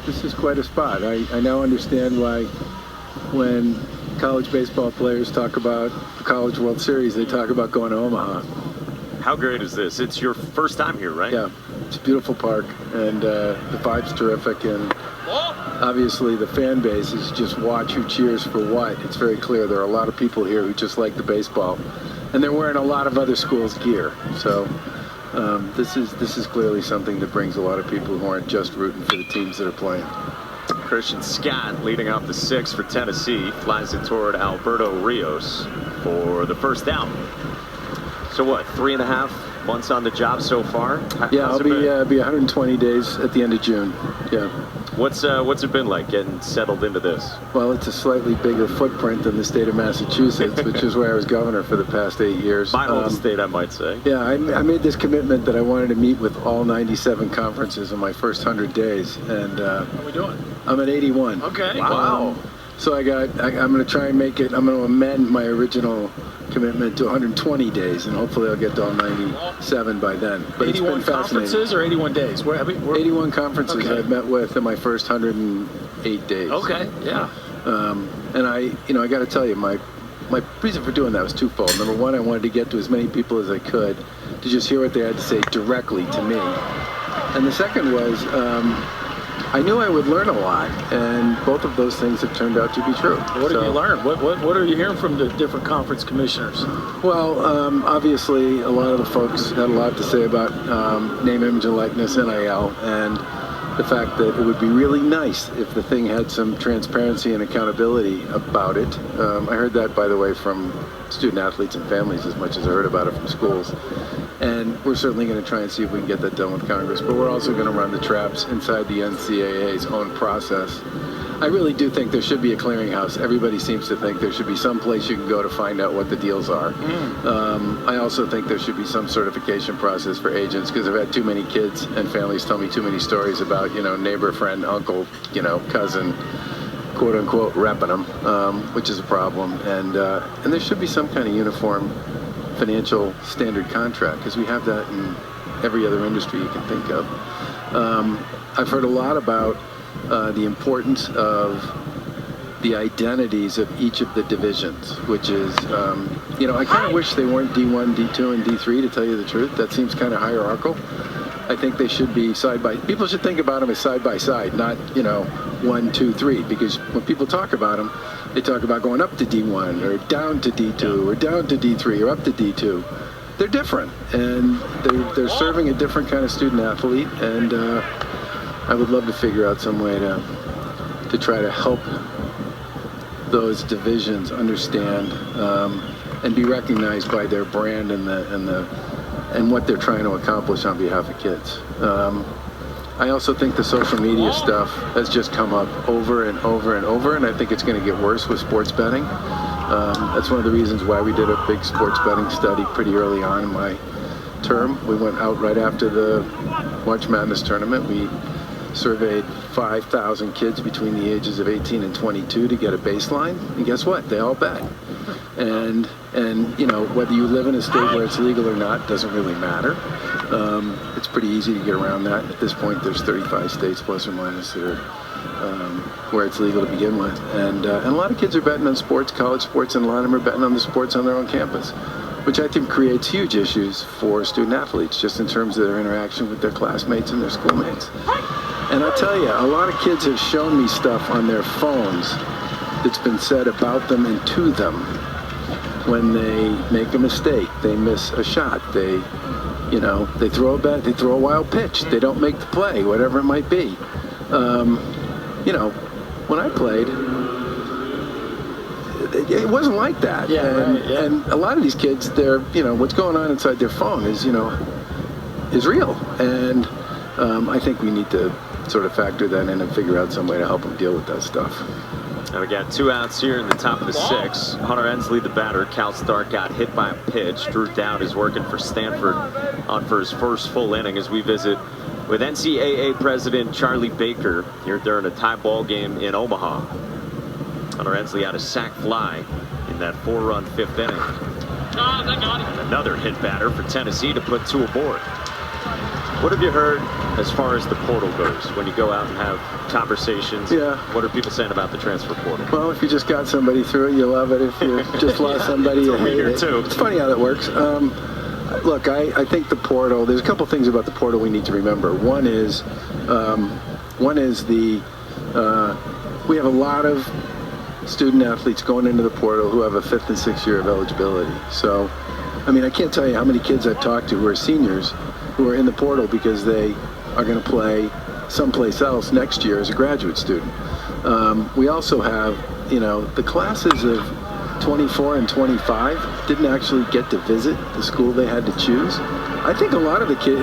Speaker 12: this is quite a spot. I now understand why when college baseball players talk about the College World Series, they talk about going to Omaha.
Speaker 1: How great is this? It's your first time here, right?
Speaker 12: Yeah, it's a beautiful park, and the vibe's terrific, and obviously the fan base is just watch who cheers for what. It's very clear there are a lot of people here who just like the baseball, and they're wearing a lot of other schools' gear. So this is clearly something that brings a lot of people who aren't just rooting for the teams that are playing.
Speaker 1: Christian Scott leading off the 6th for Tennessee, flies it toward Alberto Rios for the first out. So what, 3.5 months on the job so far?
Speaker 12: Yeah, I'll be 120 days at the end of June. Yeah.
Speaker 1: What's it been like getting settled into this?
Speaker 12: Well, it's a slightly bigger footprint than the state of Massachusetts, which is where I was governor for the past 8 years.
Speaker 1: My home state, I might say.
Speaker 12: Yeah, I made this commitment that I wanted to meet with all 97 conferences in my first 100 days, and
Speaker 2: How are we doing?
Speaker 12: I'm at 81.
Speaker 2: Okay.
Speaker 12: Wow. So I'm going to try and make it. I'm going to amend my original commitment to 120 days, and hopefully I'll get to all 97 by then. But
Speaker 2: 81
Speaker 12: it's been
Speaker 2: conferences or 81 days? Where,
Speaker 12: 81 conferences
Speaker 2: Okay.
Speaker 12: I've met with in my first 108 days.
Speaker 2: Okay, yeah.
Speaker 12: And I got to tell you, my reason for doing that was twofold. Number one, I wanted to get to as many people as I could to just hear what they had to say directly to me. And the second was, I knew I would learn a lot, and both of those things have turned out to be true.
Speaker 2: What did you learn? What are you hearing from the different conference commissioners?
Speaker 12: Well, obviously, a lot of the folks had a lot to say about name, image, and likeness, NIL, and the fact that it would be really nice if the thing had some transparency and accountability about it. I heard that, by the way, from student athletes and families as much as I heard about it from schools. And we're certainly going to try and see if we can get that done with Congress. But we're also going to run the traps inside the NCAA's own process. I really do think there should be a clearinghouse. Everybody seems to think there should be some place you can go to find out what the deals are. I also think there should be some certification process for agents, because I've had too many kids and families tell me too many stories about, neighbor, friend, uncle, cousin, quote unquote, repping them, which is a problem. And there should be some kind of uniform financial standard contract, because we have that in every other industry you can think of. I've heard a lot about the importance of the identities of each of the divisions, which is, I kind of wish they weren't D1, D2, and D3, to tell you the truth. That seems kind of hierarchical. I think they should be people should think about them as side by side, not, 1, 2, 3, because when people talk about them, they talk about going up to D1 or down to D2 or down to D3 or up to D2. they're different, and they're serving a different kind of student athlete, and I would love to figure out some way to try to help those divisions understand and be recognized by their brand and what they're trying to accomplish on behalf of kids. I also think the social media stuff has just come up over and over and over, and I think it's going to get worse with sports betting. That's one of the reasons why we did a big sports betting study pretty early on in my term. We went out right after the March Madness tournament. We surveyed 5,000 kids between the ages of 18 and 22 to get a baseline, and guess what? They all bet. And you know, whether you live in a state where it's legal or not doesn't really matter. It's pretty easy to get around that. At this point, there's 35 states plus or minus that are where it's legal to begin with, and a lot of kids are betting on sports, college sports, and a lot of them are betting on the sports on their own campus, which I think creates huge issues for student athletes, just in terms of their interaction with their classmates and their schoolmates. And I'll tell you, a lot of kids have shown me stuff on their phones that's been said about them and to them when they make a mistake, they miss a shot, they throw a bet, they throw a wild pitch, they don't make the play, whatever it might be. You know, when I played, it wasn't like that.
Speaker 2: Yeah,
Speaker 12: and a lot of these kids, they're, what's going on inside their phone is real. And I think we need to sort of factor that in and figure out some way to help them deal with that stuff.
Speaker 1: And we got 2 outs here in the top of the 6th. Hunter Ensley, the batter. Cal Stark got hit by a pitch. Drew Dowd is working for Stanford on for his first full inning as we visit with NCAA President Charlie Baker here during a tie ball game in Omaha. Hunter Ensley had a sac fly in that 4-run 5th inning. And another hit batter for Tennessee to put 2 aboard. What have you heard as far as the portal goes when you go out and have conversations?
Speaker 12: Yeah.
Speaker 1: What are people saying about the transfer portal?
Speaker 12: Well, if you just got somebody through it, you love it. If you just lost somebody, you hate it.
Speaker 1: Too.
Speaker 12: It's funny how that works. Look, I think the portal, there's a couple things about the portal we need to remember. One is we have a lot of student athletes going into the portal who have a 5th and 6th year of eligibility. So, I mean, I can't tell you how many kids I've talked to who are seniors who are in the portal because they are going to play someplace else next year as a graduate student. We also have, the classes of 24 and 25 didn't actually get to visit the school they had to choose. I think a lot of the kids,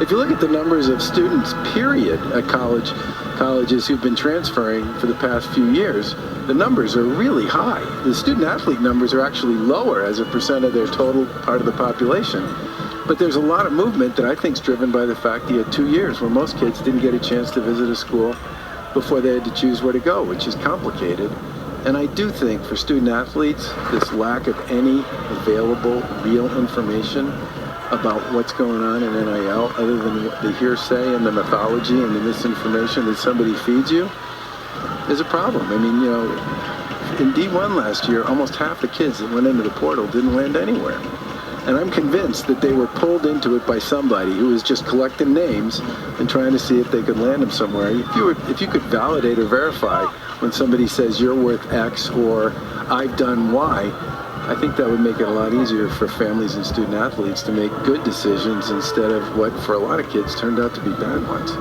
Speaker 12: if you look at the numbers of students, period, at colleges who've been transferring for the past few years, the numbers are really high. The student athlete numbers are actually lower as a percent of their total part of the population. But there's a lot of movement that I think is driven by the fact that you had 2 years where most kids didn't get a chance to visit a school before they had to choose where to go, which is complicated. And I do think for student athletes, this lack of any available real information about what's going on in NIL, other than the hearsay and the mythology and the misinformation that somebody feeds you, is a problem. In D1 last year, almost half the kids that went into the portal didn't land anywhere. And I'm convinced that they were pulled into it by somebody who was just collecting names and trying to see if they could land them somewhere. If you could validate or verify when somebody says you're worth X or I've done Y, I think that would make it a lot easier for families and student athletes to make good decisions instead of what for a lot of kids turned out to be bad ones.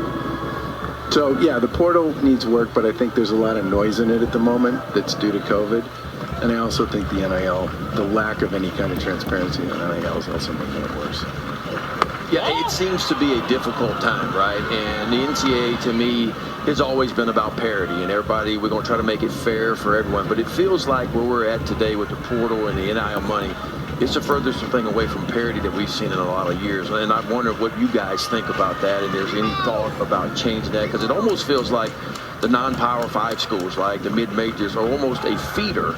Speaker 12: So yeah, the portal needs work, but I think there's a lot of noise in it at the moment that's due to COVID. And I also think the NIL, the lack of any kind of transparency in NIL is also making it worse.
Speaker 3: Yeah, it seems to be a difficult time, right? And the NCAA, to me, has always been about parity. And everybody, we're going to try to make it fair for everyone. But it feels like where we're at today with the portal and the NIL money, it's the furthest thing away from parity that we've seen in a lot of years. And I wonder what you guys think about that, and there's any thought about changing that, because it almost feels like the non-Power 5 schools, like the mid-majors, are almost a feeder,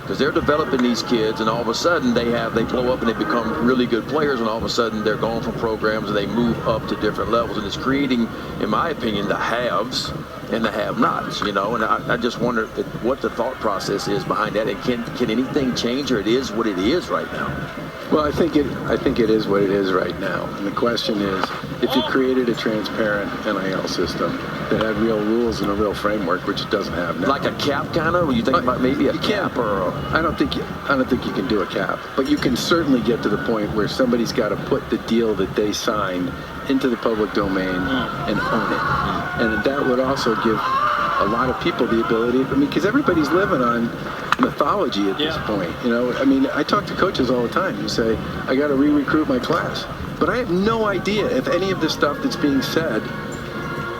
Speaker 3: because they're developing these kids, and all of a sudden they blow up and they become really good players, and all of a sudden they're gone from programs and they move up to different levels, and it's creating, in my opinion, the haves and the have-nots, and I just wonder what the thought process is behind that, and can anything change, or it is what it is right now?
Speaker 12: Well, I think it is what it is right now. And the question is, if you created a transparent NIL system that had real rules and a real framework, which it doesn't have now.
Speaker 3: Like a cap kind of? You think about maybe a cap or
Speaker 12: I don't think you can do a cap, but you can certainly get to the point where somebody's got to put the deal that they signed into the public domain and own it. And that would also give a lot of people the ability, because everybody's living on mythology at this point. I talk to coaches all the time who say, I got to re-recruit my class. But I have no idea if any of the stuff that's being said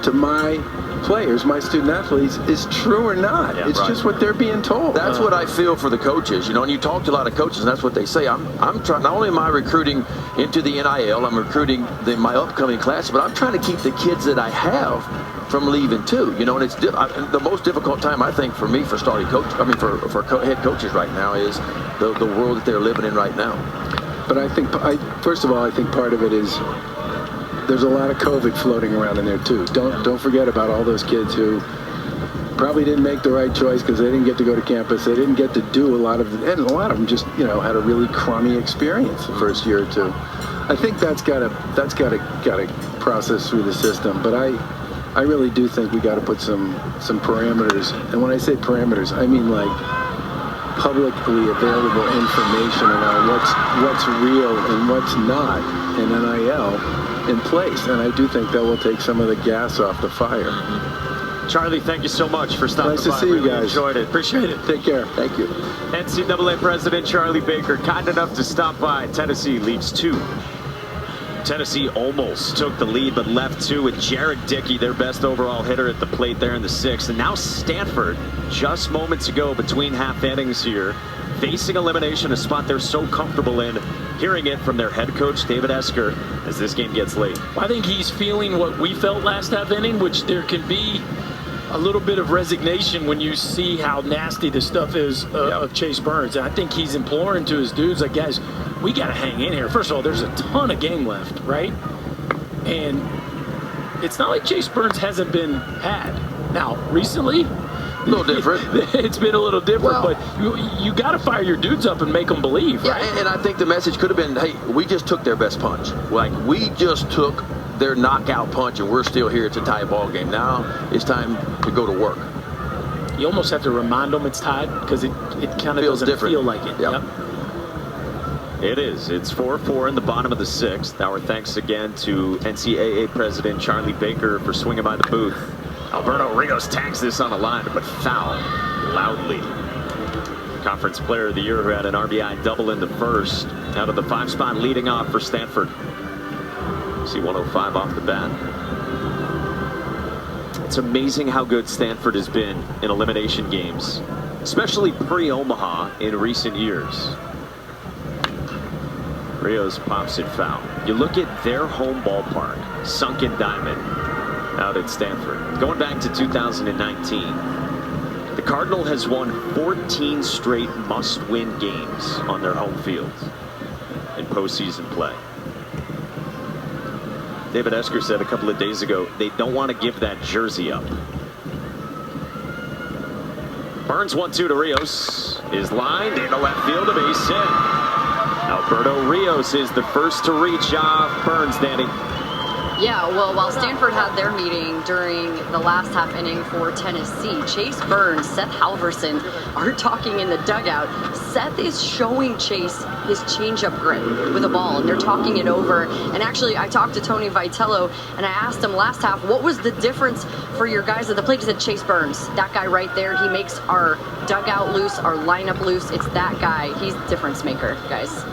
Speaker 12: to my players, my student athletes, is true or not. It's just what they're being told.
Speaker 3: That's what I feel for the coaches, and you talk to a lot of coaches, and that's what they say. I'm trying, not only am I recruiting into the NIL, I'm recruiting my upcoming class, but I'm trying to keep the kids that I have from leaving too, and it's the most difficult time, I think, for me, for starting coach, for head coaches right now is the world that they're living in right now.
Speaker 12: But I think, first of all, I think part of it is there's a lot of COVID floating around in there too. Don't forget about all those kids who probably didn't make the right choice because they didn't get to go to campus. They didn't get to do a lot of them just had a really crummy experience the first year or two. I think that's got to process through the system. But I really do think we got to put some parameters. And when I say parameters, I mean like publicly available information around what's real and what's not in NIL in place. And I do think that will take some of the gas off the fire.
Speaker 1: Charlie, thank you so much for stopping by.
Speaker 12: Nice to see you guys.
Speaker 1: Enjoyed it.
Speaker 2: Appreciate it.
Speaker 12: Take care.
Speaker 3: Thank you.
Speaker 1: NCAA President Charlie Baker, kind enough to stop by. Tennessee leads 2. Tennessee almost took the lead, but left 2 with Jared Dickey, their best overall hitter, at the plate there in the 6th. And now Stanford, just moments ago between half innings here, facing elimination, a spot they're so comfortable in. Hearing it from their head coach, David Esker, as this game gets late.
Speaker 2: I think he's feeling what we felt last half inning, which there can be a little bit of resignation when you see how nasty the stuff is of Chase Burns. And I think he's imploring to his dudes, like, guys, we got to hang in here. First of all, there's a ton of game left, right? And it's not like Chase Burns hasn't been had. Now, recently,
Speaker 3: a little different.
Speaker 2: It's been a little different, but you got to fire your dudes up and make them believe, right?
Speaker 3: And I think the message could have been, hey, we just took their best punch. Like, we just took their knockout punch, and we're still here. It's a tie ball game. Now it's time to go to work.
Speaker 2: You almost have to remind them it's tied because it kind of doesn't feel like it.
Speaker 3: Yep.
Speaker 1: It is. It's 4-4 in the bottom of the 6th. Our thanks again to NCAA President Charlie Baker for swinging by the booth. Alberto Rios tags this on the line, but foul loudly. Conference Player of the Year, who had an RBI double in the 1st, out of the 5 spot leading off for Stanford. See 105 off the bat. It's amazing how good Stanford has been in elimination games, especially pre-Omaha in recent years. Rios pops it foul. You look at their home ballpark, Sunken Diamond, out at Stanford. Going back to 2019, the Cardinal has won 14 straight must-win games on their home field in postseason play. David Esker said a couple of days ago they don't want to give that jersey up. Burns 1-2 to Rios is lined into left field, a base hit. Alberto Rios is the first to reach off Burns, Danny.
Speaker 4: Yeah, well, while Stanford had their meeting during the last half inning for Tennessee, Chase Burns, Seth Halverson are talking in the dugout. Seth is showing Chase his changeup grip with a ball, and they're talking it over. And actually, I talked to Tony Vitello, and I asked him last half, what was the difference for your guys at the plate? He said, Chase Burns, that guy right there, he makes our dugout loose, our lineup loose. It's that guy. He's the difference maker, guys.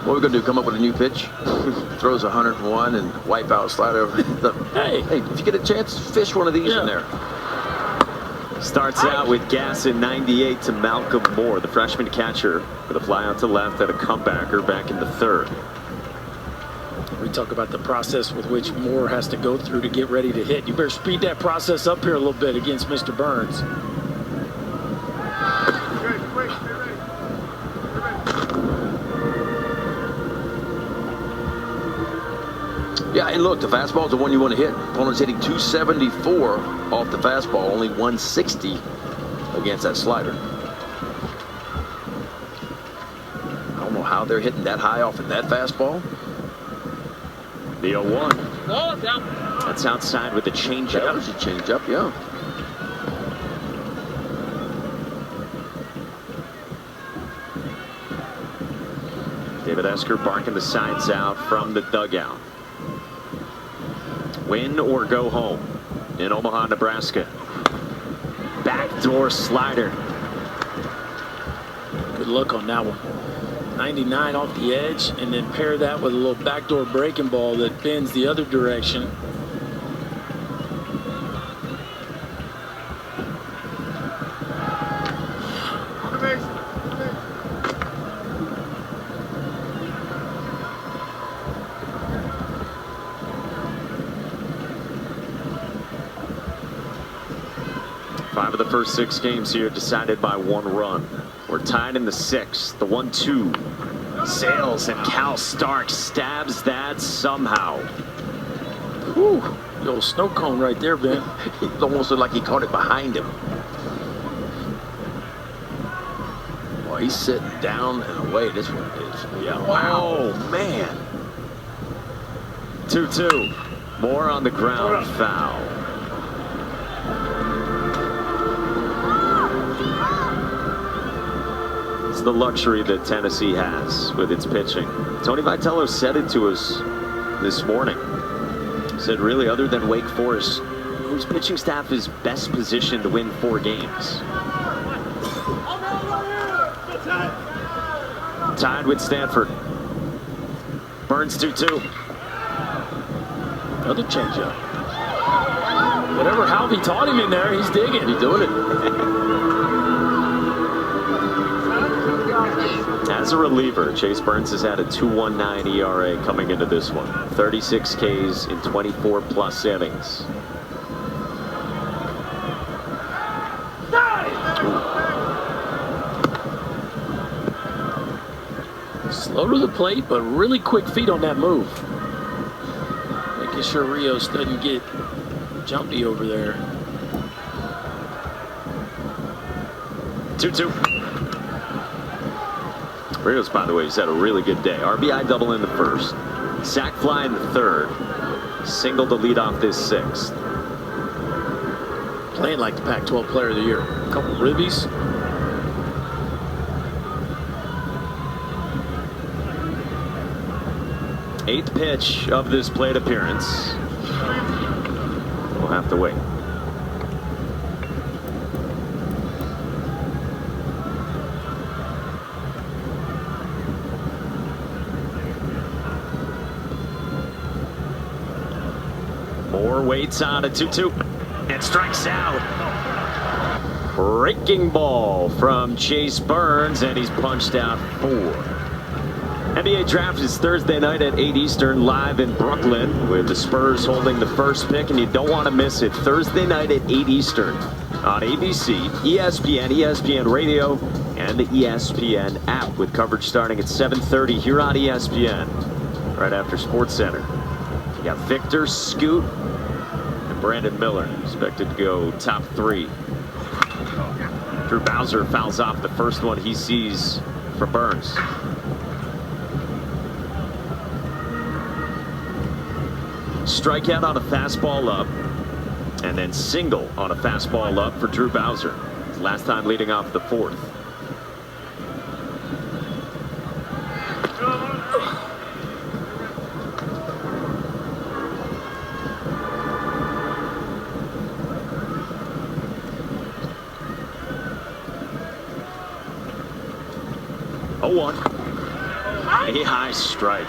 Speaker 3: What are we going to do, come up with a new pitch? Throws 101 and wipe out slider. Hey, if you get a chance, fish one of these in there.
Speaker 1: Starts out with gas in 98 to Malcolm Moore, the freshman catcher, with a fly out to left and a comebacker back in the 3rd.
Speaker 2: We talk about the process with which Moore has to go through to get ready to hit. You better speed that process up here a little bit against Mr. Burns.
Speaker 3: Yeah, and look, the fastball is the one you want to hit. Opponent's hitting 274 off the fastball, only 160 against that slider. I don't know how they're hitting that high off of that fastball.
Speaker 1: The 0-1. That's outside with the changeup.
Speaker 3: That was a changeup, yeah.
Speaker 1: David Esker barking the signs out from the dugout. Win or go home in Omaha, Nebraska. Backdoor slider.
Speaker 2: Good look on that one. 99 off the edge, and then pair that with a little backdoor breaking ball that bends the other direction.
Speaker 1: Five of the first 6 games here decided by 1 run. We're tied in the 6th. The 1-2 sails, and Cal Stark stabs that somehow.
Speaker 2: Whew. The old snow cone right there, Ben.
Speaker 3: It almost looked like he caught it behind him. Well, he's sitting down and away. This one is. Yeah. Wow.
Speaker 1: Oh, man. 2-2. More on the ground. Foul. It's the luxury that Tennessee has with its pitching. Tony Vitello said it to us this morning. He said, really, other than Wake Forest, whose pitching staff is best positioned to win 4 games? Tied with Stanford. Burns 2-2.
Speaker 2: Another changeup. Whatever Halvey taught him in there, he's digging.
Speaker 3: He's doing it.
Speaker 1: As a reliever, Chase Burns has had a 2.19 ERA coming into this one. 36 Ks in 24+ innings.
Speaker 2: Slow to the plate, but really quick feet on that move. Making sure Rios doesn't get jumpy over there.
Speaker 1: 2-2. Rios, by the way, has had a really good day. RBI double in the 1st. Sac fly in the 3rd. Single to lead off this 6th.
Speaker 2: Playing like the Pac-12 Player of the Year. A couple ribbies.
Speaker 1: Eighth pitch of this plate appearance. We'll have to wait. Moore waits on a 2-2 and strikes out. Breaking ball from Chase Burns, and he's punched out 4. NBA Draft is Thursday night at 8 Eastern, live in Brooklyn, with the Spurs holding the first pick, and you don't want to miss it. Thursday night at 8 Eastern on ABC, ESPN, ESPN Radio, and the ESPN app, with coverage starting at 7:30 here on ESPN, right after SportsCenter. You got Victor, Scoot, and Brandon Miller expected to go top 3. Drew Bowser fouls off the first one he sees from Burns. Strikeout on a fastball up, and then single on a fastball up for Drew Bowser. Last time leading off the 4th. A high strike.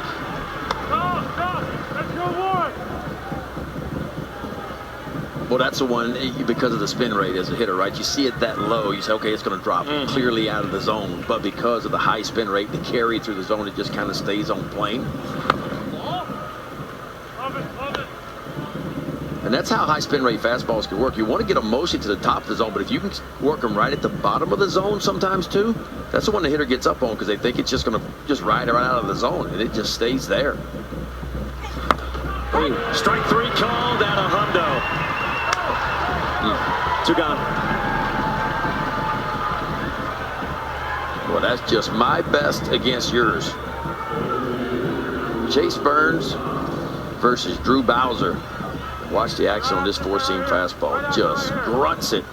Speaker 3: Well, that's the one, because of the spin rate as a hitter, right? You see it that low, you say, okay, it's going to drop clearly out of the zone. But because of the high spin rate, the carry through the zone, it just kind of stays on plane. And that's how high spin rate fastballs can work. You want to get them mostly to the top of the zone, but if you can work them right at the bottom of the zone sometimes too, that's the one the hitter gets up on, because they think it's just going to just ride right out of the zone, and it just stays there.
Speaker 1: Strike 3 called out of Hundo. 2 gone.
Speaker 3: Well, Well, that's just my best against yours. Chase Burns versus Drew Bowser. Watch the action on this four-seam fastball. Just grunts it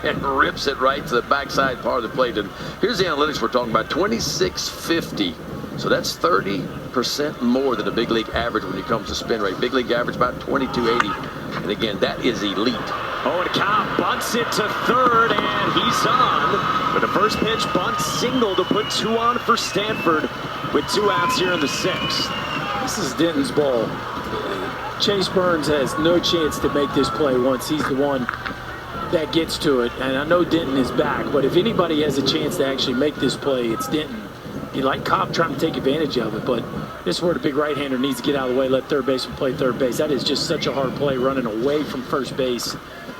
Speaker 3: and rips it right to the backside part of the plate. And here's the analytics we're talking about, 2650. So that's 30% more than the big league average when it comes to spin rate. Big league average about 2280. And again, that is elite.
Speaker 1: Owen Cobb bunts it to third, and he's on. With the first pitch, bunt single to put 2 on for Stanford with 2 outs here in the 6th.
Speaker 2: This is Denton's ball. Chase Burns has no chance to make this play once he's the one that gets to it. And I know Denton is back, but if anybody has a chance to actually make this play, it's Denton. You like Cobb trying to take advantage of it, but this is where the big right-hander needs to get out of the way, let third baseman play third base. That is just such a hard play, running away from first base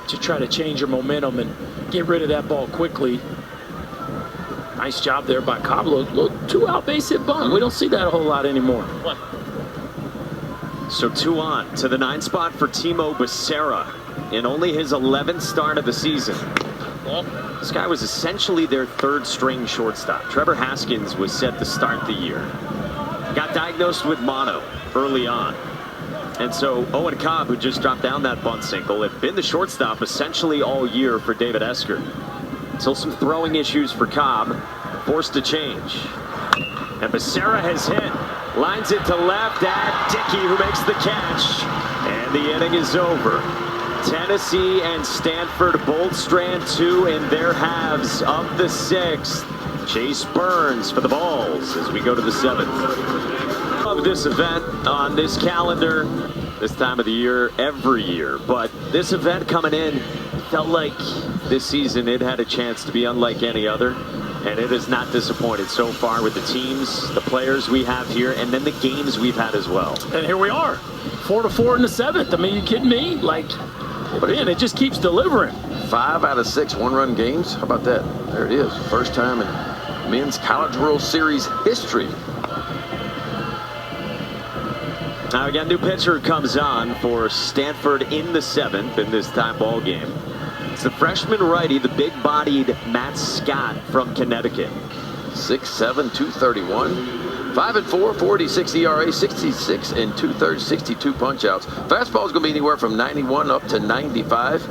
Speaker 2: to try to change your momentum and get rid of that ball quickly. Nice job there by Cobb. Little 2-out base hit bunt. We don't see that a whole lot anymore.
Speaker 1: So 2 on to the 9th spot for Timo Becerra in only his 11th start of the season. This guy was essentially their 3rd-string shortstop. Trevor Haskins was set to start the year. Got diagnosed with mono early on. And so Owen Cobb, who just dropped down that bunt single, had been the shortstop essentially all year for David Esker. Until some throwing issues for Cobb, forced to change. And Becerra has hit. Lines it to left at Dickey, who makes the catch. And the inning is over. Tennessee and Stanford both strand 2 in their halves of the 6th. Chase Burns for the balls as we go to the 7th. Of this event on this calendar, this time of the year, every year. But this event coming in felt like this season it had a chance to be unlike any other. And it has not disappointed so far with the teams, the players we have here, and then the games we've had as well.
Speaker 2: And here we are, 4-4 in the 7th. I mean, you kidding me? Like, man, it just keeps delivering.
Speaker 3: 5 out of 6 one-run games. How about that? There it is. First time in men's College World Series history.
Speaker 1: Now again, new pitcher comes on for Stanford in the 7th in this tie ball game. It's the freshman righty, the big-bodied Matt Scott from Connecticut.
Speaker 3: 6'7", 231. 5-4, 46 ERA, 66 and 2/3, 62 punch-outs. Fastball is going to be anywhere from 91 up to 95.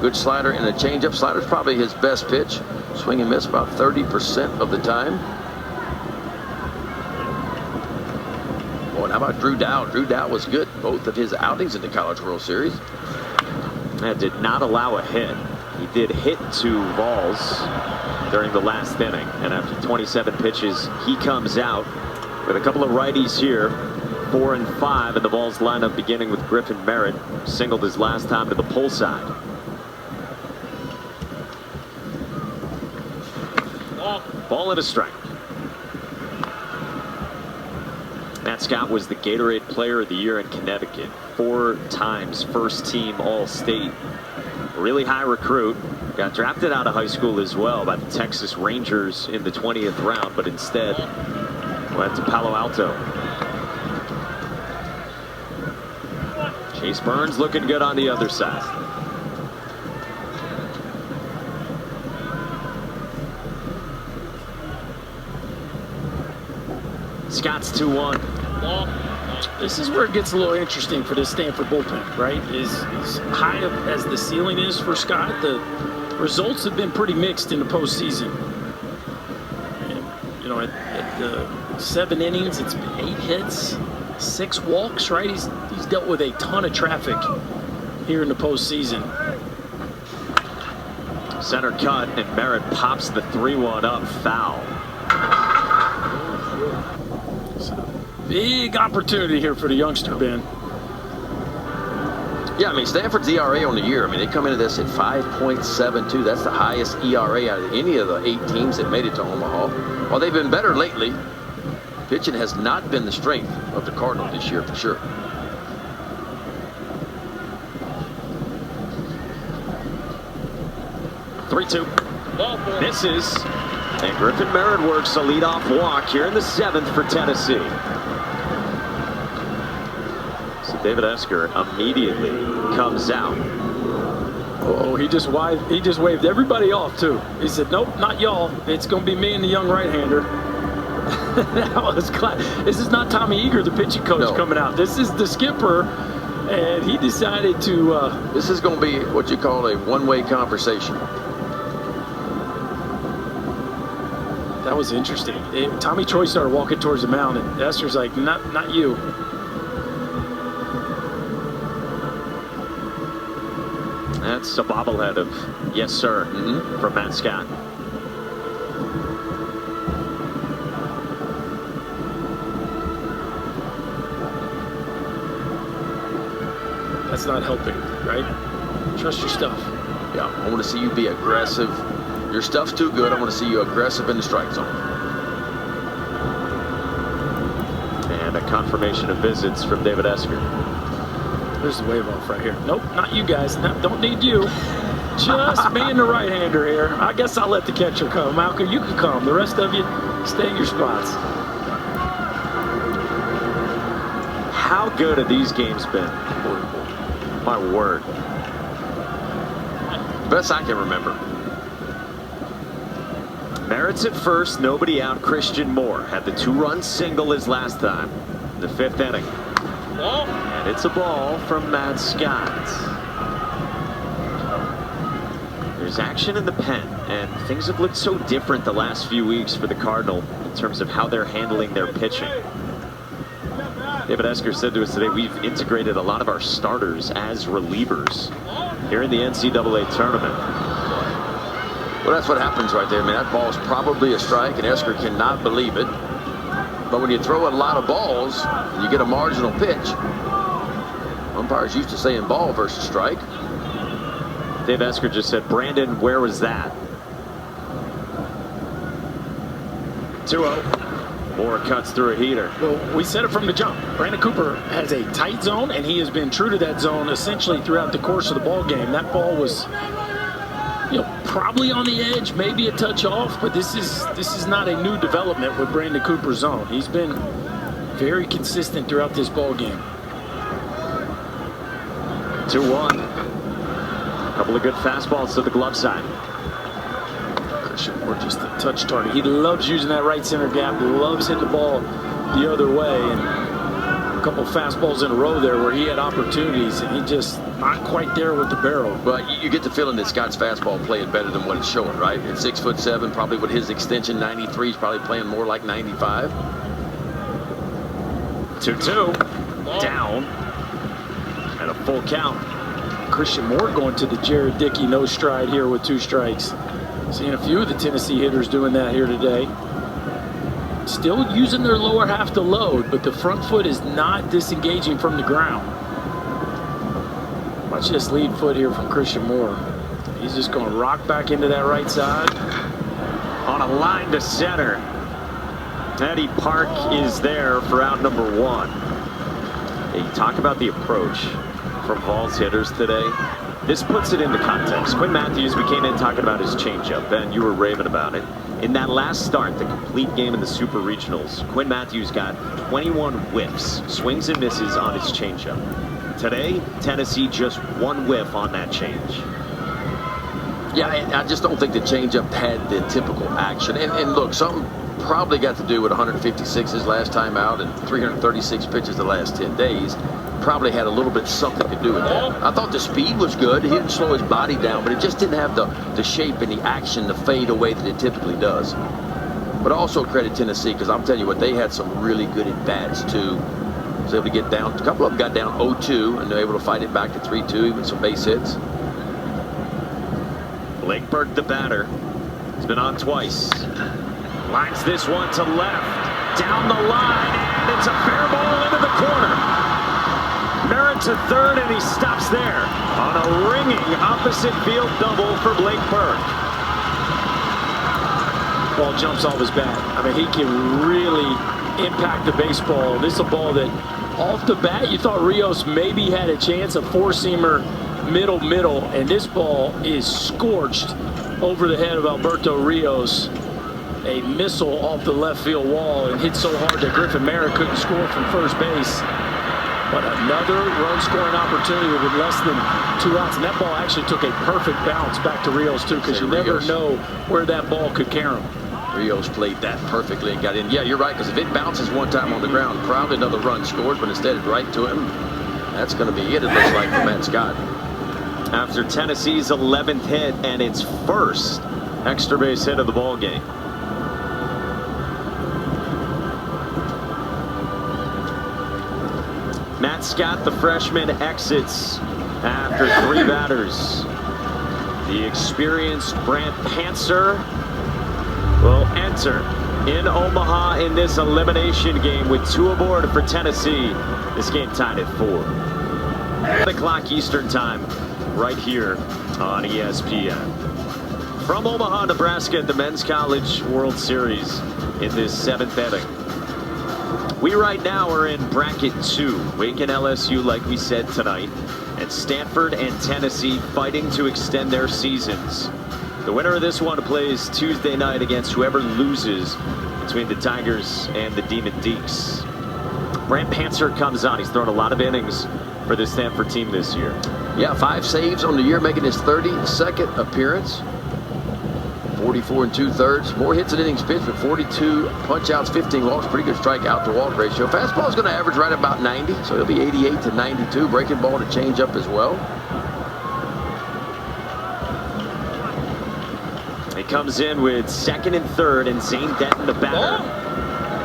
Speaker 3: Good slider and a changeup. Slider's probably his best pitch. Swing and miss about 30% of the time. Boy, and how about Drew Dow? Drew Dow was good both of his outings in the College World Series.
Speaker 1: That did not allow a hit. He did hit 2 balls during the last inning, and after 27 pitches, he comes out with a couple of righties here, 4 and 5, and the balls line up beginning with Griffin Merritt, singled his last time to the pull side. Ball and a strike. Matt Scott was the Gatorade Player of the Year in Connecticut, 4 times first team All-State. Really high recruit. Got drafted out of high school as well by the Texas Rangers in the 20th round, but instead went to Palo Alto. Chase Burns looking good on the other side. Scott's 2-1.
Speaker 2: This is where it gets a little interesting for this Stanford bullpen, right? As high up as the ceiling is for Scott, the results have been pretty mixed in the postseason. And, you know, at the 7 innings, it's been 8 hits, 6 walks, right? He's dealt with a ton of traffic here in the postseason.
Speaker 1: Center cut, and Merritt pops the 3-1 up, foul.
Speaker 2: Big opportunity here for the youngster, Ben.
Speaker 3: Yeah, I mean, Stanford's ERA on the year, I mean, they come into this at 5.72. That's the highest ERA out of any of the 8 teams that made it to Omaha. While they've been better lately, pitching has not been the strength of the Cardinals this year for sure.
Speaker 1: Misses. And Griffin Merritt works a leadoff walk here in the 7th for Tennessee. So David Esker immediately comes out.
Speaker 2: Oh, he just waved everybody off too. He said, "Nope, not y'all. It's going to be me and the young right-hander." That was class. This is not Tommy Eager, the pitching coach, coming out. This is the skipper, and he decided to.
Speaker 3: This is going to be what you call a one-way conversation.
Speaker 2: That was interesting. Tommy Troy started walking towards the mound, and Esther's like, "Not you."
Speaker 1: That's a bobblehead of yes, sir, from Matt Scott.
Speaker 2: That's not helping, right? Trust your stuff.
Speaker 3: Yeah, I want to see you be aggressive. Your stuff's too good. I want to see you aggressive in the strike zone.
Speaker 1: And a confirmation of visits from David Esker.
Speaker 2: There's the wave off right here. Nope, not you guys. Don't need you. Just me and the right-hander here. I guess I'll let the catcher come. Malcolm, you can come. The rest of you, stay in your spots.
Speaker 1: How good have these games been? My word.
Speaker 3: Best I can remember.
Speaker 1: Merritt's at first, nobody out. Christian Moore had the 2-run single as last time in the 5th inning. And it's a ball from Matt Scott. There's action in the pen, and things have looked so different the last few weeks for the Cardinal in terms of how they're handling their pitching. David Esker said to us today, we've integrated a lot of our starters as relievers here in the NCAA tournament.
Speaker 3: Well, that's what happens right there, man. That ball's probably a strike, and Esker cannot believe it. But when you throw a lot of balls, and you get a marginal pitch, umpires used to saying ball versus strike.
Speaker 1: Dave Esker just said, Brandon, where was that? 2-0. Moore cuts through a heater.
Speaker 2: Well, we said it from the jump. Brandon Cooper has a tight zone, and he has been true to that zone essentially throughout the course of the ball game. That ball was, probably on the edge, maybe a touch off, but this is not a new development with Brandon Cooper's zone. He's been very consistent throughout this ball game.
Speaker 1: 2-1. A couple of good fastballs to the glove side.
Speaker 2: Christian Moore just a touch target. He loves using that right center gap, loves hitting the ball the other way, and a couple fastballs in a row there where he had opportunities, and he just not quite there with the barrel.
Speaker 3: But you get the feeling that Scott's fastball playing better than what it's showing, right? At 6'7", probably with his extension 93, he's probably playing more like 95.
Speaker 1: 2-2. Down. And a full count.
Speaker 2: Christian Moore going to the Jared Dickey no stride here with 2 strikes. Seeing a few of the Tennessee hitters doing that here today. Still using their lower half to load, but the front foot is not disengaging from the ground. Watch this lead foot here from Christian Moore. He's just going to rock back into that right side.
Speaker 1: On a line to center. Eddie Park is there for out number 1. You talk about the approach from Vols hitters today. This puts it into context. Quinn Matthews, we came in talking about his changeup, and you were raving about it. In that last start, the complete game in the Super Regionals, Quinn Matthews got 21 whiffs, swings and misses on his changeup. Today, Tennessee just 1 whiff on that change.
Speaker 3: Yeah, I just don't think the changeup had the typical action. And look, something probably got to do with 156 his last time out and 336 pitches the last 10 days. Probably had a little bit something to do with that. I thought the speed was good. He didn't slow his body down, but it just didn't have the shape and the action, the fade away that it typically does. But also credit Tennessee, because I'm telling you what, they had some really good at-bats too. Was able to get down, a couple of them got down 0-2, and they're able to fight it back to 3-2, even some base hits.
Speaker 1: Blakeberg, the batter, has been on twice. Lines this one to left, down the line, and it's a fair ball into the corner. Merritt to third, and he stops there on a ringing opposite field double for Blakeberg.
Speaker 2: Ball jumps off his bat. I mean, he can really impact the baseball. This is a ball that, off the bat, you thought Rios maybe had a chance, a 4-seamer middle, and this ball is scorched over the head of Alberto Rios. A missile off the left field wall and hit so hard that Griffin Merritt couldn't score from first base. But another run-scoring opportunity with less than 2 outs. And that ball actually took a perfect bounce back to Rios, too, because you never know where that ball could carry him.
Speaker 3: Rios played that perfectly and got in. Yeah, you're right, because if it bounces one time on the ground, probably another run scored, but instead it's right to him. That's going to be it looks like, for Matt Scott.
Speaker 1: After Tennessee's 11th hit and its first extra base hit of the ball game. Matt Scott, the freshman, exits after 3 batters. The experienced Brant Pantzer will enter in Omaha in this elimination game with 2 aboard for Tennessee. This game tied at 4. 1 o'clock Eastern time, right here on ESPN. From Omaha, Nebraska at the Men's College World Series in this 7th inning. We right now are in bracket 2. Wake and LSU, like we said tonight, and Stanford and Tennessee fighting to extend their seasons. The winner of this one plays Tuesday night against whoever loses between the Tigers and the Demon Deeks. Brant Pantzer comes on. He's thrown a lot of innings for the Stanford team this year.
Speaker 3: Yeah, 5 saves on the year, making his 32nd appearance. 44 2/3. More hits and innings pitched, but 42 punch-outs, 15 walks. Pretty good strikeout to walk ratio. Fastball is going to average right about 90, so he'll be 88 to 92. Breaking ball to change up as well.
Speaker 1: He comes in with 2nd and 3rd, and Zane Denton, the batter.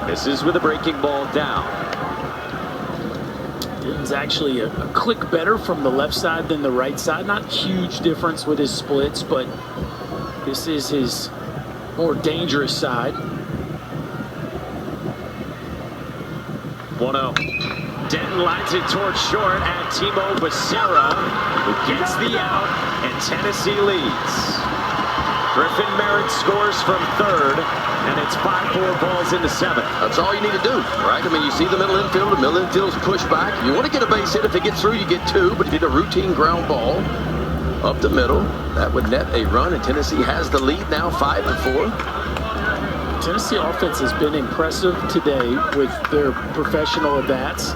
Speaker 1: This is with a breaking ball down.
Speaker 2: Denton's actually a click better from the left side than the right side. Not huge difference with his splits, but this is his more dangerous side.
Speaker 1: 1-0. Denton lines it towards short at Timo Becerra, who gets the out, and Tennessee leads. Griffin Merritt scores from 3rd, and it's 5-4 balls into 7th.
Speaker 3: That's all you need to do, right? I mean, you see the middle infield. The middle infield's pushed back. You want to get a base hit. If it gets through, you get 2, but you did a routine ground ball up the middle. That would net a run, and Tennessee has the lead now, 5-4.
Speaker 2: Tennessee offense has been impressive today with their professional at-bats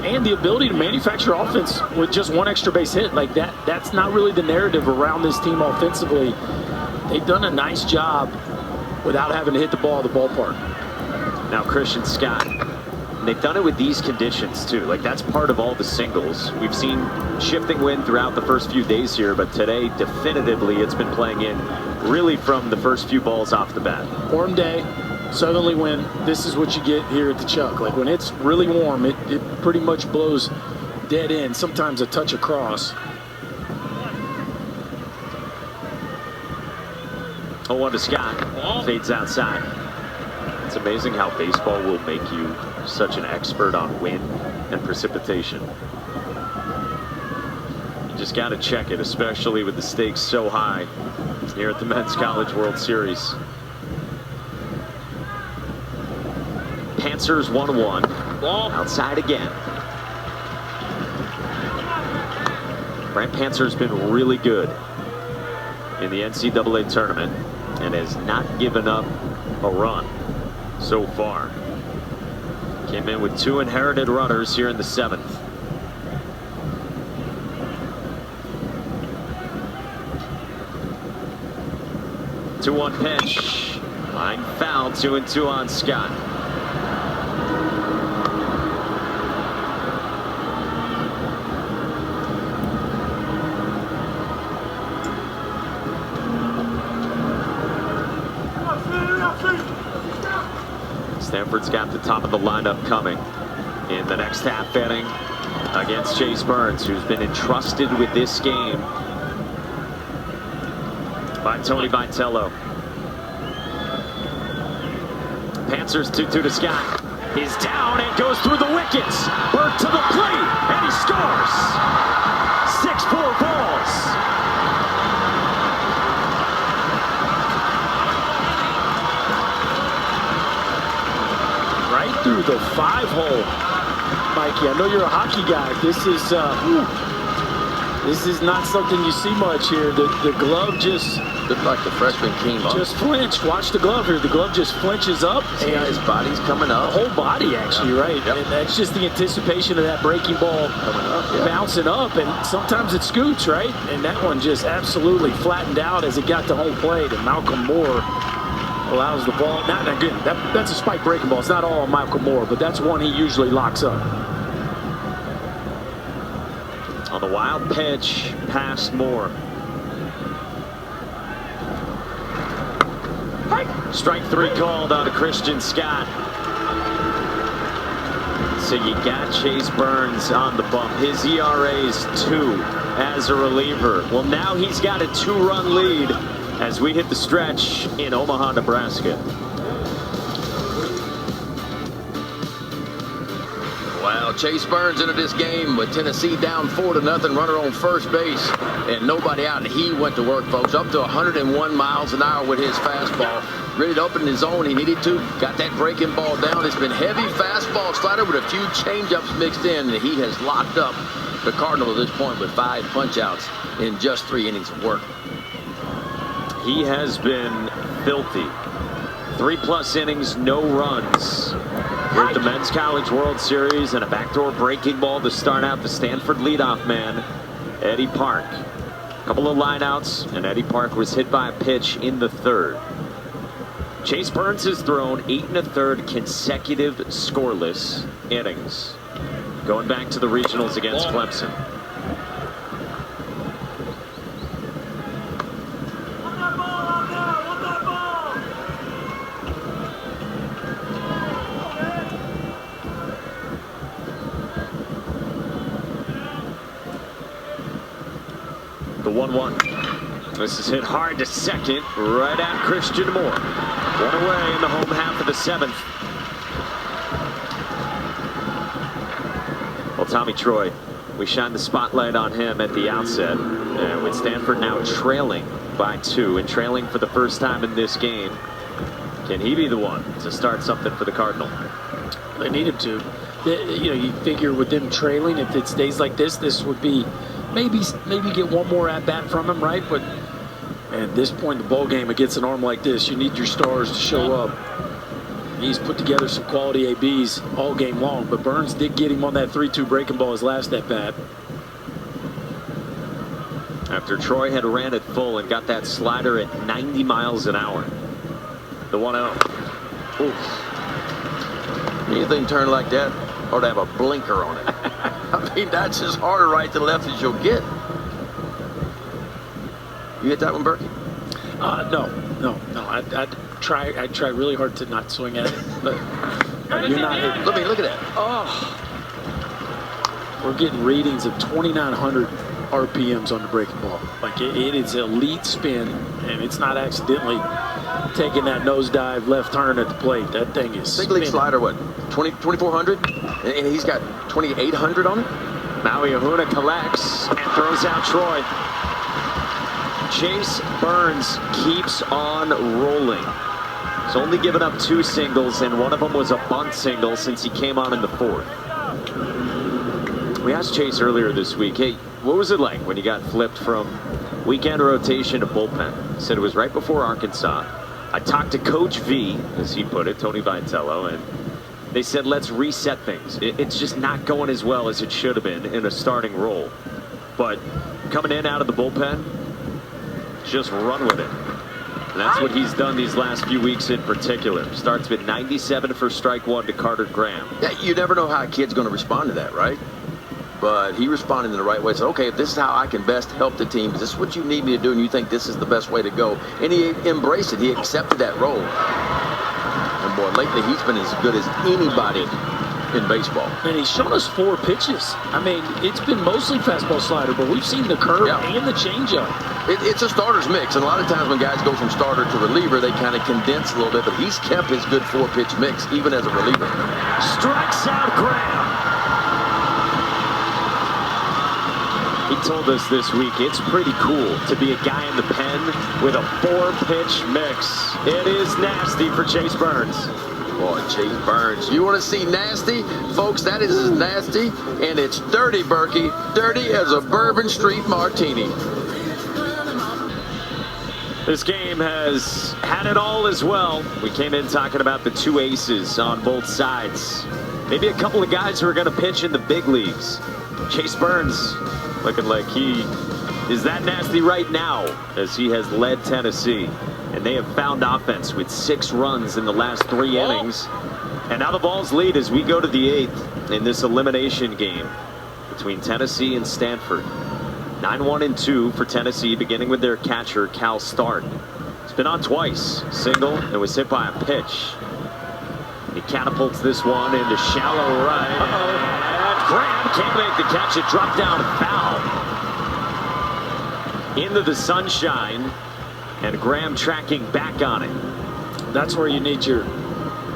Speaker 2: and the ability to manufacture offense with just 1 extra base hit. Like that's not really the narrative around this team offensively. They've done a nice job without having to hit the ball at the ballpark.
Speaker 1: Now Christian Scott. They've done it with these conditions too. Like that's part of all the singles. We've seen shifting wind throughout the first few days here, but today definitively it's been playing in really from the first few balls off the bat.
Speaker 2: Warm day, southerly wind. This is what you get here at the Chuck. Like when it's really warm, it pretty much blows dead end. Sometimes a touch across.
Speaker 1: 0-1 to Scott. Fades outside. It's amazing how baseball will make you such an expert on wind and precipitation. You just got to check it, especially with the stakes so high here at the Men's College World Series. Panthers 1-1. Outside again. Brant Pantzer's been really good in the NCAA tournament and has not given up a run so far. Came in with 2 inherited runners here in the 7th. Two-one pitch. Line foul, 2-2 on Scott. Stanford's got the top of the lineup coming in the next half inning against Chase Burns, who's been entrusted with this game by Tony Vitello. Panthers 2-2 to Scott. He's down and goes through the wickets. Burke to the plate, and he scores. 6-4 balls.
Speaker 2: Through the 5-hole, Mikey. I know you're a hockey guy. This is This is not something you see much here. The glove just
Speaker 3: looked like the freshman came up.
Speaker 2: Just flinched. Watch the glove here. The glove just flinches up.
Speaker 3: And his body's coming up.
Speaker 2: The whole body, actually, right? Yep. And that's just the anticipation of that breaking ball coming up, bouncing up. And sometimes it scoots, right? And that one just absolutely flattened out as it got to home plate. And Malcolm Moore allows the ball. Now, again, that's a spike breaking ball. It's not all on Malcolm Moore, but that's one he usually locks up.
Speaker 1: On the wild pitch, past Moore. Strike 3 called on to Christian Scott. So you got Chase Burns on the bump. His ERA is 2 as a reliever. Well, now he's got a 2-run lead as we hit the stretch in Omaha, Nebraska.
Speaker 3: Well, Chase Burns into this game with Tennessee down 4-0, runner on first base, and nobody out, and he went to work, folks. Up to 101 miles an hour with his fastball. Ready to open his zone. He needed to. Got that breaking ball down. It's been heavy fastball slider with a few changeups mixed in, and he has locked up the Cardinal at this point with 5 punch-outs in just 3 innings of work.
Speaker 1: He has been filthy. 3+ innings, no runs. With the Men's College World Series and a backdoor breaking ball to start out the Stanford leadoff man, Eddie Park. A couple of lineouts, and Eddie Park was hit by a pitch in the 3rd. Chase Burns has thrown 8 1/3 consecutive scoreless innings, going back to the regionals against Clemson. The 1-1. This is hit hard to second, right at Christian Moore. 1 away in the home half of the 7th. Well, Tommy Troy, we shined the spotlight on him at the outset. And with Stanford now trailing by 2 and trailing for the first time in this game, can he be the one to start something for the Cardinal?
Speaker 2: They need him to. You know, you figure with them trailing, if it stays like this, this would be maybe get one more at bat from him, right? But at this point in the ball game against an arm like this, you need your stars to show up. He's put together some quality ABs all game long, but Burns did get him on that 3-2 breaking ball his last at bat.
Speaker 1: After Troy had ran it full and got that slider at 90 miles an hour. The 1-0.
Speaker 3: Anything turn like that ought to have a blinker on it. I mean, that's as hard a right to left as you'll get. You hit that one, Berkey?
Speaker 2: No. I try really hard to not swing at it, but you're not hitting.
Speaker 3: Look at that.
Speaker 2: Oh, we're getting readings of 2,900 RPMs on the breaking ball. Like it is elite spin, and it's not accidentally taking that nosedive left turn at the plate. That thing is
Speaker 3: big league slider, what, 2,400? And he's got 2,800 on it?
Speaker 1: Maui Ahuna collects and throws out Troy. Chase Burns keeps on rolling. He's only given up 2 singles, and one of them was a bunt single since he came on in the 4th. We asked Chase earlier this week, hey, what was it like when you got flipped from weekend rotation to bullpen? He said it was right before Arkansas. I talked to Coach V, as he put it, Tony Vitello, and they said, let's reset things. It's just not going as well as it should have been in a starting role. But coming in out of the bullpen, just run with it. And that's what he's done these last few weeks in particular. Starts with 97 for strike 1 to Carter Graham.
Speaker 3: Yeah, you never know how a kid's going to respond to that, right? But he responded in the right way. So, okay, if this is how I can best help the team, is this what you need me to do, and you think this is the best way to go? And he embraced it. He accepted that role. And, boy, lately he's been as good as anybody in baseball.
Speaker 2: And he's shown us 4 pitches. I mean, it's been mostly fastball slider, but we've seen the curve and the changeup.
Speaker 3: It's a starter's mix. And a lot of times when guys go from starter to reliever, they kind of condense a little bit. But he's kept his good 4-pitch mix, even as a reliever.
Speaker 1: Strikes out Graham. He told us this week it's pretty cool to be a guy in the pen with a 4-pitch mix. It is nasty for Chase Burns.
Speaker 3: Boy, Chase Burns. You want to see nasty? Folks, that is as nasty, and it's dirty, Berkey. Dirty as a Bourbon Street martini.
Speaker 1: This game has had it all as well. We came in talking about the two aces on both sides. Maybe a couple of guys who are going to pitch in the big leagues. Chase Burns looking like he is that nasty right now as he has led Tennessee. And they have found offense with 6 runs in the last 3 innings. And now the Vols lead as we go to the 8th in this elimination game between Tennessee and Stanford. 9-1-2 for Tennessee, beginning with their catcher, Cal Start. He's been on twice. Single and was hit by a pitch. He catapults this one into shallow right. And Graham can't make the catch. It dropped down foul. Into the sunshine. And Graham tracking back on it.
Speaker 2: That's where you need your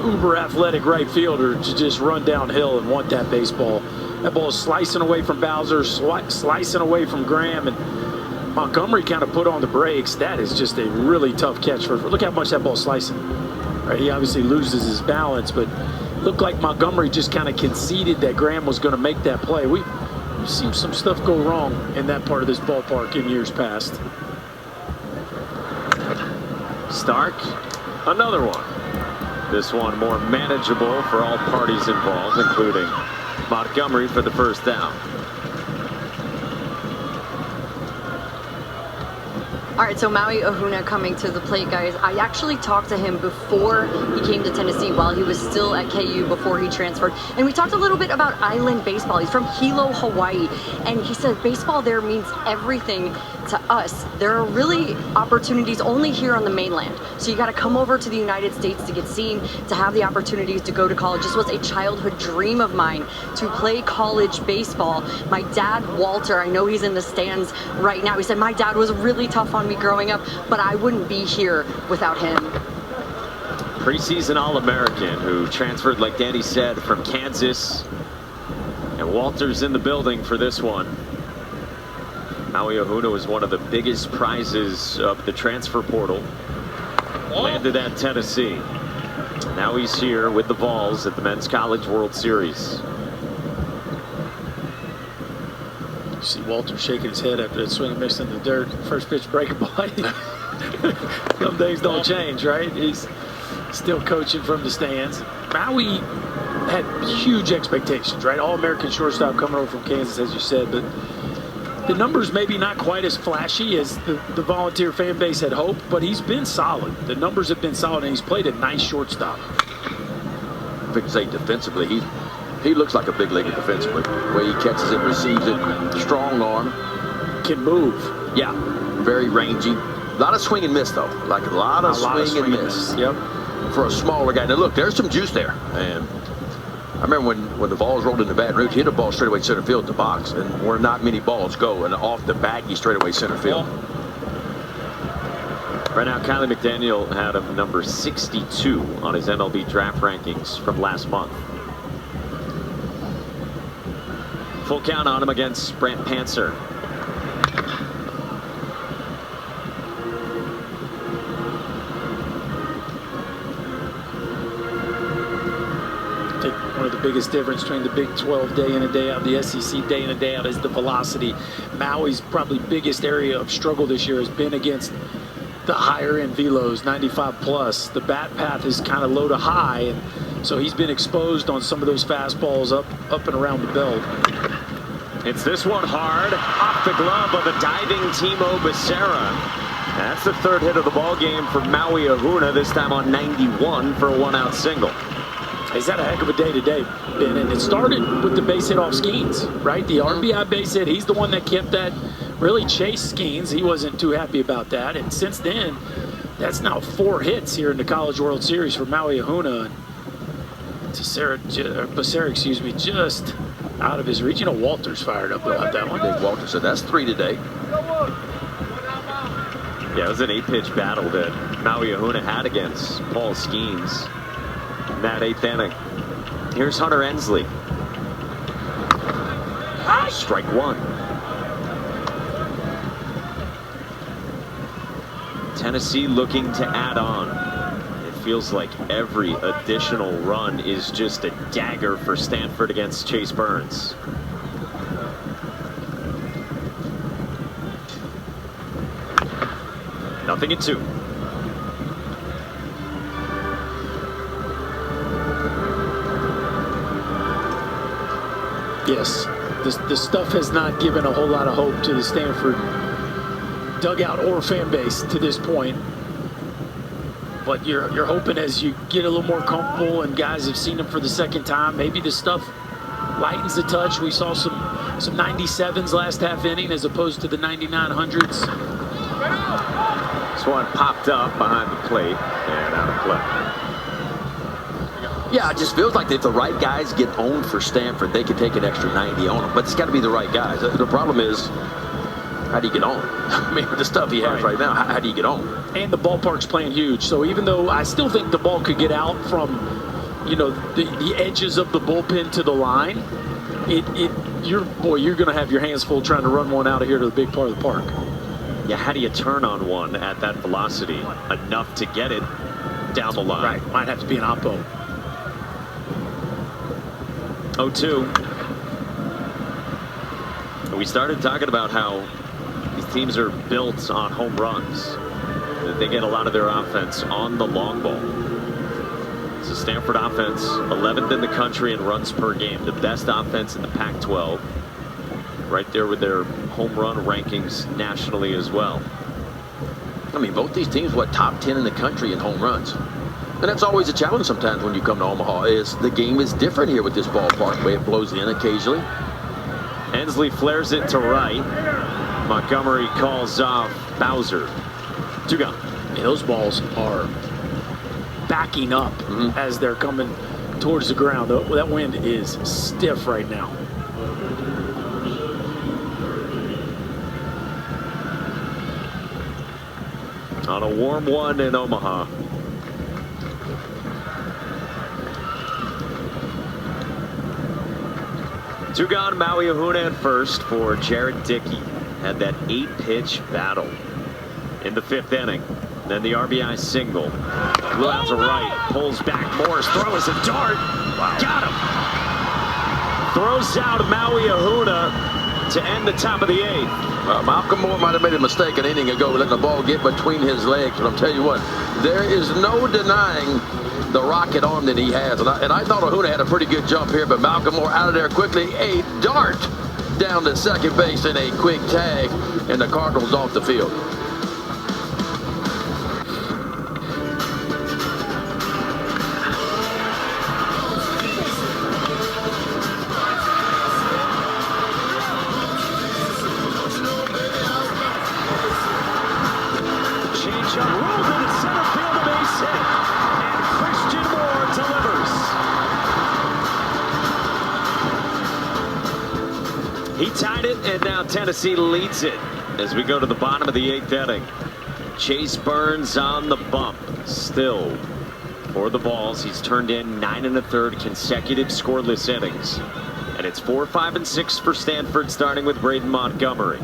Speaker 2: uber athletic right fielder to just run downhill and want that baseball. That ball is slicing away from Bowser, slicing away from Graham, and Montgomery kind of put on the brakes. That is just a really tough catch. Look how much that ball's slicing. Right, he obviously loses his balance, but looked like Montgomery just kind of conceded that Graham was going to make that play. We've seen some stuff go wrong in that part of this ballpark in years past.
Speaker 1: Stark, another one. This one more manageable for all parties involved, including Montgomery for the first down.
Speaker 4: All right, so Maui Ahuna coming to the plate, guys. I actually talked to him before he came to Tennessee while he was still at KU before he transferred. And we talked a little bit about island baseball. He's from Hilo, Hawaii. And he said baseball there means everything to us. There are really opportunities only here on the mainland. So you got to come over to the United States to get seen, to have the opportunities to go to college. This was a childhood dream of mine to play college baseball. My dad, Walter, I know he's in the stands right now. He said, my dad was really tough on me growing up, but I wouldn't be here without him.
Speaker 1: Preseason All-American who transferred, like Danny said, from Kansas. And Walter's in the building for this one. Maui Ahuna was one of the biggest prizes of the transfer portal. Landed at Tennessee. Now he's here with the Vols at the Men's College World Series.
Speaker 2: You see Walter shaking his head after that swing and miss in the dirt. First pitch breaking ball. Some things don't change, right? He's still coaching from the stands. Maui had huge expectations, right? All-American shortstop coming over from Kansas, as you said, but the numbers maybe not quite as flashy as the Volunteer fan base had hoped, but he's been solid. The numbers have been solid, and he's played a nice shortstop.
Speaker 3: I think say defensively, he looks like a big leaguer defensively. The way he catches it, receives it, strong arm.
Speaker 2: Can move.
Speaker 3: Yeah, very rangy. A lot of swing and miss, though. Like a lot of swing and miss.
Speaker 2: Yep.
Speaker 3: For a smaller guy. Now, look, there's some juice there. And I remember when the Vols rolled into Baton Rouge, he hit a ball straight away center field in the box, and where not many balls go, and off the baggy straight away center field.
Speaker 1: Right now, Kylie McDaniel had him number 62 on his MLB draft rankings from last month. Full count on him against Brant Panzer.
Speaker 2: One of the biggest difference between the Big 12 day in and day out, the SEC day in and day out, is the velocity. Maui's probably biggest area of struggle this year has been against the higher end velos, 95 plus. The bat path is kind of low to high, and so he's been exposed on some of those fastballs up and around the belt.
Speaker 1: It's this one hard off the glove of a diving Timo Becerra. That's the third hit of the ball game for Maui Ahuna, this time on 91 for a 1-out single.
Speaker 2: He's had a heck of a day today, Ben, and it started with the base hit off Skeens, right? The RBI base hit, he's the one that kept that, really chased Skeens. He wasn't too happy about that, and since then, that's now 4 hits here in the College World Series for Maui Ahuna. Becerra, excuse me, just out of his reach. You know, Walter's fired up about that one.
Speaker 3: Big Walter said that's 3 today.
Speaker 1: Yeah, it was an 8-pitch battle that Maui Ahuna had against Paul Skeens in that 8th inning. Here's Hunter Ensley. Strike 1. Tennessee looking to add on. It feels like every additional run is just a dagger for Stanford against Chase Burns. Nothing at 2.
Speaker 2: Yes, this stuff has not given a whole lot of hope to the Stanford dugout or fan base to this point. But you're hoping as you get a little more comfortable and guys have seen them for the second time, maybe the stuff lightens the touch. We saw some 97s last half inning as opposed to the 9900s.
Speaker 1: This one popped up behind the plate and out of play.
Speaker 3: Yeah, it just feels like if the right guys get owned for Stanford, they could take an extra 90 on them. But it's got to be the right guys. The problem is, how do you get on? I mean, with the stuff he has right now, how do you get on?
Speaker 2: And the ballpark's playing huge. So even though I still think the ball could get out from, you know, the edges of the bullpen to the line, you're going to have your hands full trying to run one out of here to the big part of the park.
Speaker 1: Yeah, how do you turn on one at that velocity enough to get it down the line?
Speaker 2: Right, might have to be an oppo.
Speaker 1: 0-2. We started talking about how these teams are built on home runs. They get a lot of their offense on the long ball. It's a Stanford offense, 11th in the country in runs per game, the best offense in the Pac-12. Right there with their home run rankings nationally as well.
Speaker 3: I mean, both these teams, top 10 in the country in home runs. And that's always a challenge sometimes when you come to Omaha, is the game is different here with this ballpark, the way it blows in occasionally.
Speaker 1: Hensley flares it to right. Montgomery calls off Bowser. 2 gone.
Speaker 2: Yeah, those balls are backing up as they're coming towards the ground. That wind is stiff right now.
Speaker 1: On a warm one in Omaha. Two gone, Maui Ahuna at first for Jared Dickey. Had that 8-pitch battle in the 5th inning. Then the RBI single. Flew out to right, pulls back Morris, throws a dart. Wow. Got him. Throws out Maui Ahuna to end the top of the 8th.
Speaker 3: Well, Malcolm Moore might have made a mistake an inning ago letting the ball get between his legs, but I'll tell you what, there is no denying the rocket arm that he has. And I thought Ahuna had a pretty good jump here, but Malcolm Moore out of there quickly. A dart down to second base in a quick tag, and the Cardinals off the field.
Speaker 1: He tied it, and now Tennessee leads it as we go to the bottom of the 8th inning. Chase Burns on the bump. Still for the balls. He's turned in 9 1/3 consecutive scoreless innings. And it's 4, 5, and 6 for Stanford, starting with Braden Montgomery.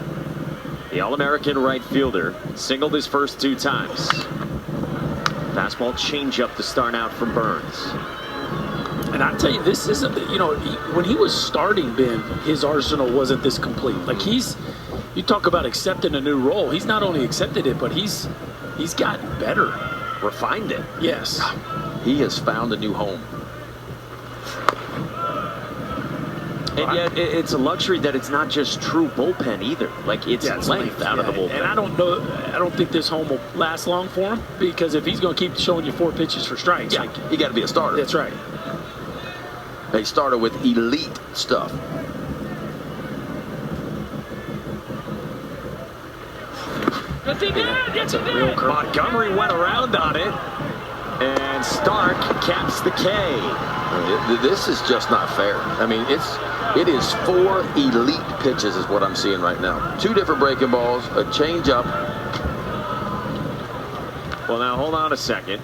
Speaker 1: The All-American right fielder singled his first 2 times. Fastball changeup to start out from Burns.
Speaker 2: And I tell you, this isn't, you know, when he was starting, Ben, his arsenal wasn't this complete. Like you talk about accepting a new role. He's not only accepted it, but he's gotten better.
Speaker 1: Refined it.
Speaker 2: Yes.
Speaker 3: He has found a new home.
Speaker 1: And yet it's a luxury that it's not just true bullpen either. Like it's length out of the bullpen.
Speaker 2: And I don't think this home will last long for him, because if he's going to keep showing you 4 pitches for strikes,
Speaker 3: yeah, you got to be a starter.
Speaker 2: That's right.
Speaker 3: They started with elite stuff.
Speaker 1: That's a real curve. Montgomery went around on it, and Stark caps the K.
Speaker 3: This is just not fair. I mean, it is 4 elite pitches is what I'm seeing right now. 2 different breaking balls, a changeup.
Speaker 1: Well, now hold on a second.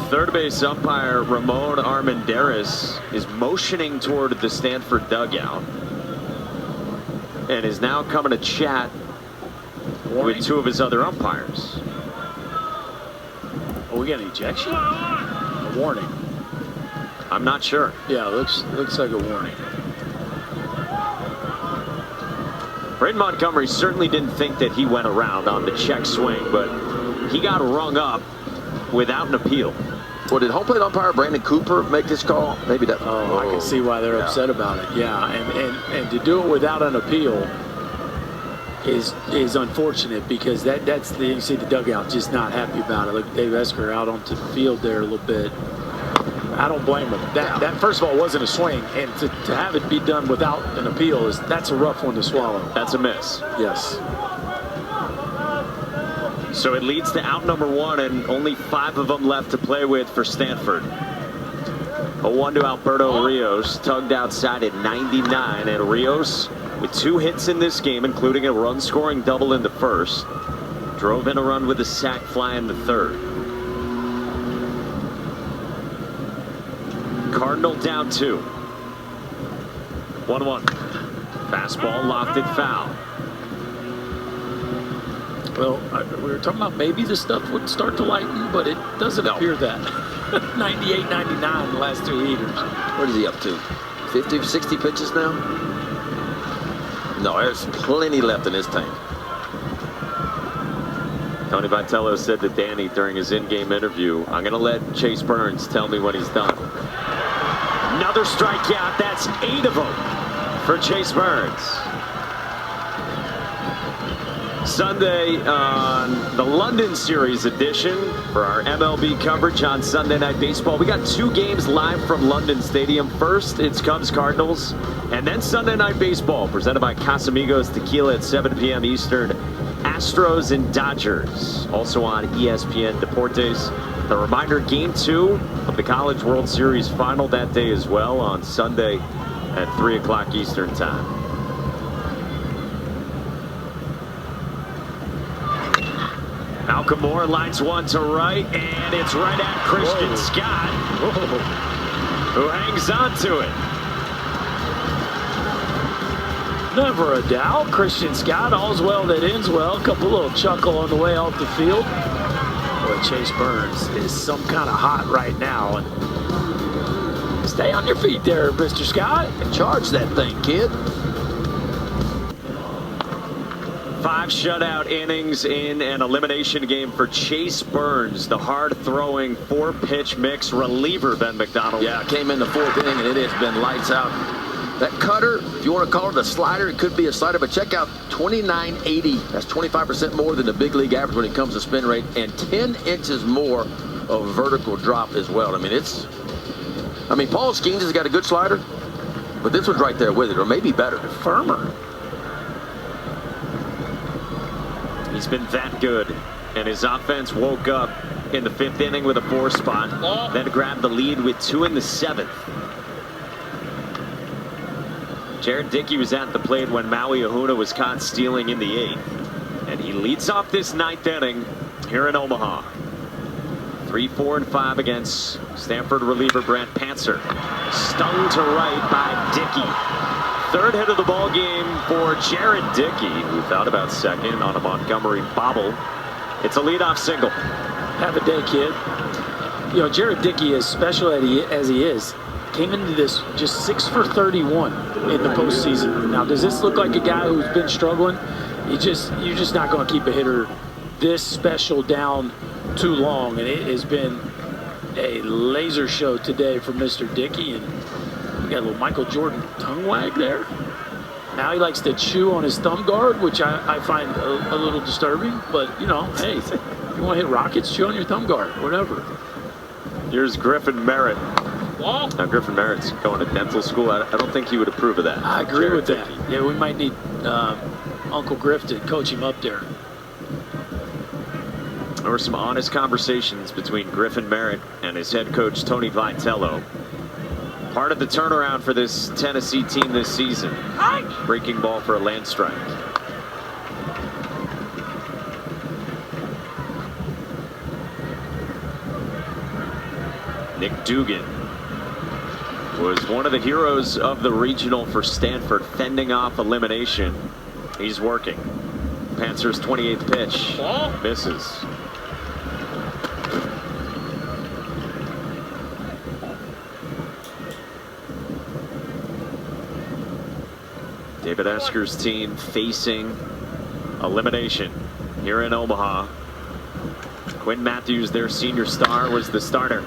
Speaker 1: Third base umpire Ramon Armendariz is motioning toward the Stanford dugout and is now coming to chat with 2 of his other umpires.
Speaker 2: Oh, we got an ejection? A warning.
Speaker 1: I'm not sure.
Speaker 2: Yeah, looks like a warning.
Speaker 1: Bryn Montgomery certainly didn't think that he went around on the check swing, but he got rung up without an appeal.
Speaker 3: Well, did home plate umpire Brandon Cooper make this call? Maybe that.
Speaker 2: Oh, I can see why they're upset about it. Yeah, and to do it without an appeal is unfortunate, because that's the, you see the dugout just not happy about it. Look, Dave Esker out onto the field there a little bit. I don't blame him. That first of all wasn't a swing, and to have it be done without an appeal that's a rough one to swallow.
Speaker 1: That's a miss.
Speaker 2: Yes.
Speaker 1: So it leads to out number 1, and only 5 of them left to play with for Stanford. A 1 to Alberto Rios, tugged outside at 99, and Rios with 2 hits in this game, including a run-scoring double in the first, drove in a run with a sac fly in the third. Cardinal down 2. 1-1. Fastball lofted foul.
Speaker 2: Well, we were talking about maybe the stuff would start to lighten, but it doesn't appear that. 98, 99 the last 2 heaters.
Speaker 3: What is he up to? 50, 60 pitches now? No, there's plenty left in this tank.
Speaker 1: Tony Vitello said to Danny during his in-game interview, I'm going to let Chase Burns tell me when he's done. Another strikeout. That's 8 of them for Chase Burns. Sunday on the London Series edition for our MLB coverage on Sunday Night Baseball. We got 2 games live from London Stadium. First, it's Cubs Cardinals, and then Sunday Night Baseball presented by Casamigos Tequila at 7 p.m. Eastern. Astros and Dodgers, also on ESPN Deportes. The reminder, Game 2 of the College World Series final that day as well on Sunday at 3 o'clock Eastern time. Malcolm Moore lines 1 to right, and it's right at Christian Scott, who hangs on to it.
Speaker 2: Never a doubt. Christian Scott, all's well that ends well. A couple little chuckle on the way off the field. Boy, Chase Burns is some kind of hot right now. And stay on your feet there, Mr. Scott.
Speaker 3: Charge that thing, kid.
Speaker 1: 5 shutout innings in an elimination game for Chase Burns, the hard-throwing 4-pitch mix reliever, Ben McDonald.
Speaker 3: Yeah, came in the 4th inning, and it has been lights out. That cutter, if you want to call it a slider, it could be a slider, but check out 2980. That's 25% more than the big league average when it comes to spin rate, and 10 inches more of vertical drop as well. I mean, Paul Skeens has got a good slider, but this one's right there with it, or maybe better, firmer.
Speaker 1: He's been that good, and his offense woke up in the 5th inning with a 4 spot, then grabbed the lead with 2 in the 7th. Jared Dickey was at the plate when Maui Ahuna was caught stealing in the 8th. And he leads off this 9th inning here in Omaha. 3, 4, and 5 against Stanford reliever Brant Panzer. Stung to right by Dickey. 3rd hit of the ball game for Jared Dickey, who thought about 2nd on a Montgomery bobble. It's a leadoff single.
Speaker 2: Have a day, kid. You know, Jared Dickey, as special as he is, came into this just 6 for 31 in the postseason. Now, does this look like a guy who's been struggling? You're just not going to keep a hitter this special down too long, and it has been a laser show today for Mr. Dickey. And we got a little Michael Jordan tongue wag there. Now he likes to chew on his thumb guard, which I find a little disturbing. But, you know, hey, if you want to hit rockets, chew on your thumb guard, whatever.
Speaker 1: Here's Griffin Merritt. Now, Griffin Merritt's going to dental school. I don't think he would approve of that.
Speaker 2: I agree with that. Yeah, we might need Uncle Griff to coach him up there.
Speaker 1: There were some honest conversations between Griffin Merritt and his head coach, Tony Vitello. Part of the turnaround for this Tennessee team this season. Breaking ball for a land strike. Nick Dugan was one of the heroes of the regional for Stanford, fending off elimination. He's working. Panzer's 28th pitch misses. David Esker's team facing elimination here in Omaha. Quinn Matthews, their senior star, was the starter.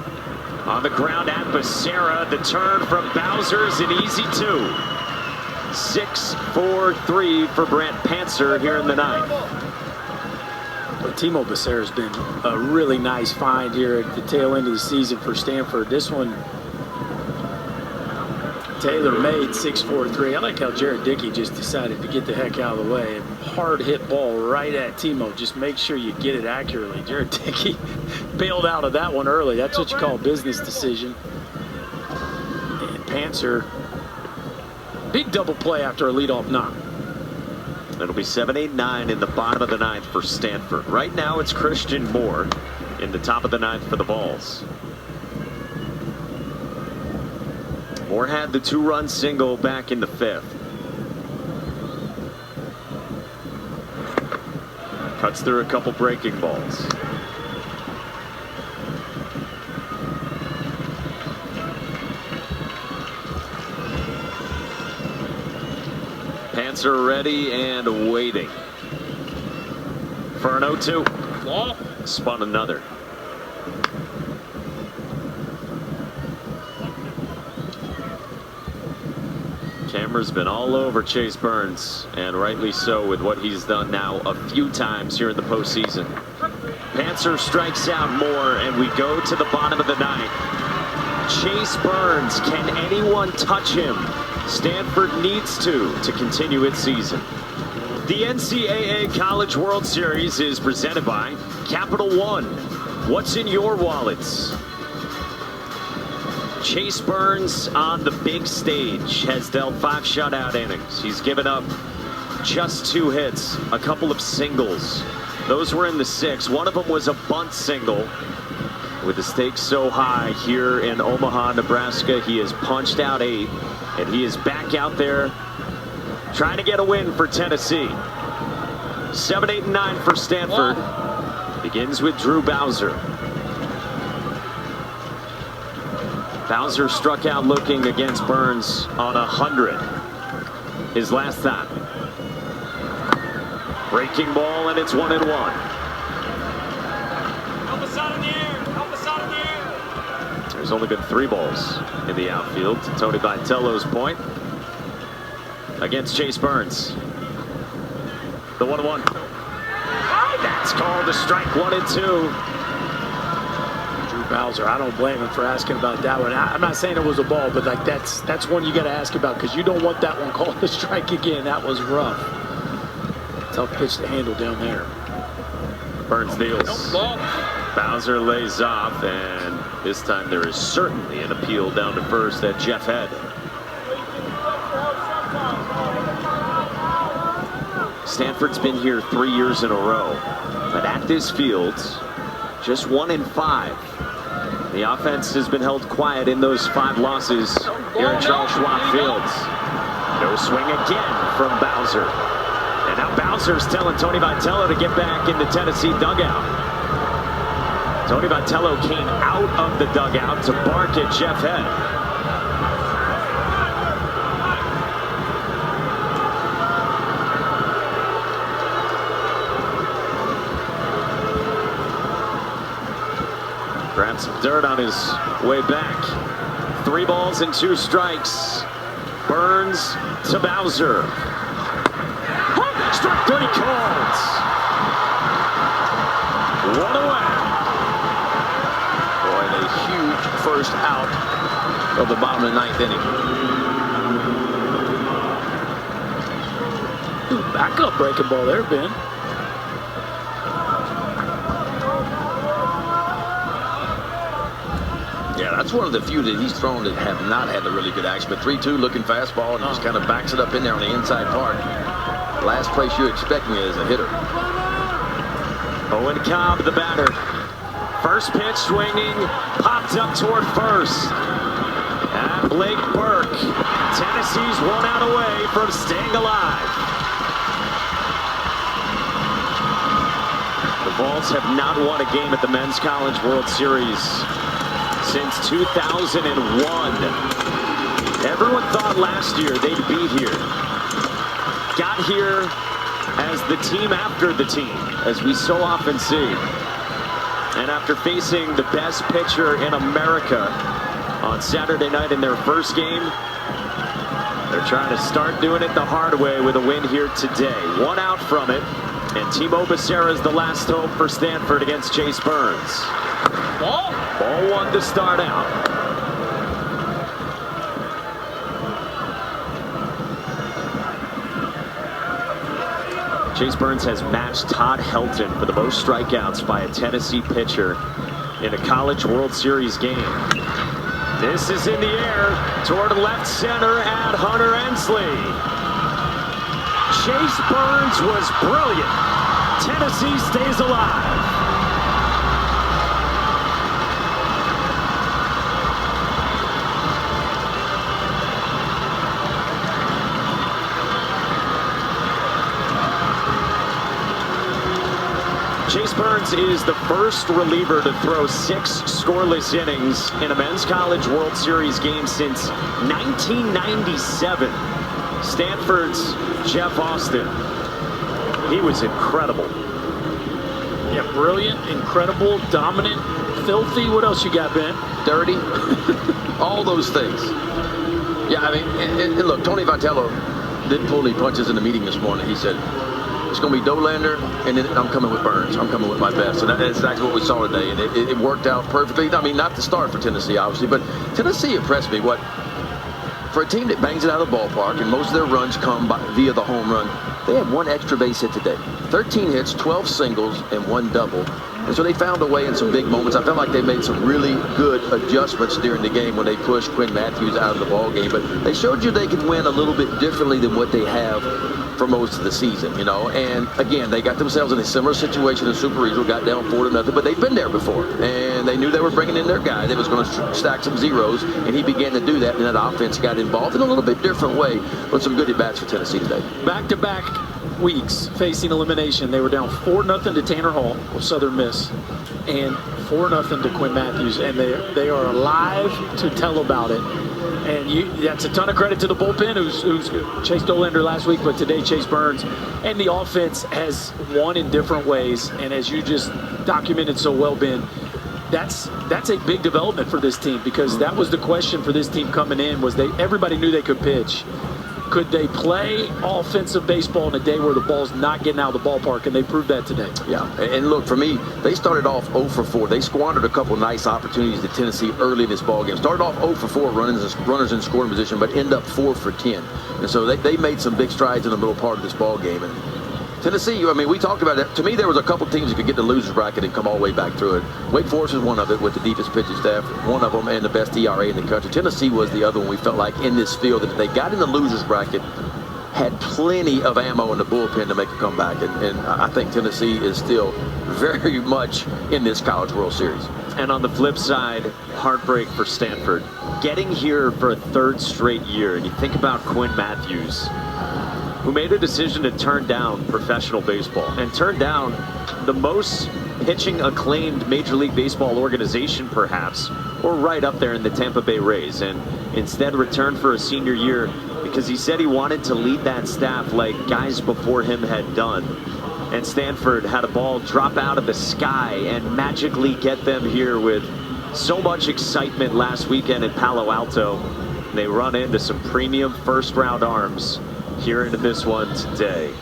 Speaker 1: On the ground at Becerra, the turn from Bowser's an easy 2. 6-4-3 for Brant Pantzer here in the 9th.
Speaker 2: But Timo Becerra's been a really nice find here at the tail end of the season for Stanford. This one, Taylor made 6-4-3. I like how Jared Dickey just decided to get the heck out of the way. Hard hit ball right at Timo. Just make sure you get it accurately. Jared Dickey bailed out of that one early. That's what you call a business decision. And Pantzer, big double play after a leadoff knock.
Speaker 1: It'll be 7-8-9 in the bottom of the 9th for Stanford. Right now it's Christian Moore in the top of the 9th for the Vols. Moore had the 2-run single back in the 5th. Cuts through a couple breaking balls. Pantzer ready and waiting for an 0-2. Spun another. Camera's been all over Chase Burns, and rightly so with what he's done now a few times here in the postseason. Pantzer strikes out Moore, and we go to the bottom of the 9th. Chase Burns, can anyone touch him? Stanford needs to continue its season. The NCAA College World Series is presented by Capital One. What's in your wallets? Chase Burns on the big stage has dealt 5 shutout innings. He's given up just 2 hits, a couple of singles. Those were in the 6th. One of them was a bunt single. With the stakes so high here in Omaha, Nebraska, he has punched out 8, and he is back out there trying to get a win for Tennessee. 7-8-9 for Stanford. Begins with Drew Bowser. Bowser struck out looking against Burns on 100 his last time. Breaking ball, and it's 1-1. There's only been 3 balls in the outfield to Tony Vitello's point against Chase Burns. The 1-1. That's called a strike. 1-2.
Speaker 2: Bowser, I don't blame him for asking about that one. I'm not saying it was a ball, but like that's one you got to ask about, because you don't want that one called a strike again. That was rough. Tough pitch to handle down there.
Speaker 1: Burns deals. Bowser lays off, and this time there is certainly an appeal down to first at Jeff Head. Stanford's been here 3 years in a row, but at this field, just 1 in 5. The offense has been held quiet in those 5 losses here at Charles Schwab Fields. No swing again from Bowser. And now Bowser's telling Tony Vitello to get back in the Tennessee dugout. Tony Vitello came out of the dugout to bark at Jeff Head. Grabs some dirt on his way back. 3 balls and 2 strikes. Burns to Bowser. Strike 3 called. 1 away.
Speaker 3: Boy, and a huge first out of the bottom of the 9th inning.
Speaker 2: Backup breaking ball there, Ben.
Speaker 3: Yeah, that's one of the few that he's thrown that have not had the really good action. But 3-2 looking fastball, and just kind of backs it up in there on the inside part. Last place you're expecting it as a hitter.
Speaker 1: Owen Cobb, the batter. First pitch swinging, popped up toward first. And Blake Burke. Tennessee's 1 out away from staying alive. The Vols have not won a game at the Men's College World Series since 2001. Everyone thought last year they'd be here. got here as the team after the team, as we so often see. And after facing the best pitcher in America on Saturday night in their first game, they're trying to start doing it the hard way with a win here today. 1 out from it, and Timo Becerra is the last hope for Stanford against Chase Burns. Ball 1 to start out. Chase Burns has matched Todd Helton for the most strikeouts by a Tennessee pitcher in a College World Series game. This is in the air toward left center at Hunter Ensley. Chase Burns was brilliant. Tennessee stays alive. Chase Burns is the first reliever to throw 6 scoreless innings in a men's college World Series game since 1997. Stanford's Jeff Austin. He was incredible.
Speaker 2: Yeah, brilliant, incredible, dominant, filthy. What else you got, Ben?
Speaker 3: Dirty. All those things. Yeah, I mean, and look, Tony Vitello didn't pull any punches in the meeting this morning. He said, it's going to be Dolander, and then I'm coming with Burns. I'm coming with my best. And that's exactly what we saw today. And it worked out perfectly. I mean, not the start for Tennessee, obviously, but Tennessee impressed me. For a team that bangs it out of the ballpark, and most of their runs come via the home run, they had 1 extra base hit today. 13 hits, 12 singles, and 1 double. And so they found a way in some big moments. I felt like they made some really good adjustments during the game when they pushed Quinn Matthews out of the ball game. But they showed you they can win a little bit differently than what they have for most of the season, you know. And again, they got themselves in a similar situation in Super Regional, got down 4-0, but they've been there before. And they knew they were bringing in their guy that was going to stack some zeros, and he began to do that, and that offense got involved in a little bit different way with some good at-bats for Tennessee today.
Speaker 2: Back-to-back weeks facing elimination. They were down 4-0 to Tanner Hall of Southern Miss and 4-0 to Quinn Matthews, and they are alive to tell about it. And that's a ton of credit to the bullpen, who's Chase Dolander last week, but today Chase Burns. And the offense has won in different ways. And as you just documented so well, Ben, that's a big development for this team, because that was the question for this team coming in, was everybody knew they could pitch. Could they play offensive baseball in a day where the ball's not getting out of the ballpark? And they proved that today.
Speaker 3: Yeah, and look, for me, they started off 0 for 4. They squandered a couple nice opportunities to Tennessee early in this ball game. Started off 0 for 4 runners in scoring position, but end up 4 for 10. And so they made some big strides in the middle part of this ball game. And Tennessee, I mean, we talked about it. To me, there was a couple teams that could get the loser's bracket and come all the way back through it. Wake Forest was one of it with the deepest pitching staff, one of them, and the best ERA in the country. Tennessee was the other one. We felt like in this field that if they got in the loser's bracket, had plenty of ammo in the bullpen to make a comeback. And I think Tennessee is still very much in this College World Series.
Speaker 1: And on the flip side, heartbreak for Stanford. Getting here for a 3rd straight year, and you think about Quinn Matthews, who made a decision to turn down professional baseball and turn down the most pitching acclaimed Major League Baseball organization, perhaps, or right up there in the Tampa Bay Rays, and instead returned for a senior year because he said he wanted to lead that staff like guys before him had done. And Stanford had a ball drop out of the sky and magically get them here with so much excitement last weekend in Palo Alto. They run into some premium first-round arms here into this one today.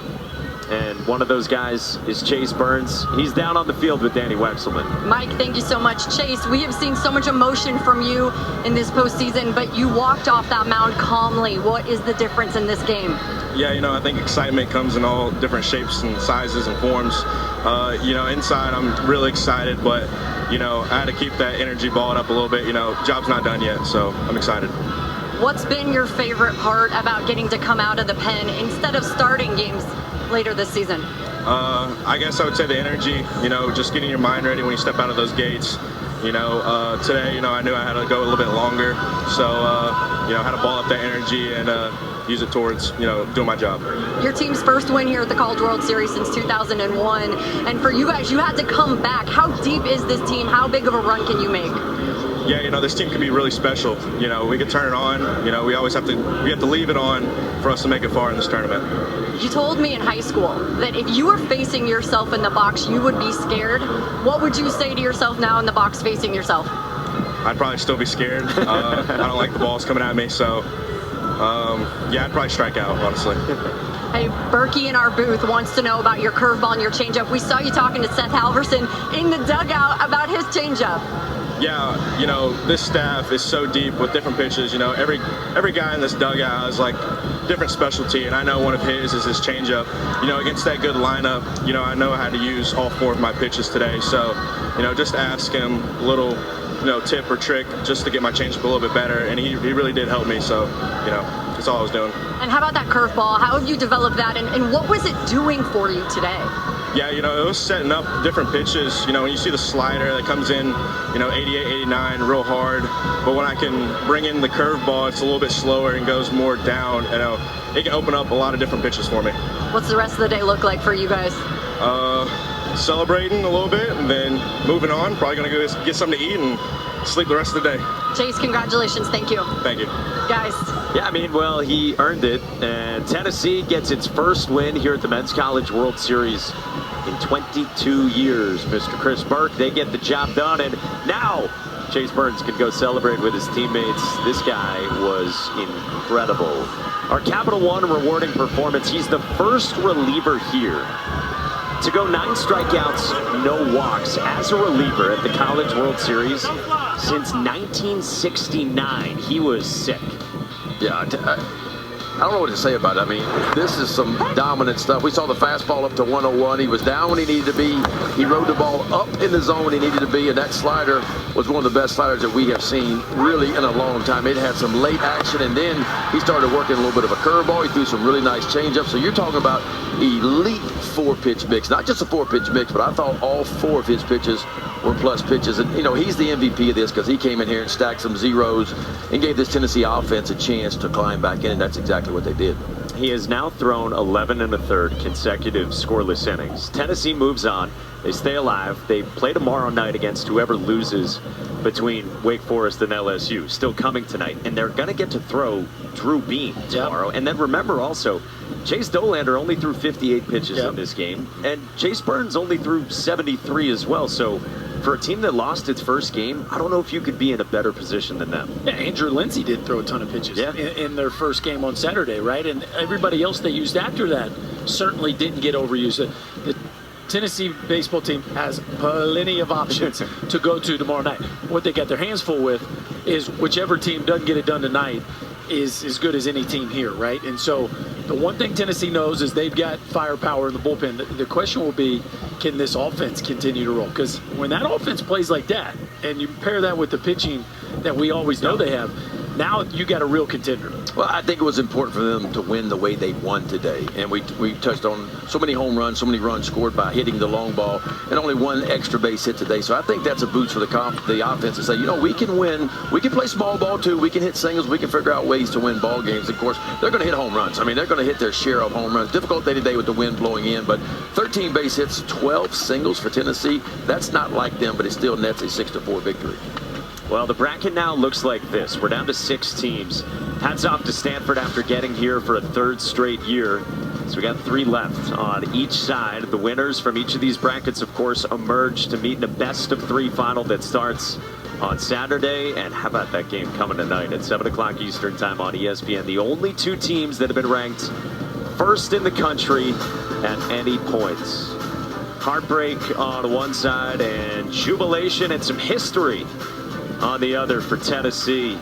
Speaker 1: And one of those guys is Chase Burns. He's down on the field with Danny Wexelman.
Speaker 4: Mike, thank you so much. Chase, we have seen so much emotion from you in this postseason, but you walked off that mound calmly. What is the difference in this game?
Speaker 13: Yeah, you know, I think excitement comes in all different shapes and sizes and forms. You know, inside I'm really excited, but, you know, I had to keep that energy balled up a little bit. You know, job's not done yet, so I'm excited.
Speaker 4: What's been your favorite part about getting to come out of the pen instead of starting games later this season?
Speaker 13: I guess I would say the energy, you know, just getting your mind ready when you step out of those gates. You know, today, you know, I knew I had to go a little bit longer, so, you know, I had to ball up that energy and use it towards, you know, doing my job.
Speaker 4: Your team's first win here at the College World Series since 2001, and for you guys, you had to come back. How deep is this team? How big of a run can you make?
Speaker 13: yeah, you know, this team can be really special. You know, we could turn it on. You know, we have to leave it on for us to make it far in this tournament.
Speaker 4: You told me in high school that if you were facing yourself in the box, you would be scared. What would you say to yourself now in the box facing yourself?
Speaker 13: I'd probably still be scared. I don't like the balls coming at me, so yeah, I'd probably strike out, honestly.
Speaker 4: Hey, Berkey in our booth wants to know about your curveball and your changeup. We saw you talking to Seth Halverson in the dugout about his changeup.
Speaker 13: Yeah, you know, this staff is so deep with different pitches. You know, every guy in this dugout has like different specialty, and I know one of his is his changeup. You know, against that good lineup, you know, I know how to use all 4 of my pitches today. So, you know, just ask him a little, you know, tip or trick just to get my changeup a little bit better, and he really did help me. So, you know, that's all I was doing.
Speaker 4: And how about that curveball? How have you developed that, and what was it doing for you today?
Speaker 13: Yeah, you know, it was setting up different pitches. You know, when you see the slider that comes in, you know, 88, 89, real hard. But when I can bring in the curveball, it's a little bit slower and goes more down. You know, it can open up a lot of different pitches for me.
Speaker 4: What's the rest of the day look like for you guys?
Speaker 13: Celebrating a little bit and then moving on. Probably going to go get something to eat and sleep the rest of the day.
Speaker 4: Chase, congratulations. Thank you.
Speaker 13: Thank you.
Speaker 4: Guys.
Speaker 1: Yeah, I mean, well, he earned it. And Tennessee gets its first win here at the Men's College World Series in 22 years. Mr. Chris Burke, they get the job done. And now Chase Burns can go celebrate with his teammates. This guy was incredible. Our Capital One rewarding performance. He's the first reliever here to go 9 strikeouts, no walks as a reliever at the College World Series since 1969. He was sick.
Speaker 3: Yeah, I don't know what to say about it. I mean, this is some dominant stuff. We saw the fastball up to 101. He was down when he needed to be. He rode the ball up in the zone when he needed to be, and that slider was one of the best sliders that we have seen really in a long time. It had some late action, and then he started working a little bit of a curveball. He threw some really nice changeups. So you're talking about elite 4-pitch mix. Not just a 4-pitch mix, but I thought all 4 of his pitches were plus pitches. And, you know, he's the MVP of this because he came in here and stacked some zeros and gave this Tennessee offense a chance to climb back in, and that's exactly what they did.
Speaker 1: He has now thrown 11 1/3 consecutive scoreless innings. Tennessee moves on. They stay alive. They play tomorrow night against whoever loses between Wake Forest and LSU. Still coming tonight. And they're going to get to throw Drew Beam tomorrow. Yep. And then remember also, Chase Dolander only threw 58 pitches in this game. And Chase Burns only threw 73 as well. So for a team that lost its first game, I don't know if you could be in a better position than them.
Speaker 2: Yeah, Andrew Lindsey did throw a ton of pitches in their first game on Saturday, right? And everybody else they used after that certainly didn't get overused. The Tennessee baseball team has plenty of options to go to tomorrow night. What they got their hands full with is whichever team doesn't get it done tonight is as good as any team here, right? And so the one thing Tennessee knows is they've got firepower in the bullpen. The question will be, can this offense continue to roll? Because when that offense plays like that, and you pair that with the pitching that we always know they have, now you got a real contender.
Speaker 3: Well, I think it was important for them to win the way they won today. And we touched on so many home runs, so many runs scored by hitting the long ball, and only 1 extra base hit today. So I think that's a boost for the offense to say, you know, we can win. We can play small ball too. We can hit singles. We can figure out ways to win ball games. Of course, they're going to hit home runs. I mean, they're going to hit their share of home runs. Difficult day today with the wind blowing in, but 13 base hits, 12 singles for Tennessee. That's not like them, but it still nets a 6-4 victory.
Speaker 1: Well, the bracket now looks like this. We're down to 6 teams. Hats off to Stanford after getting here for a 3rd straight year. So we got 3 left on each side. The winners from each of these brackets, of course, emerge to meet in a best-of-3 final that starts on Saturday. And how about that game coming tonight at 7 o'clock Eastern time on ESPN? The only 2 teams that have been ranked first in the country at any points. Heartbreak on one side and jubilation and some history on the other for Tennessee.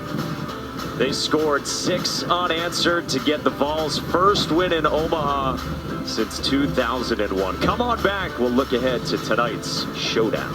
Speaker 1: They scored 6 unanswered to get the Vols' first win in Omaha since 2001. Come on back. We'll look ahead to tonight's showdown.